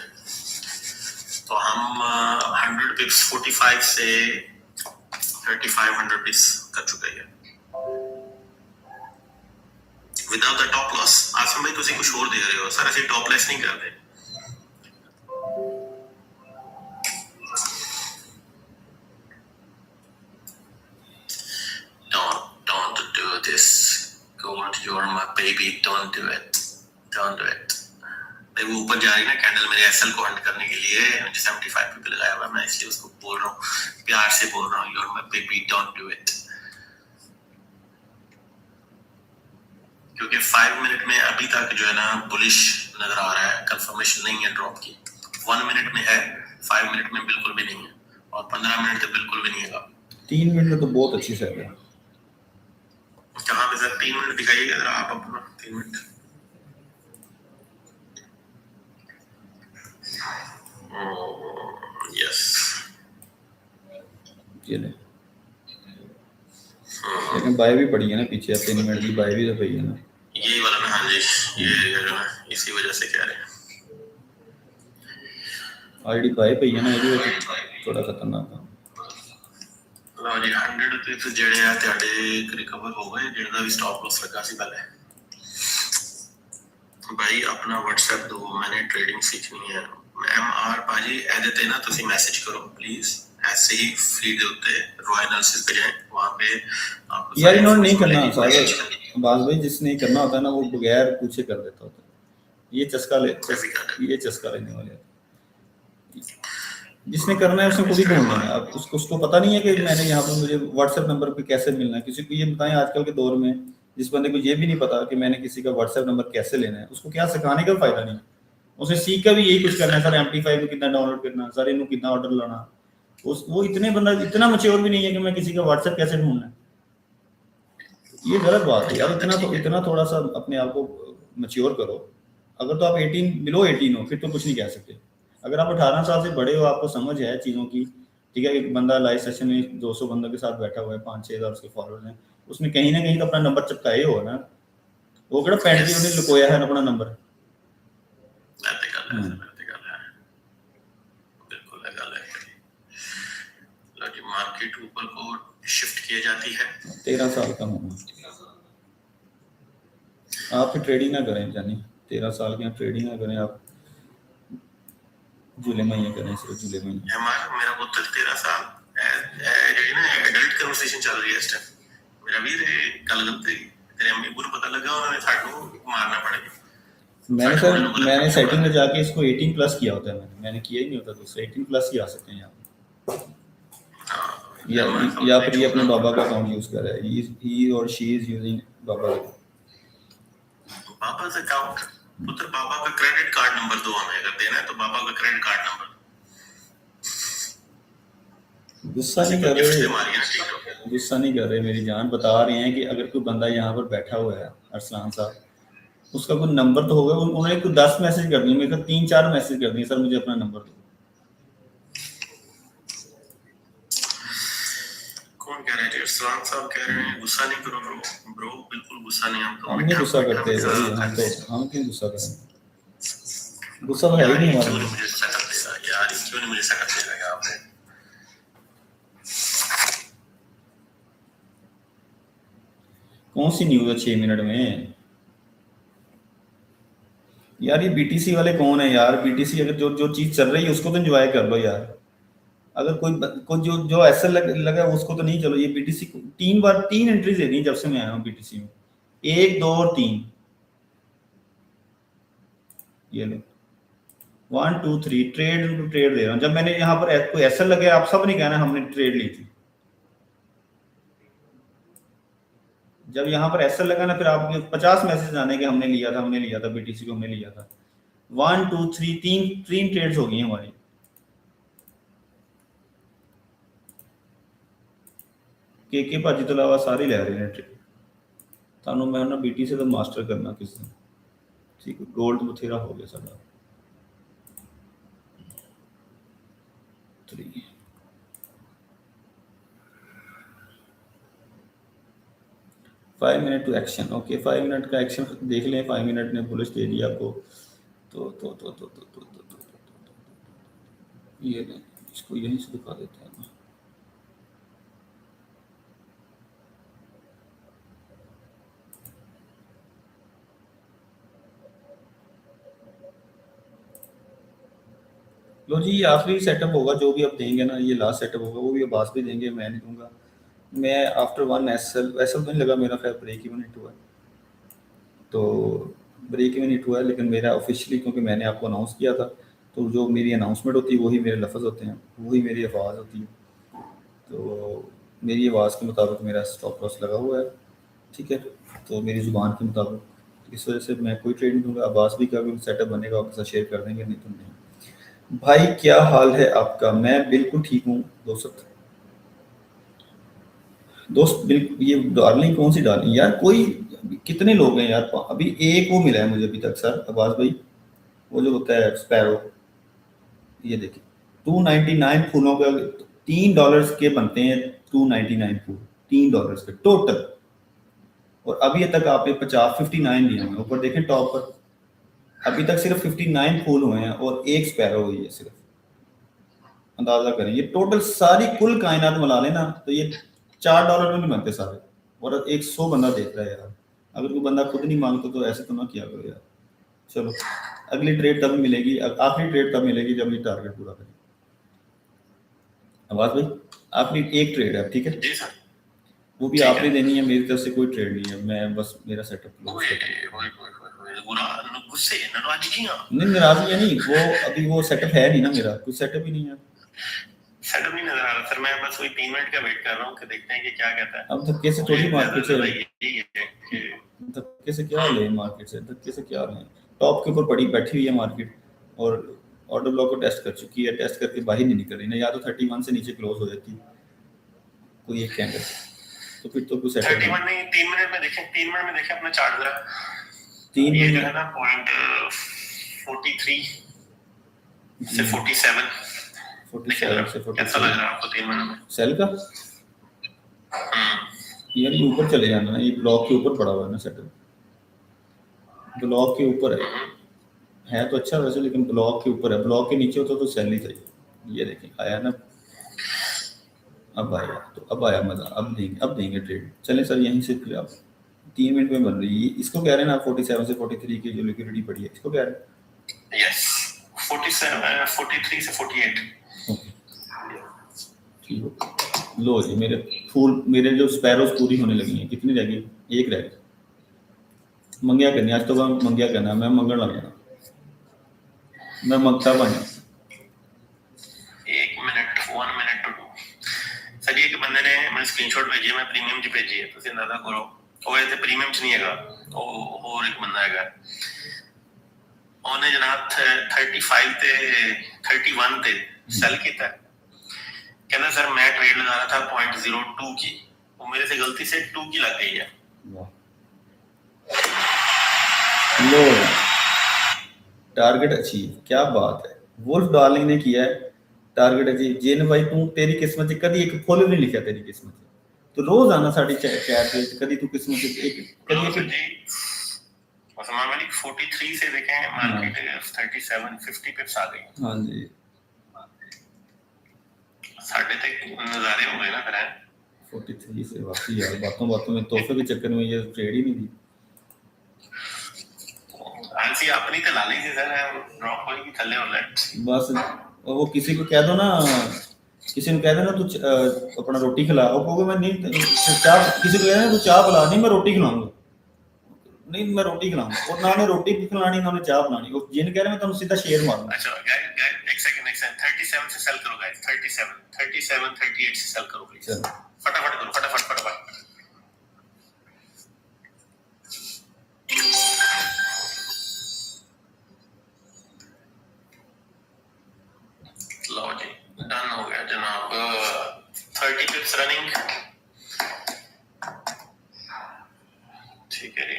[SPEAKER 2] तो हम 100 पिक्स 45 से 3500 पिक्स कर चुके हैं विदाउट द टॉप लॉस। आसम भाई तुसी कुछ और दे रहे हो सर, ऐसे टॉप लेस नहीं करते। Don't do this gold, you're my baby, don't do it, don't do it। वो ऊपर जा रही है ना कैंडल मेरे एसएल को हंट करने के लिए, मुझे 75 पे लगाया हुआ, मैं इसलिए उसको बोल रहा हूँ, प्यार से बोल रहा हूँ, you're my baby, don't do it। क्योंकि 5 मिनट में अभी तक जो है ना बुलिश नजर आ रहा है, कंफर्मेशन नहीं है ड्रॉप की। 1 मिनट में है, 5 मिनट में बिल्कुल भी नहीं है, और 15 मिनट तो बिल्कुल भी नहीं है।
[SPEAKER 1] 3 मिनट में तो बहुत अच्छी सेल है।
[SPEAKER 2] कहाँ पे सर 3 मिनट दिखाइएगा जरा आप अपना 3 मिनट। यस,
[SPEAKER 1] ये ले, लेकिन बाय भी पड़ी है ना पीछे, 3 मिनट की बाय भी तो पड़ी है ना,
[SPEAKER 2] यही वाला ना। हाँ जी, ये जो है इसी वजह से कह रहे हैं
[SPEAKER 1] आईडी बाय पई है ना, ये थोड़ा खतरनाक है।
[SPEAKER 2] लो जी 100 पिक्स ਜਿਹੜੇ ਆ ਤੁਹਾਡੇ रिकवर हो गए, ਜਿਹੜਾ भी स्टॉप लॉस लगा सी पहले। भाई अपना व्हाट्सएप दो, मैंने ट्रेडिंग सीखनी है। एमआर पाजी ਇਹਦੇ ਤੇ ਨਾ ਤੁਸੀਂ ਮੈਸੇज करो प्लीज, ऐसे ही फीड होते रॉयल एनालिसिस पे जाएं, वहां पे आपको
[SPEAKER 1] यार इन्होंने नहीं करना सारे बाज भाई, जिसने करना होता है ना वो बगैर पूछे कर देता होता है। ये चस्का लेने वाले, जिसने करना है उसने खुद ही ढूंढना है। अब उसको पता नहीं है कि मैंने यहाँ पर मुझे व्हाट्सएप नंबर पे कैसे मिलना है। किसी को ये बताएं आजकल के दौर में, जिस बंदे को ये भी नहीं पता कि मैंने किसी का व्हाट्सएप नंबर कैसे लेना है, उसको क्या सिखाने का फायदा नहीं। उसे सीख कर भी यही कुछ करना है सर, एमटी5 में कितना डाउनलोड करना, सर इन्हों कितना ऑर्डर लाना। वो इतना मच्योर भी नहीं है कि मैं किसी का व्हाट्सएप कैसे ढूंढना है। ये गलत बात है यार, इतना थोड़ा सा अपने आप को मच्योर करो। अगर तो आप 18 बिलो 18 हो फिर तो कुछ नहीं कह सकते। अगर आप 18 साल से बड़े हो, आपको समझ है चीज़ों की, ठीक है। एक बंदा लाइव सेशन में 200 बंदों के साथ बैठा हुआ है, 5-6 हज़ार उसके फॉलोअर्स हैं, उसने कहीं ना कहीं तो अपना नंबर चिपकाए हो ना। वो केड़ा पैंट जी उन्हें लुकोया है अपना नंबर।
[SPEAKER 2] मार्केट ऊपर को शिफ्ट की जाती है।
[SPEAKER 1] 13 साल का होना, आप ट्रेडिंग ना करें जानी, 13 साल की ट्रेडिंग ना करें आप, जुले महीने करें, सिर्फ जुले महीने।
[SPEAKER 2] मेरा पुत्र 13 साल ਜਿਹੜੀ ਨਾ ਐਡਲਟ ਕਨਵਰਸੇਸ਼ਨ ਚੱਲ ਰਹੀ ਹੈ ਇਸ ਟਾਈਮ। ਮੇਰਾ ਵੀਰ ਗੱਲ ਕਰਤੇ तेरे अम्मी को पता लगा, उन्होंने साडू मारना पड़ेगा।
[SPEAKER 1] मैंने सेटिंग में जाके इसको 18 प्लस किया होता है, मैंने किया ही नहीं होता, दूसरे 18 प्लस ही आ सकते हैं यहाँ। या फिर ये अपने बाबा का अकाउंट यूज कर रहा है, he or she is using बाबा
[SPEAKER 2] का अकाउंट। पुत्र बाबा का क्रेडिट कार्ड नंबर दो हमें, अगर देना है तो बाबा का क्रेडिट कार्ड नंबर।
[SPEAKER 1] गुस्सा नहीं कर रहे मेरी जान, बता रहे हैं कि अगर कोई बंदा यहाँ पर बैठा हुआ है अरसलान साहब, उसका कोई नंबर तो होगा। उन्होंने कोई 10 मैसेज कर दिए, मेरे को 3-4 मैसेज कर दिए, सर मुझे अपना नंबर दो।
[SPEAKER 2] कौन कह रहे हैं? अरसलान साहब कह रहे हैं गुस्सा नहीं करो ब्रो, बिल्कुल गुस्सा नहीं।
[SPEAKER 1] हम नहीं गुस्सा करते, हम क्यों गुस्सा करेंगे? गुस्सा तो है ही नहीं हमारा।
[SPEAKER 2] मुझे सेटअप देगा यार, क्यों नहीं मुझे सेटअप देगा आपने?
[SPEAKER 1] कौन सी न्यूज़ है 6 मिनट में यार? ये बीटीसी वाले कौन है यार? बीटीसी अगर जो चीज चल रही है उसको तो एंजॉय कर लो यार। अगर कोई जो ऐसा लगा उसको तो नहीं। चलो ये बीटीसी 3 एंट्रीज दे दी जब से मैं आया हूँ बीटीसी में, 1, 2 और 3। ये लो 1 2 3 ट्रेड टू ट्रेड दे रहा हूँ। जब मैंने यहाँ पर कोई एसएल लगे, आप सब नहीं कहना हमने ट्रेड ली थी। जब यहाँ पर एसएल लगा ना, फिर आपके 50 मैसेज आने के हमने लिया था बीटीसी को हमने लिया था। 1 2 3 तीन ट्रेड्स हो गई हैं हमारी। के भाजी तो अलावा सारे ले रहे हैं ट्रेड। ਤੁਹਾਨੂੰ मैं ना बीटीसी तो मास्टर करना किस दिन, ठीक है। गोल्ड बथेरा हो गया साਡਾ 3 5 minute to action. Okay 5 minute का एक्शन देख लें। 5 मिनट ने बुलिश दे दिया आपको। तो ये लें, इसको यहीं से दिखा देते हैं। लो जी, ये आखिरी सेटअप होगा जो भी आप देंगे ना, ये लास्ट सेटअप होगा। वो भी अब्बास भी देंगे, मैं नहीं दूंगा। मैं आफ्टर 1 एसएल तो नहीं लगा मेरा, खैर ब्रेक इवन हिट हुआ है, तो ब्रेक इवन हिट हुआ है। लेकिन मेरा ऑफिशियली, क्योंकि मैंने आपको अनाउंस किया था, तो जो मेरी अनाउंसमेंट होती है वही मेरे लफ्ज़ होते हैं, वही मेरी आवाज़ होती है। तो मेरी आवाज़ के मुताबिक मेरा स्टॉप लॉस लगा हुआ है, ठीक है। तो मेरी ज़ुबान के मुताबिक, इस वजह से मैं कोई ट्रेड नहीं दूंगा। अब्बास भी का भी सेटअप बनेगा आपके साथ शेयर कर देंगे, नहीं तो नहीं। भाई क्या हाल है आपका? मैं बिल्कुल ठीक हूँ दोस्त। बिल्कुल। ये डार्लिंग कौन सी डार्लिंग यार? कोई कितने लोग हैं यार? अभी एक वो मिला है मुझे अभी तक सर, अब्बास भाई, वो जो होता है स्पैरो। ये देखिए 299 फूलों का $3 के बनते हैं। 299 फूल $3 के टोटल, और अभी तक आपने 59 लिए हैं। ऊपर देखें टॉप पर, अभी तक सिर्फ 59 फूल हुए हैं और एक स्पैरो हुई है सिर्फ। अंदाजा करें, ये टोटल सारी कुल कायनात मिला लेना तो ये $4 में नहीं बनते सारे, और 100 बंदा देख रहा है यार। अगर कोई बंदा खुद नहीं मांगता तो ऐसे तो ना किया करो यार। चलो, अगली ट्रेड तब मिलेगी, आखिरी ट्रेड तब मिलेगी जब ये टारगेट पूरा करें। आवाज भाई, आखिरी एक ट्रेड है, ठीक है
[SPEAKER 2] जी सर,
[SPEAKER 1] वो भी आपने देनी है, मेरी तरफ से कोई ट्रेड नहीं है। मैं बस मेरा सेटअप
[SPEAKER 2] गुस्से नाराजगियां
[SPEAKER 1] नहीं, नाराजगी नहीं, वो अभी वो सेटअप है नहीं ना, मेरा कुछ सेटअप ही नहीं है।
[SPEAKER 2] सेटअप नहीं नजर आ रहा सर। मैं बस वही 3 मिनट का वेट कर रहा हूँ कि देखते हैं कि क्या कहता है।
[SPEAKER 1] अब धक्के से थोड़ी मार्केट से,
[SPEAKER 2] यही है कि
[SPEAKER 1] धक्के से क्या ले मार्केट से, धक्के से क्या लें। टॉप के ऊपर पड़ी बैठी हुई है मार्केट, और ऑर्डर ब्लॉक को टेस्ट कर चुकी है, टेस्ट करके बाहर नहीं निकल रही ना, या तो 31 से नीचे क्लोज हो जाती कोई एक कैंडल, तो फिर तो कुछ सेटअप
[SPEAKER 2] 31 नहीं। 3 मिनट में देखें, 3 मिनट में देखें अपना चार्ट जरा।
[SPEAKER 1] 3
[SPEAKER 2] ये जो
[SPEAKER 1] मिनट
[SPEAKER 2] है ना पॉइंट 43 से 47
[SPEAKER 1] से 47
[SPEAKER 2] कैसा लग रहा है आपको 3 मिनट में
[SPEAKER 1] सेल का? यार ये ऊपर चले जाना, ये ब्लॉक के ऊपर पड़ा हुआ है ना सेटअप, ब्लॉक के ऊपर है तो अच्छा वैसे, लेकिन ब्लॉक के ऊपर है, ब्लॉक के नीचे होता तो सेल ही चाहिए। ये देखें आया ना, अब आया, तो अब आया मजा, अब देंगे ट्रेड। चलें सर यहीं से फिर आप 3 मिनट में बन रही है, इसको कह रहे हैं ना 47 से 43 की जो लिक्विडिटी पड़ी है, इसको कह रहे हैं।
[SPEAKER 2] यस 47 43 से 48
[SPEAKER 1] ठीक है। लो जी, मेरे फूल, मेरे जो स्पैरोज पूरी होने लगी हैं। कितनी रह गई? एक रह गई। मंगिया करनी आज तो मंगिया करना, मैं मंगण लग जाना, मैं मंगता बन जाऊं।
[SPEAKER 2] 1 मिनट 1 मिनट टू सर। ये एक बंदे ने मैंने स्क्रीनशॉट भेजी है, मैं प्रीमियम च भेजी है, ਤੁਸੀਂ अंदाजा करो। ਉਹ ਇਹ ਤੇ ਪ੍ਰੀਮੀਅਮ ਚ ਨਹੀਂ ਹੈਗਾ, ਉਹ ਹੋਰ ਇੱਕ ਬੰਦਾ ਹੈਗਾ, ਉਹਨੇ ਜਨਾਬ 35 ਤੇ 31 ਤੇ सेल ਕੀਤਾ। कहना सर मैं ट्रेड लगा रहा था 0.02 की, वो मेरे से गलती से 2 की लग गई है।
[SPEAKER 1] लो टारगेट अचीव, क्या बात है। वुल्फ डार्लिंग ने किया है टारगेट अचीव। जेन भाई तू, तेरी किस्मत च कभी एक फुल नहीं लिखा तेरी किस्मत च, तो रोज आना साडी चैट पे, कभी तू किस्मत च एक कभी एक
[SPEAKER 2] जी उस्मान मलिक 43 से देखें मार्केट 37 50 पिप्स आ गई।
[SPEAKER 1] हां जी,
[SPEAKER 2] साढ़े तक नजारे हो गए ना फिर
[SPEAKER 1] 43 से वाकई यार, बातों में तोहफे के चक्कर में ये ट्रेड ही नहीं दी।
[SPEAKER 2] आंसी अपनी तो ला ली थी सर, ड्रॉप कोई भी थल्ले होना
[SPEAKER 1] बस वो किसी को कह दो ना, किसी ने कह देना तू अपना रोटी खिला, वो कहोगे मैं नहीं चाह, किसी को कह देना तू चाह पिला, नहीं मैं रोटी खिलाऊंगा, नहीं मैं रोटी खिलाऊंगा और ना उन्हें रोटी भी खिलानी ना उन्हें चाय बनानी। वो जिन कह रहे मैं तुम सीधा शेयर मारूंगा।
[SPEAKER 2] अच्छा गाइस एक सेकंड 37 से सेल करो गाइस, 38 से सेल करो प्लीज,
[SPEAKER 1] चलो
[SPEAKER 2] फटाफट करो, फटाफट। लो जी डन हो गया जनाब। 30 पिप्स रनिंग, ठीक है जी।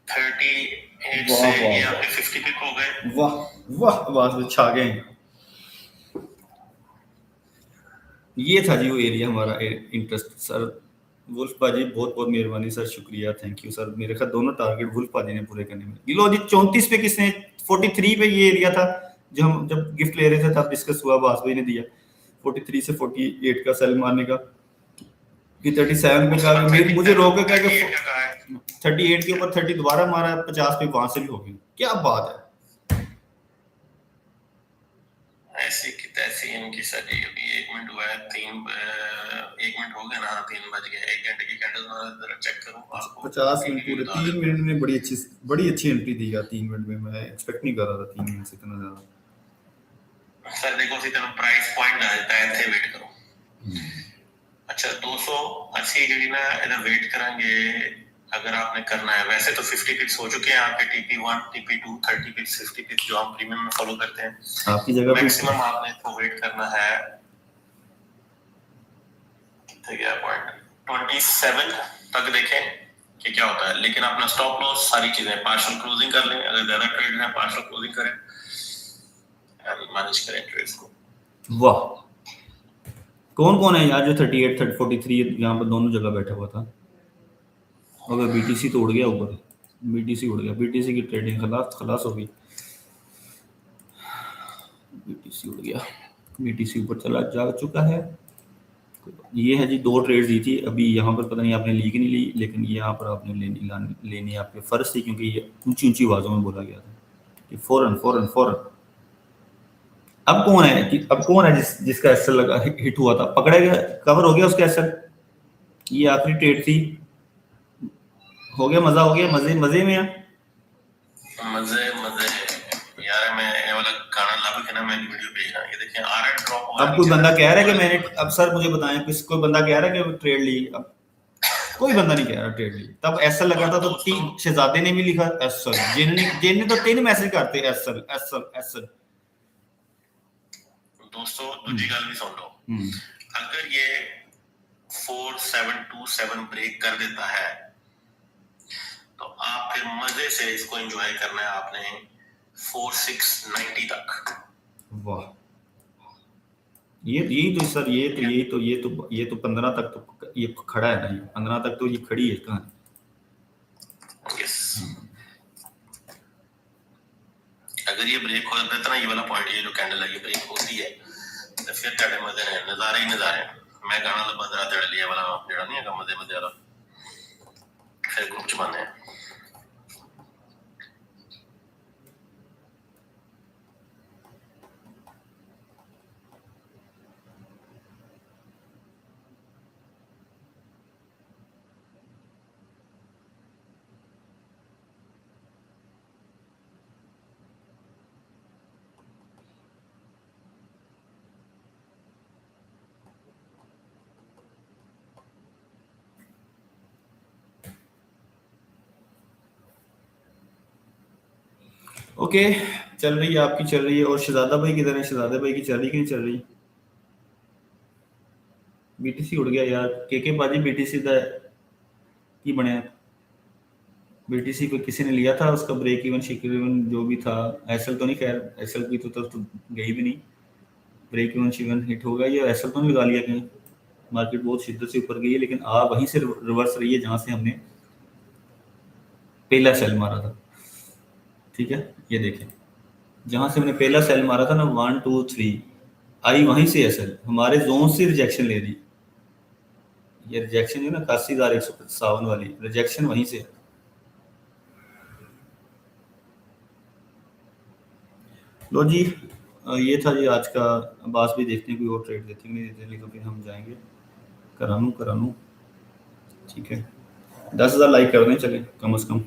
[SPEAKER 2] 38
[SPEAKER 1] वाह,
[SPEAKER 2] से
[SPEAKER 1] वाह,
[SPEAKER 2] ये
[SPEAKER 1] वाह।
[SPEAKER 2] आपके 50 पिप हो गए।
[SPEAKER 1] वाह वाह, आवाज में छा गए। ये था जी वो एरिया हमारा इंटरेस्ट। सर वुल्फ पाजी बहुत बहुत मेहरबानी सर, शुक्रिया, थैंक यू सर। मेरे ख्याल दोनों टारगेट वुल्फ पाजी ने पूरे करने में। ये लो जी 34 पे किसने, 43 पे ये एरिया था जो हम जब गिफ्ट ले रहे थे तब डिस्कस हुआ, बास भाई ने दिया 43 से 48 का सेल मारने का। कि 37 पे का मुझे रोक के कहा कि 38 के ऊपर 30 दोबारा मारा, 50 पे वहां से भी हो गई। क्या बात है।
[SPEAKER 2] ऐसी की तैसी इनकी सजी। अभी 1 मिनट हुआ है, 1 मिनट हो गया ना, 3 बज गए। 1 घंटे की कैंडल जरा चेक करूं आपको।
[SPEAKER 1] 50 मिनट पूरे 3 मिनट में बड़ी अच्छी एंट्री दी यार। 3 मिनट में मैं एक्सपेक्ट नहीं कर रहा था 3 मिनट से इतना ज्यादा।
[SPEAKER 2] सर देखो सी तेन प्राइस पॉइंट आ जाता है, इथे वेट करो। अच्छा 280 ਜਿਹੜੀ ਨਾ ਇਹਦਾ वेट करेंगे अगर आपने करना है। वैसे तो 50 पिप्स हो चुके हैं आपके, TP1 TP2 30 पिप्स 50 पिप्स जो हम प्रीमियम में फॉलो करते हैं।
[SPEAKER 1] आपकी जगह
[SPEAKER 2] मैक्सिमम आपने तो वेट करना है, कितने गया पॉइंट 27 तक देखें कि क्या होता है। लेकिन अपना स्टॉप लॉस सारी चीजें पार्शियल क्लोजिंग कर लें, अगर ज्यादा ट्रेड है पार्शियल क्लोजिंग करें, मैनेज करें ट्रेड्स को।
[SPEAKER 1] वाह कौन कौन है यार जो 38 43 यहाँ पर दोनों जगह बैठा हुआ था। अगर बीटीसी तो उड़ गया ऊपर, बीटीसी उड़ गया, बीटीसी की ट्रेडिंग खलास हो गई। बीटीसी उड़ गया, बीटीसी ऊपर चला जा चुका है। ये है जी 2 ट्रेड दी थी अभी यहाँ पर, पता नहीं आपने ली कि नहीं ली, लेकिन यहाँ पर आपने लेनी आपके फर्ज थी क्योंकि ये ऊंची ऊंची आवाजों में बोला गया था कि फौरन फौरन फौरन। अब कौन है कि अब कौन है जिसका एसएल लगा हिट हुआ था, पकड़ा गया, कवर हो गया उसका एसएल। ये आखिरी ट्रेड थी, हो गया, मजा हो गया, मजे में है।
[SPEAKER 2] मजे यार मैं ये वाला गाना लब के ना मैं वीडियो भेज रहा हूं, ये देखिए आ रहा है ड्रॉप हो रहा है।
[SPEAKER 1] अब कोई बंदा कह रहा है कि मैंने, अब सर मुझे बताएं कोई बंदा कह रहा है कि ट्रेड ली। अब कोई बंदा नहीं कह रहा ट्रेड ली। तब एसएल लगा था तो 3 शहजादे ने भी लिखा एसएल, जिनने तो 3 मैसेज करते एसएल एसएल एसएल।
[SPEAKER 2] दोस्तों दूसरी गल भी सुन लो, अगर ये 4727 ब्रेक कर देता है तो आप फिर मजे से इसको एंजॉय करना है आपने 4690 तक।
[SPEAKER 1] वाह यही तो सर, ये तो 15 तक तो ये खड़ा है ना, 15 तक तो ये खड़ी है कहानी।
[SPEAKER 2] यस अगर ये ब्रेक हो जाता है ना, ये वाला पॉइंट, ये जो कैंडल है ये ब्रेक होती है तो फिर तेरे मजे ने नजारे ही नजारे। मैं गाना लबा जरा तेरे लिए वाला जेड़ा नहीं है मजे वाला, फिर ग्रुप च पाने हैं।
[SPEAKER 1] ओके चल रही है, आपकी चल रही है। और शहजादा भाई किधर है, शहजादा भाई की चल रही कि नहीं चल रही। बीटीसी उड़ गया यार, के बाजी बीटीसी दा की बनया। बीटीसी को किसी ने लिया था, उसका ब्रेक इवन शिकर इवन जो भी था। एसएल तो नहीं, खैर एसएल की तो गई भी नहीं। ब्रेक इवन शिवन हिट होगा, ये एसएल तो नहीं लगा लिया कहीं। मार्केट बहुत शिद्दत से ऊपर गई है लेकिन आ वहीं से रिवर्स रही है जहां से हमने पहला सेल मारा था। ठीक है ये देखें, जहां से हमने पहला सेल मारा था ना 1 2 3 आई वहीं से एसएल हमारे जोन से रिजेक्शन ले रही। ये रिजेक्शन है ना 81,157 वाली रिजेक्शन वहीं से। लो जी ये था जी आज का। बास भी देखते हैं कोई और ट्रेड देते नहीं देते, नहीं तो फिर हम जाएंगे करानू। ठीक है 10,000 लाइक कर दें चले कम से कम।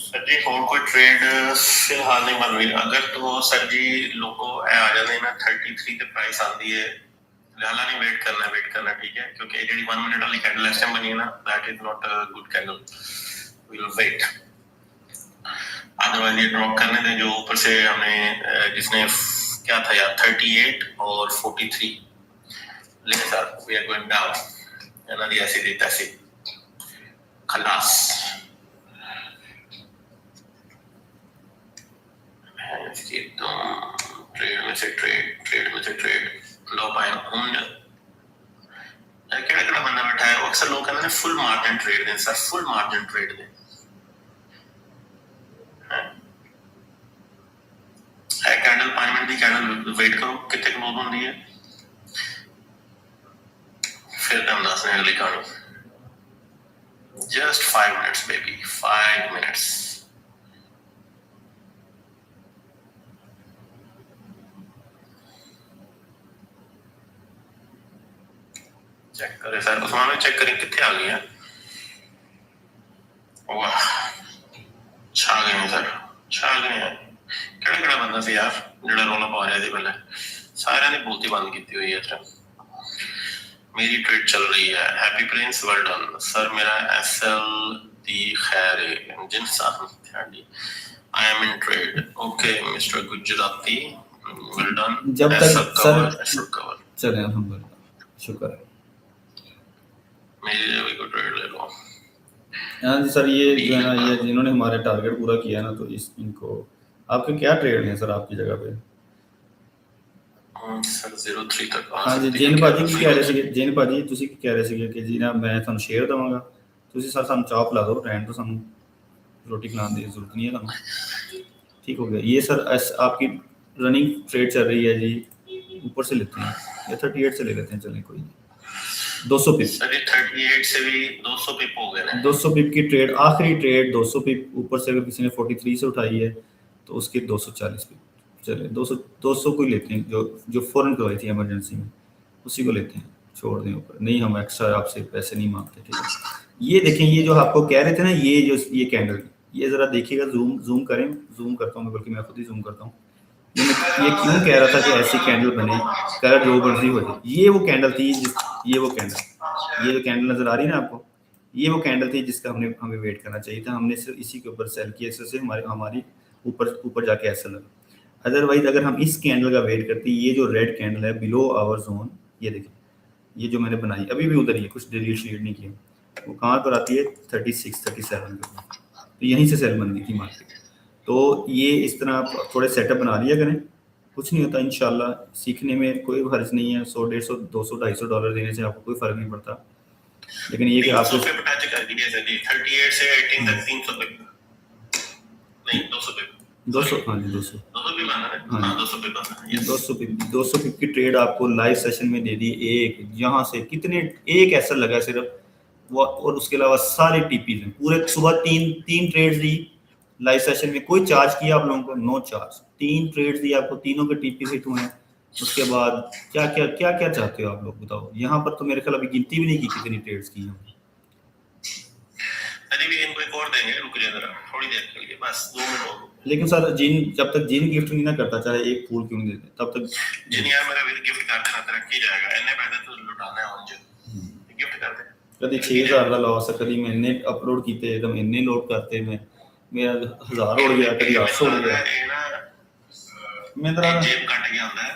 [SPEAKER 2] सर जी और कोई ट्रेड फिलहाल नहीं बन रही। अगर तो सर जी लोगों आ जाते ना 33 के प्राइस आती है लिहाजा नहीं वेट करना ठीक है, क्योंकि ਜਿਹੜੀ 1 मिनट वाली कैंडल इस टाइम बनी है ना that is not a good candle, we will wait. Otherwise ये ड्रॉप करने दें जो ऊपर से हमने जिसने क्या था यार 38 और 43 ले sir we are going down एना दी ऐसी दी तैसी खलास। ट्रेड में से ट्रेड लो बाय होंड केड़ा बंदा बैठा है अक्सर लोग कहते हैं फुल मार्जिन ट्रेड दें सर, फुल मार्जिन ट्रेड दें है कैंडल 5 मिनट की कैंडल वेट करो कितने क्लोज होती है फिर हम दसने अगली कहानी। Just 5 minutes baby 5 minutes. Check करें सर उस्मान चेक करें कितने आ गई है। वाह छा गए हैं सर, छा गए हैं। केड़ा बंदा सी यार जेड़ा रोला पा रहा थी पहले सारे ने बोलती बंद की हुई है। मेरी ट्रेड चल रही है। Happy Prince well done sir, मेरा एसएल दी खैर है जिन साहब I am in trade okay mister Gujarati well done.
[SPEAKER 1] जब तक सर चले अल्हम्दुलिल्लाह शुक्र है।
[SPEAKER 2] मेरी भी को ट्रेड ले लो।
[SPEAKER 1] हाँ जी सर ये जो है ना ये जिन्होंने हमारे टारगेट पूरा किया ना तो इनको आपके क्या ट्रेड हैं सर आपकी जगह पे।
[SPEAKER 2] सर 03 तक
[SPEAKER 1] हाँ जी जैन भाजी की कह रहे थे जैन भाजी ਤੁਸੀਂ ਕੀ ਕਹਿ ਰਹੇ ਸੀਗੇ ਕਿ ਜੀ ਨਾ ਮੈਂ ਤੁਹਾਨੂੰ ਸ਼ੇਅਰ ਦਵਾਂਗਾ ਤੁਸੀਂ ਸਰ ਸਾਨੂੰ ਚਾਹ ਪਿਲਾ ਦਿਓ ਰਹਿਣ ਤੋਂ ਸਾਨੂੰ रोटी खिलाने की जरूरत नहीं है ਤੁਹਾਨੂੰ। ठीक हो गया ये सर आपकी रनिंग ट्रेड चल रही है जी ऊपर से लेते हैं या 38 से ले लेते हैं चलें कोई 200 पिप
[SPEAKER 2] सर 38 से भी 200 पिप हो गए ना
[SPEAKER 1] 200 पिप की ट्रेड आखिरी ट्रेड 200 पिप ऊपर से अगर किसी ने 43 से उठाई है तो उसके 240 पिप चले 200 को लेते हैं जो फौरन करवाई थी इमरजेंसी में उसी को लेते हैं छोड़ दें ऊपर नहीं हम एक्स्ट्रा आपसे पैसे नहीं मांगते। ठीक है ये देखें ये जो आपको कह रहे थे ना ये कैंडल ये ज़रा देखिएगा जूम करें जूम करता हूँ बल्कि मैं खुद ही जूम करता हूँ। ये क्यों कह रहा था कि ऐसी कैंडल बने कलर जो मर्जी हो जाए ये वो कैंडल थी ये वो कैंडल ये जो कैंडल नज़र आ रही है ना आपको ये वो कैंडल थी जिसका हमें वेट करना चाहिए था। हमने सिर्फ इसी के ऊपर सेल किया इससे हमारी ऊपर जाके ऐसा लगा। अदरवाइज अगर हम इस कैंडल का वेट करते ये जो रेड कैंडल है बिलो आवर जोन ये देखिए ये जो मैंने बनाई अभी भी उधर ही है कुछ डिलीट शीट नहीं किया वो कहाँ पर आती है 36 37 तो यहीं से सेल बन गई थी मार्केट। तो ये इस तरह आप थोड़े सेटअप बना लिया करें कुछ नहीं होता इंशाल्लाह सीखने में कोई हर्ज नहीं है। 100 150 200 250 डॉलर देने से आपको कोई फर्क नहीं पड़ता लेकिन ये कि आपको
[SPEAKER 2] 38 से 18 तक 300 पे नहीं 200 पे
[SPEAKER 1] 200 हाँ जी 200
[SPEAKER 2] भी बना है हाँ 200 पे बना
[SPEAKER 1] 200 पिप की ट्रेड आपको लाइव सेशन में दे दी एक यहाँ से कितने एक ऐसा लगा सिर्फ वो और उसके अलावा सारे टीपीज हैं पूरे सुबह तीन ट्रेड्स दी लाइव सेशन में कोई चार्ज किया आप लोगों को नो चार्ज 3 ट्रेड्स दी आपको तीनों के टीपी हिट हुए हैं। उसके बाद क्या चाहते हो आप लोग बताओ यहाँ पर तो मेरे ख्याल अभी गिनती भी नहीं की कितनी ट्रेड्स की हमने।
[SPEAKER 2] अभी भी इनको एक और देंगे रुक जाइए जरा थोड़ी देर के लिए बस 2 मिनट और।
[SPEAKER 1] लेकिन सर जब तक जिन गिफ्ट नहीं ना करता चाहे एक फूल क्यों नहीं देते तब तक
[SPEAKER 2] जिन यार मेरा गिफ्ट कर देना तेरा की जाएगा इन्ने पैसे तो लुटाना है उनसे गिफ्ट कर दे
[SPEAKER 1] कभी 6000 का लॉस है कभी मैंने अपलोड किए तो मैंने लोड करते मैं मेरा 1000 उड़ गया कभी 800 उड़ गया मैं तरह
[SPEAKER 2] जेब कट गया होता है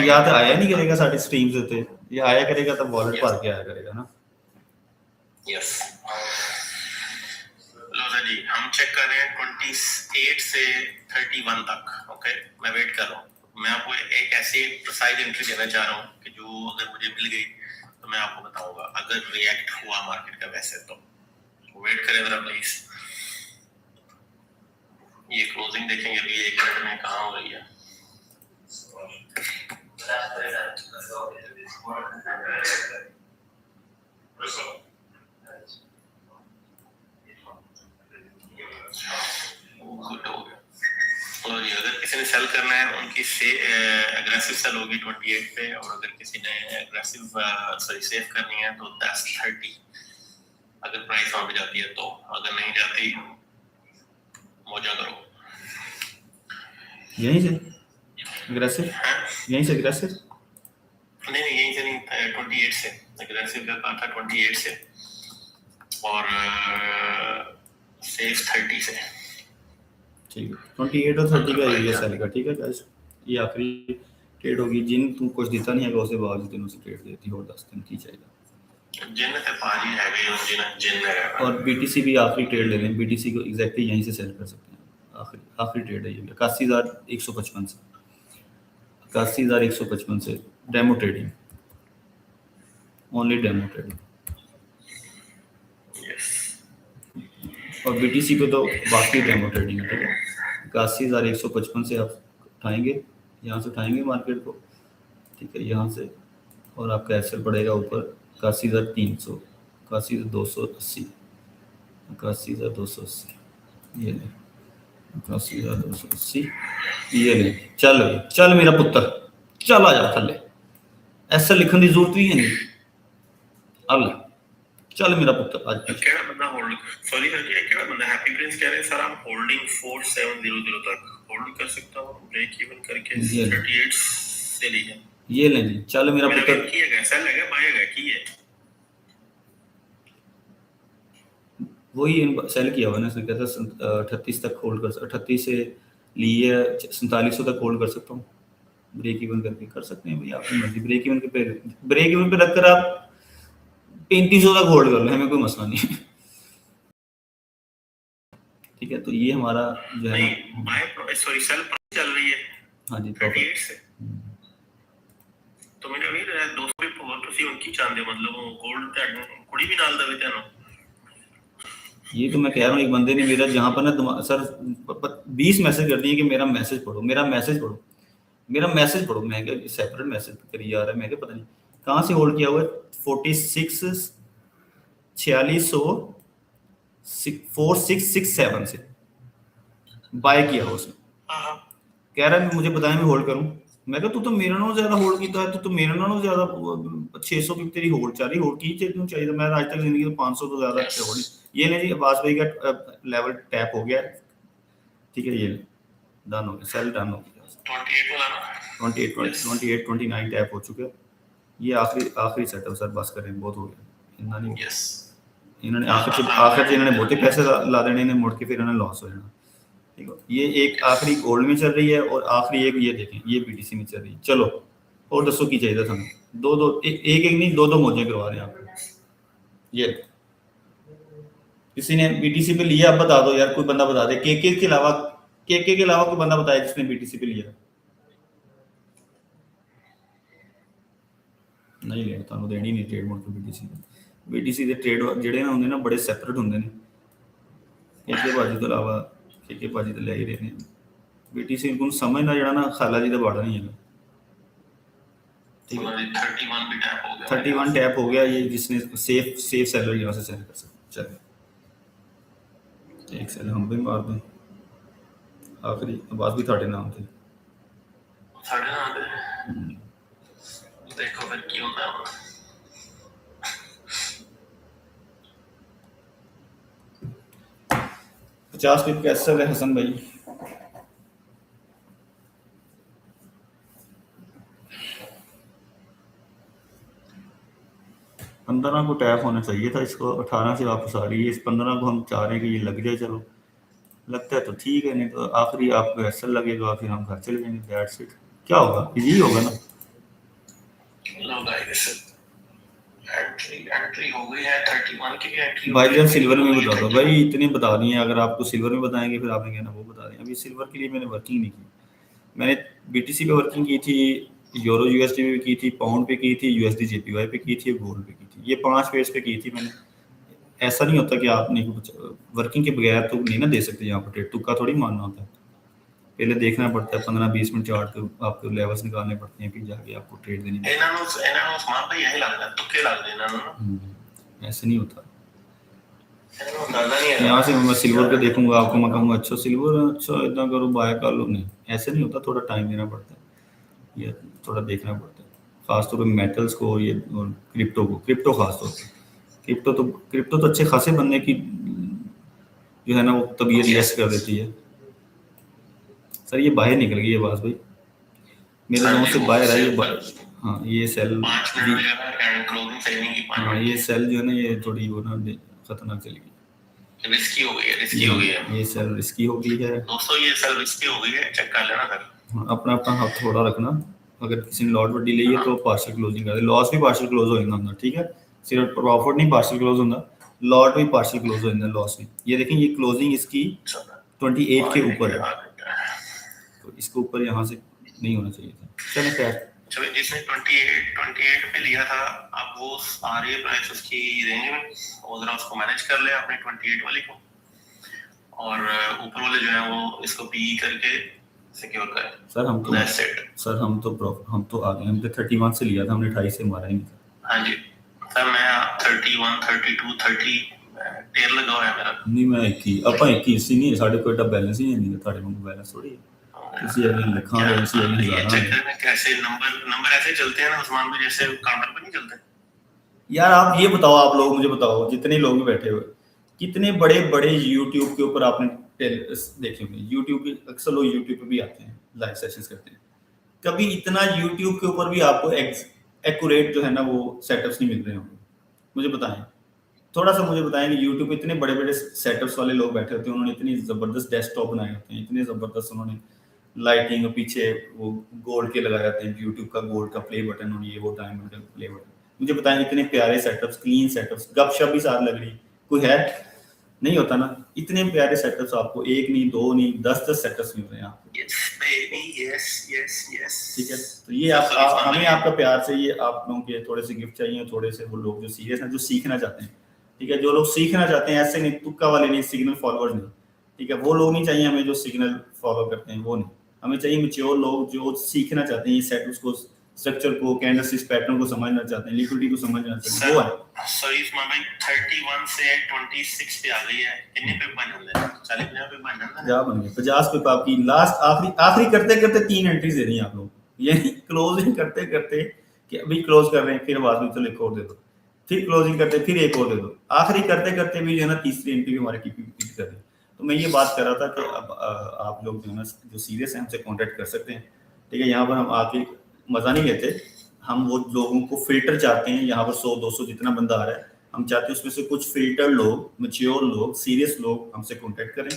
[SPEAKER 1] याद आया नहीं करेगा साडी स्ट्रीम्स होते ये आया करेगा तो वॉलेट भर के आया करेगा ना।
[SPEAKER 2] यस लो जी हम चेक कर रहे हैं 28 से 31 तक ओके मैं वेट कर रहा हूँ। मैं आपको एक ऐसी प्रिसाइज एंट्री देना चाह रहा हूँ कि जो अगर मुझे मिल गई तो मैं आपको बताऊंगा अगर रिएक्ट हुआ मार्केट का वैसे तो वेट करें जरा प्लीज। ये क्लोजिंग देखेंगे अभी 1 मिनट में कहाँ हो रही है। गुड हो गया और ये अगर किसी ने सेल करना है उनकी से एग्रेसिव सेल होगी 28 पे, और अगर किसी ने एग्रेसिव सेफ करनी है तो 10-30 अगर प्राइस वहां पे जाती है तो, अगर नहीं जाती मौजा करो।
[SPEAKER 1] यहीं से एग्रेसिव, यहीं से एग्रेसिव
[SPEAKER 2] नहीं यहीं से नहीं, 28 से एग्रेसिव का कहा था, 28 से, और सेफ 30 से।
[SPEAKER 1] ठीक है, 28 और 30 का एरिया सेल का। ठीक है गाइस, ये आखिरी ट्रेड होगी। जिन तुम कुछ दिता नहीं है उसके बाद दिनों से ट्रेड देती और 10 दिन की चाहिए।
[SPEAKER 2] जिन ते पाजी है गई जिन है,
[SPEAKER 1] और बीटीसी भी आखिरी ट्रेड ले लें, बीटीसी को एग्जैक्टली यहीं से सेल कर सकते हैं। आखिरी ट्रेड है ये 81,155 से, 81,155 से demo trading, only demo trading. और बीटीसी पे तो बाकी डेमो ट्रेडिंग है। ठीक है, 81,155 से आप उठाएंगे, यहाँ से उठाएंगे मार्केट को। ठीक है, यहाँ से, और आपका एसएल पड़ेगा ऊपर 81,300, 81,280, 81,280, ये ले 81,280, ये ले। चल मेरा पुत्र, चल आ जा थले, एसएल लिखने की जरूरत भी है नहीं। अब ले, चल मेरा पुत्र आज
[SPEAKER 2] केड़ा बंदा होल्ड, सॉरी सर जी, केड़ा बंदा हैप्पी प्रिंस कह रहे हैं सर हम होल्डिंग 4700 तक होल्ड कर सकता हूं, ब्रेक इवन करके 38 से लिए।
[SPEAKER 1] ये ले जी, चल मेरा पुत्र।
[SPEAKER 2] की है सेल है बाय है की है,
[SPEAKER 1] वही सेल किया हुआ ना सर, कहता 38 तक होल्ड कर, 38 से लिए 4700 तक होल्ड कर सकता हूँ, ब्रेक इवन करके कर सकते हैं भाई, आपकी मर्जी। ब्रेक इवन पे रखकर आप 3500 तक होल्ड कर लें, हमें कोई मसला नहीं है। ठीक है, तो ये हमारा जो है
[SPEAKER 2] सॉरी सेल चल रही है।
[SPEAKER 1] हाँ जी,
[SPEAKER 2] 38 से तो मैंने भी 200 पे ਤੁਸੀਂ उनकी चाहते हो, मतलब गोल्ड कुड़ी भी नाल दवे तैਨੂੰ।
[SPEAKER 1] ये तो मैं कह रहा हूँ, एक बंदे ने मेरा जहाँ पर ना सर 20 मैसेज कर दिए कि मेरा मैसेज पढ़ो, मेरा मैसेज पढ़ो, मेरा मैसेज पढ़ो। मैं क्या सेपरेट मैसेज करी जा रहा है, मैं क्या पता नहीं कहाँ से होल्ड किया हुआ है। 4667 से बाय किया हुआ उसने। कह रहा है मुझे बताया मैं होल्ड करूं। मैं कहा तू तो मेरे नालों ज्यादा होल्ड किया है, तू तो मेरे नालों ज्यादा 600 की तेरी होल्ड चल रही, होल्ड की चाहिए। मैं आज तक जिंदगी में 500 तो ज्यादा होल्ड। ये नहीं जी, अब्बास भाई का लेवल टैप हो गया। ठीक है, ये डन हो गया, सेल डन हो गया। 28 टैप हो चुके हैं। ये आखिरी सेटअप सर, बस करें, बहुत हो गया। इन्होंने आखिर इन्होंने बहुते पैसे ला देने, इन्हें मुड़ के फिर इन्होंने लॉस हो जाना। ठीक है, ये एक आखिरी गोल्ड में चल रही है और आखिरी एक ये देखें, ये बीटीसी में चल रही है। चलो और दसो की चाहिए था हमें, एक नहीं दो मौजें करवा रहे हैं आपको। ये किसी ने बीटीसी पे लिया, आप बता दो यार, कोई बंदा बता दे, केके के अलावा कोई बंदा बताया जिसने बीटीसी पे लिया। नहीं लिया, ਤੁਹਾਨੂੰ ਦੇਣੀ ਨਹੀਂ ट्रेड मोड पे बीटीसी ਦੇ ट्रेड ਜਿਹੜੇ ਨਾ ਹੁੰਦੇ ਨਾ ਬੜੇ ਸੈਪਰੇਟ ਹੁੰਦੇ ਨੇ। केके भाजी ਤੋਂ ਇਲਾਵਾ केके भाजी तो ले ही रहे हैं। बीटीसी को समझना जड़ा ना खाला जी का बाड़ा नहीं है। ठीक है, 31 टैप हो गया। ये जिसने सेफ सेलर यहाँ से सेल कर सकते। चले एक सेल हम भी मार दें, आखिरी आवाज भी थोड़े नाम थे।
[SPEAKER 2] देखो फिर क्यों ना
[SPEAKER 1] 50 पिप कैसे है हसन भाई। पंद्रह को टैप होना चाहिए था, इसको 18 से वापस आ रही है। इस 15 को हम चाह रहे हैं कि ये लग जाए। चलो लगता है तो ठीक है, नहीं तो आखिरी आपको ऐसा लगेगा फिर हम घर चले जाएंगे। That's it. क्या होगा, यही होगा ना।
[SPEAKER 2] एंट्री हो गई है 31 की एंट्री।
[SPEAKER 1] भाई जब सिल्वर में बता दो भाई, इतने बता दिए। अगर आपको सिल्वर में बताएंगे फिर आपने कहना वो बता दें। अभी सिल्वर के लिए मैंने वर्किंग नहीं की। मैंने बीटीसी पे वर्किंग की थी, यूरो यूएसडी पे की थी, पाउंड पे की थी, यूएसडी जेपीवाई पे की थी, गोल्ड पे की थी। ये 5 पेज पे की थी मैंने। ऐसा नहीं होता कि आपने वर्किंग के बगैर तो नहीं ना दे सकते यहाँ पर ट्रेड। तुक्का थोड़ी मानना होता है, पहले देखना पड़ता है। 15-20 मिनट चार्ट के आपको लेवल्स निकालने पड़ते हैं, फिर जाके आपको ट्रेड देनी पड़ती है। ऐसे नहीं होता।
[SPEAKER 2] अंदाजा नहीं है
[SPEAKER 1] यहाँ से मैं सिल्वर का देखूंगा आपको, मैं कहूँगा अच्छा सिल्वर, अच्छा इतना करो बाय कर लो। नहीं, ऐसे नहीं होता, थोड़ा टाइम देना पड़ता है, ये थोड़ा देखना पड़ता है, खासतौर पर मेटल्स को, ये क्रिप्टो को, क्रिप्टो खासतौर पर। क्रिप्टो तो अच्छे खासे बनने की जो है ना वो तबीयत यस कर देती है। सर ये बाहर निकल गई है आवाज भाई, मेरे जोन से बाहर है ये हाँ ये सेल,
[SPEAKER 2] 5 मिनट हो जाएगा एंड क्लोजिंग सेलिंग की 5
[SPEAKER 1] हाँ
[SPEAKER 2] मिनट
[SPEAKER 1] ये सेल जो है ना ये थोड़ी वो ना खतरनाक चली गई,
[SPEAKER 2] रिस्की हो गई है, रिस्की हो गई है
[SPEAKER 1] ये सेल रिस्की हो गई है
[SPEAKER 2] दोस्तों, ये सेल रिस्की हो गई है, चेक कर लेना सर।
[SPEAKER 1] हाँ, अपना अपना हाथ थोड़ा रखना, अगर किसी ने लॉट वड्डी ली है तो पार्शियल क्लोजिंग कर दे, लॉस भी पार्शियल क्लोज हो जाता है, ठीक है, सिर्फ प्रॉफिट नहीं पार्शियल क्लोज होता, लॉट भी पार्शियल क्लोज हो जाता है, लॉस भी। ये देखें ये क्लोजिंग इसकी 28 के ऊपर है, तो इसके ऊपर यहाँ से नहीं होना चाहिए था। चलो खैर,
[SPEAKER 2] चलो जिसने 28 पे लिया था, अब वो सारे प्राइस उसकी रेंज में, वो जरा उसको मैनेज कर ले अपने 28 वाले को, और ऊपर वाले जो है वो इसको पी करके सिक्योर करें।
[SPEAKER 1] सर हम तो
[SPEAKER 2] That's it.
[SPEAKER 1] सर हम तो आ गए, हमने 31 से लिया था, हमने 28 से मारा ही नहीं था।
[SPEAKER 2] हाँ जी सर, मैं 31 32 30 टेर लगा हुआ है मेरा।
[SPEAKER 1] नहीं मैं 21 ਆਪਾਂ 21 ਹੀ ਨਹੀਂ, ਸਾਡੇ ਕੋਲ ਤਾਂ बैलेंस ही नहीं है, ਤੁਹਾਡੇ ਕੋਲ बैलेंस थोड़ी है, किसी अगले लखा है, किसी अगले
[SPEAKER 2] ये
[SPEAKER 1] हजारा
[SPEAKER 2] चक्कर
[SPEAKER 1] है।
[SPEAKER 2] में कैसे नंबर ऐसे चलते हैं ना उस्मान भाई, जैसे काउंटर पे नहीं चलते।
[SPEAKER 1] यार आप ये बताओ, आप लोग मुझे बताओ, जितने लोग बैठे हुए, कितने बड़े बड़े यूट्यूब के ऊपर आपने देखे होंगे, यूट्यूब के अक्सर लोग यूट्यूब पे भी आते हैं, लाइव सेशंस करते हैं, कभी इतना यूट्यूब के ऊपर भी आपको एक्यूरेट जो है ना वो सेटअप्स नहीं मिल रहे होंगे, मुझे बताएं, थोड़ा सा मुझे बताएं कि यूट्यूब पे इतने बड़े बड़े सेटअप्स वाले लोग बैठे होते हैं, उन्होंने इतनी जबरदस्त डेस्कटॉप बनाए होते हैं, इतने जबरदस्त उन्होंने लाइटिंग पीछे वो गोल्ड के लगाए जाते हैं, यूट्यूब का गोल्ड का प्ले बटन और ये वो डायमंड का प्ले बटन, मुझे बताएं इतने प्यारे सेटअप्स, क्लीन सेटअप्स, गपशप भी साथ लग रही, कोई है नहीं होता ना, इतने प्यारे सेटअप्स आपको एक नहीं दो नहीं 10 सेटअप्स मिल रहे हैं आपको। ठीक है, तो ये हमें आपका प्यार से ये आप लोगों के थोड़े से गिफ्ट चाहिए, थोड़े से वो लोग जो सीरियस हैं, जो सीखना चाहते हैं, ठीक है, जो लोग सीखना चाहते हैं, ऐसे नहीं तुक्का वाले नहीं, सिग्नल फॉलोअर्स नहीं, ठीक है, वो लोग नहीं चाहिए हमें, जो सिग्नल फॉलो करते हैं वो नहीं, हमें चाहिए मैच्योर लोग जो सीखना चाहते हैं, ये सेटअप्स को, स्ट्रक्चर को, कैंडलस्टिक पैटर्न को समझना चाहते हैं, लिक्विडिटी को समझना चाहते हैं, वो है।
[SPEAKER 2] सॉरी उस्मान भाई 31 से 26 पे आ गई है, कितने पे बन जाते हैं? 40-50 पे बन जाता है,
[SPEAKER 1] क्या बन गए 50 पे आपकी लास्ट आखिरी करते करते 3 एंट्रीज दे रही हैं आप लोग, ये क्लोजिंग करते करते कि अभी क्लोज कर रहे हैं, फिर बाद में चलो एक और दे दो, फिर क्लोजिंग करते फिर एक और दे दो, आखिरी करते करते भी जो है ना तीसरी एंट्री हमारे की कर दी। तो मैं ये बात कर रहा था कि अब आप लोग जो है ना जो सीरियस हैं हमसे कांटेक्ट कर सकते हैं, ठीक है, यहाँ पर हम आके मज़ा नहीं लेते, हम वो लोगों को फिल्टर चाहते हैं, यहाँ पर 100-200 जितना बंदा आ रहा है, हम चाहते हैं उसमें से कुछ फिल्टर लोग, मैच्योर लोग, सीरियस लोग हमसे कांटेक्ट करें।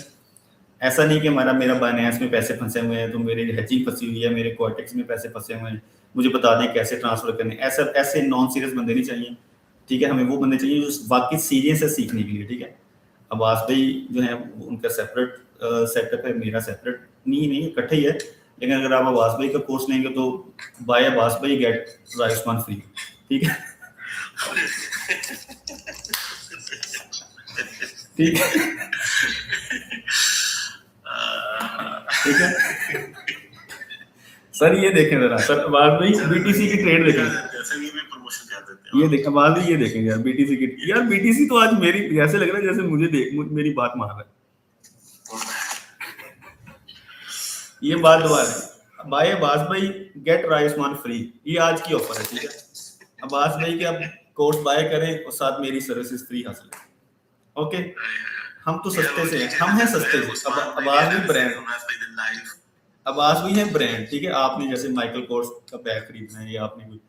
[SPEAKER 1] ऐसा नहीं कि मेरा बाइनेंस में पैसे फंसे हुए हैं, तो मेरी हेजिंग फंसी हुई है, मेरे कोटेक्स में पैसे फंसे हुए हैं, मुझे बता दें कैसे ट्रांसफर करने, ऐसे नॉन सीरियस बंदे नहीं चाहिए, ठीक है, हमें वो बंदे चाहिए जो वाकई सीरियस है सीखने के लिए, ठीक है। अब्बास भाई जो है उनका सेपरेट सेटअप है, मेरा सेपरेट नहीं इकट्ठे ही है, लेकिन अगर आप अब्बास भाई का कोर्स लेंगे तो बाय अब्बास भाई गेट राइसमान फ्री, ठीक है ठीक है ठीक है सर, ये देखें जरा सर, अब्बास भाई बीटीसी की ट्रेड देखें,
[SPEAKER 2] जैसे ये भी प्रमोशन कर देते हैं,
[SPEAKER 1] ये देखें अब्बास भाई, ये देखें यार बीटीसी की, यार बीटीसी तो आज मेरी ऐसे लग रहा है जैसे मुझे मेरी बात मान रहा है, ये बात दोबारा बाय अब्बास भाई गेट राइसमान फ्री, ये आज की ऑफर है, ठीक है, अब्बास भाई के आप कोर्स बाय करें और साथ मेरी सर्विसेज फ्री हासिल करें, ओके, हम तो सस्ते से हैं, हम हैं सस्ते से, अब्बास भी ब्रांड, अब्बास भी है ब्रांड, ठीक है, आपने जैसे माइकल कोर्स का बैग खरीदना है या आपने कोई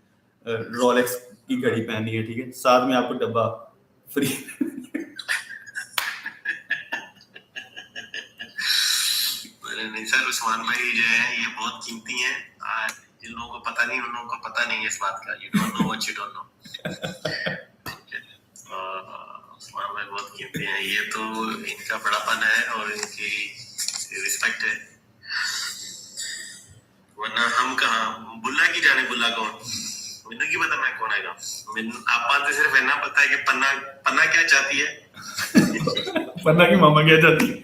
[SPEAKER 1] रोलेक्स की घड़ी पहननी है, ठीक है, साथ में आपको डब्बा फ्री
[SPEAKER 2] नहीं सर, उस्मान भाई जो है ये बहुत कीमती है, जिन लोगों को पता नहीं उन लोगों को पता नहीं है इस बात का, you don't know what you don't know, Usman भाई बहुत कीमती है, ये तो इनका बड़ापन है और इनकी रिस्पेक्ट है, वरना हम कहाँ बुल्ला की जाने, बुल्ला कौन, मैंने की पता मैं कौन आएगा, आप तो सिर्फ इतना पता है कि पन्ना क्या चाहती है
[SPEAKER 1] पन्ना की मामा क्या चाहती है,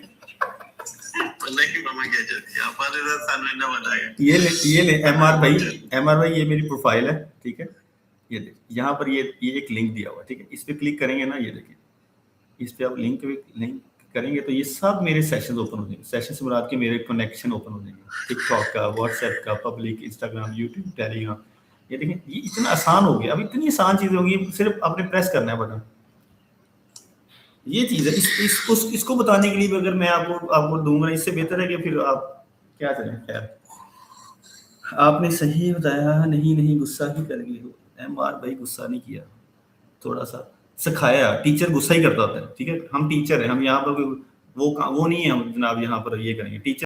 [SPEAKER 1] ये ले एमआर भाई ये मेरी प्रोफाइल है, ठीक है, ये यहाँ पर ये एक लिंक दिया हुआ है, ठीक है, इस पे क्लिक करेंगे ना, ये देखिए इस पे आप लिंक करेंगे तो ये सब मेरे सेशंस ओपन हो जाएंगे। सेशन से मुराद के मेरे कनेक्शन ओपन हो जाएंगे, टिकटॉक का, व्हाट्सएप का, पब्लिक, इंस्टाग्राम, यूट्यूब, टेलीग्राम। ये देखें, ये इतना आसान हो गया। अब इतनी आसान चीज़ें होंगी, सिर्फ आपने प्रेस करना है बटन। ये चीज़ है। इसको बताने के लिए भी अगर मैं आपको दूंगा, इससे बेहतर है कि फिर आप क्या करें। खैर, आपने सही बताया, नहीं गुस्सा ही कर गई हो। MR भाई गुस्सा नहीं किया, थोड़ा सा सिखाया। टीचर गुस्सा ही करता होता है, ठीक है। हम टीचर हैं, हम यहाँ पर वो नहीं है हम जनाब यहाँ पर ये करेंगे। टीचर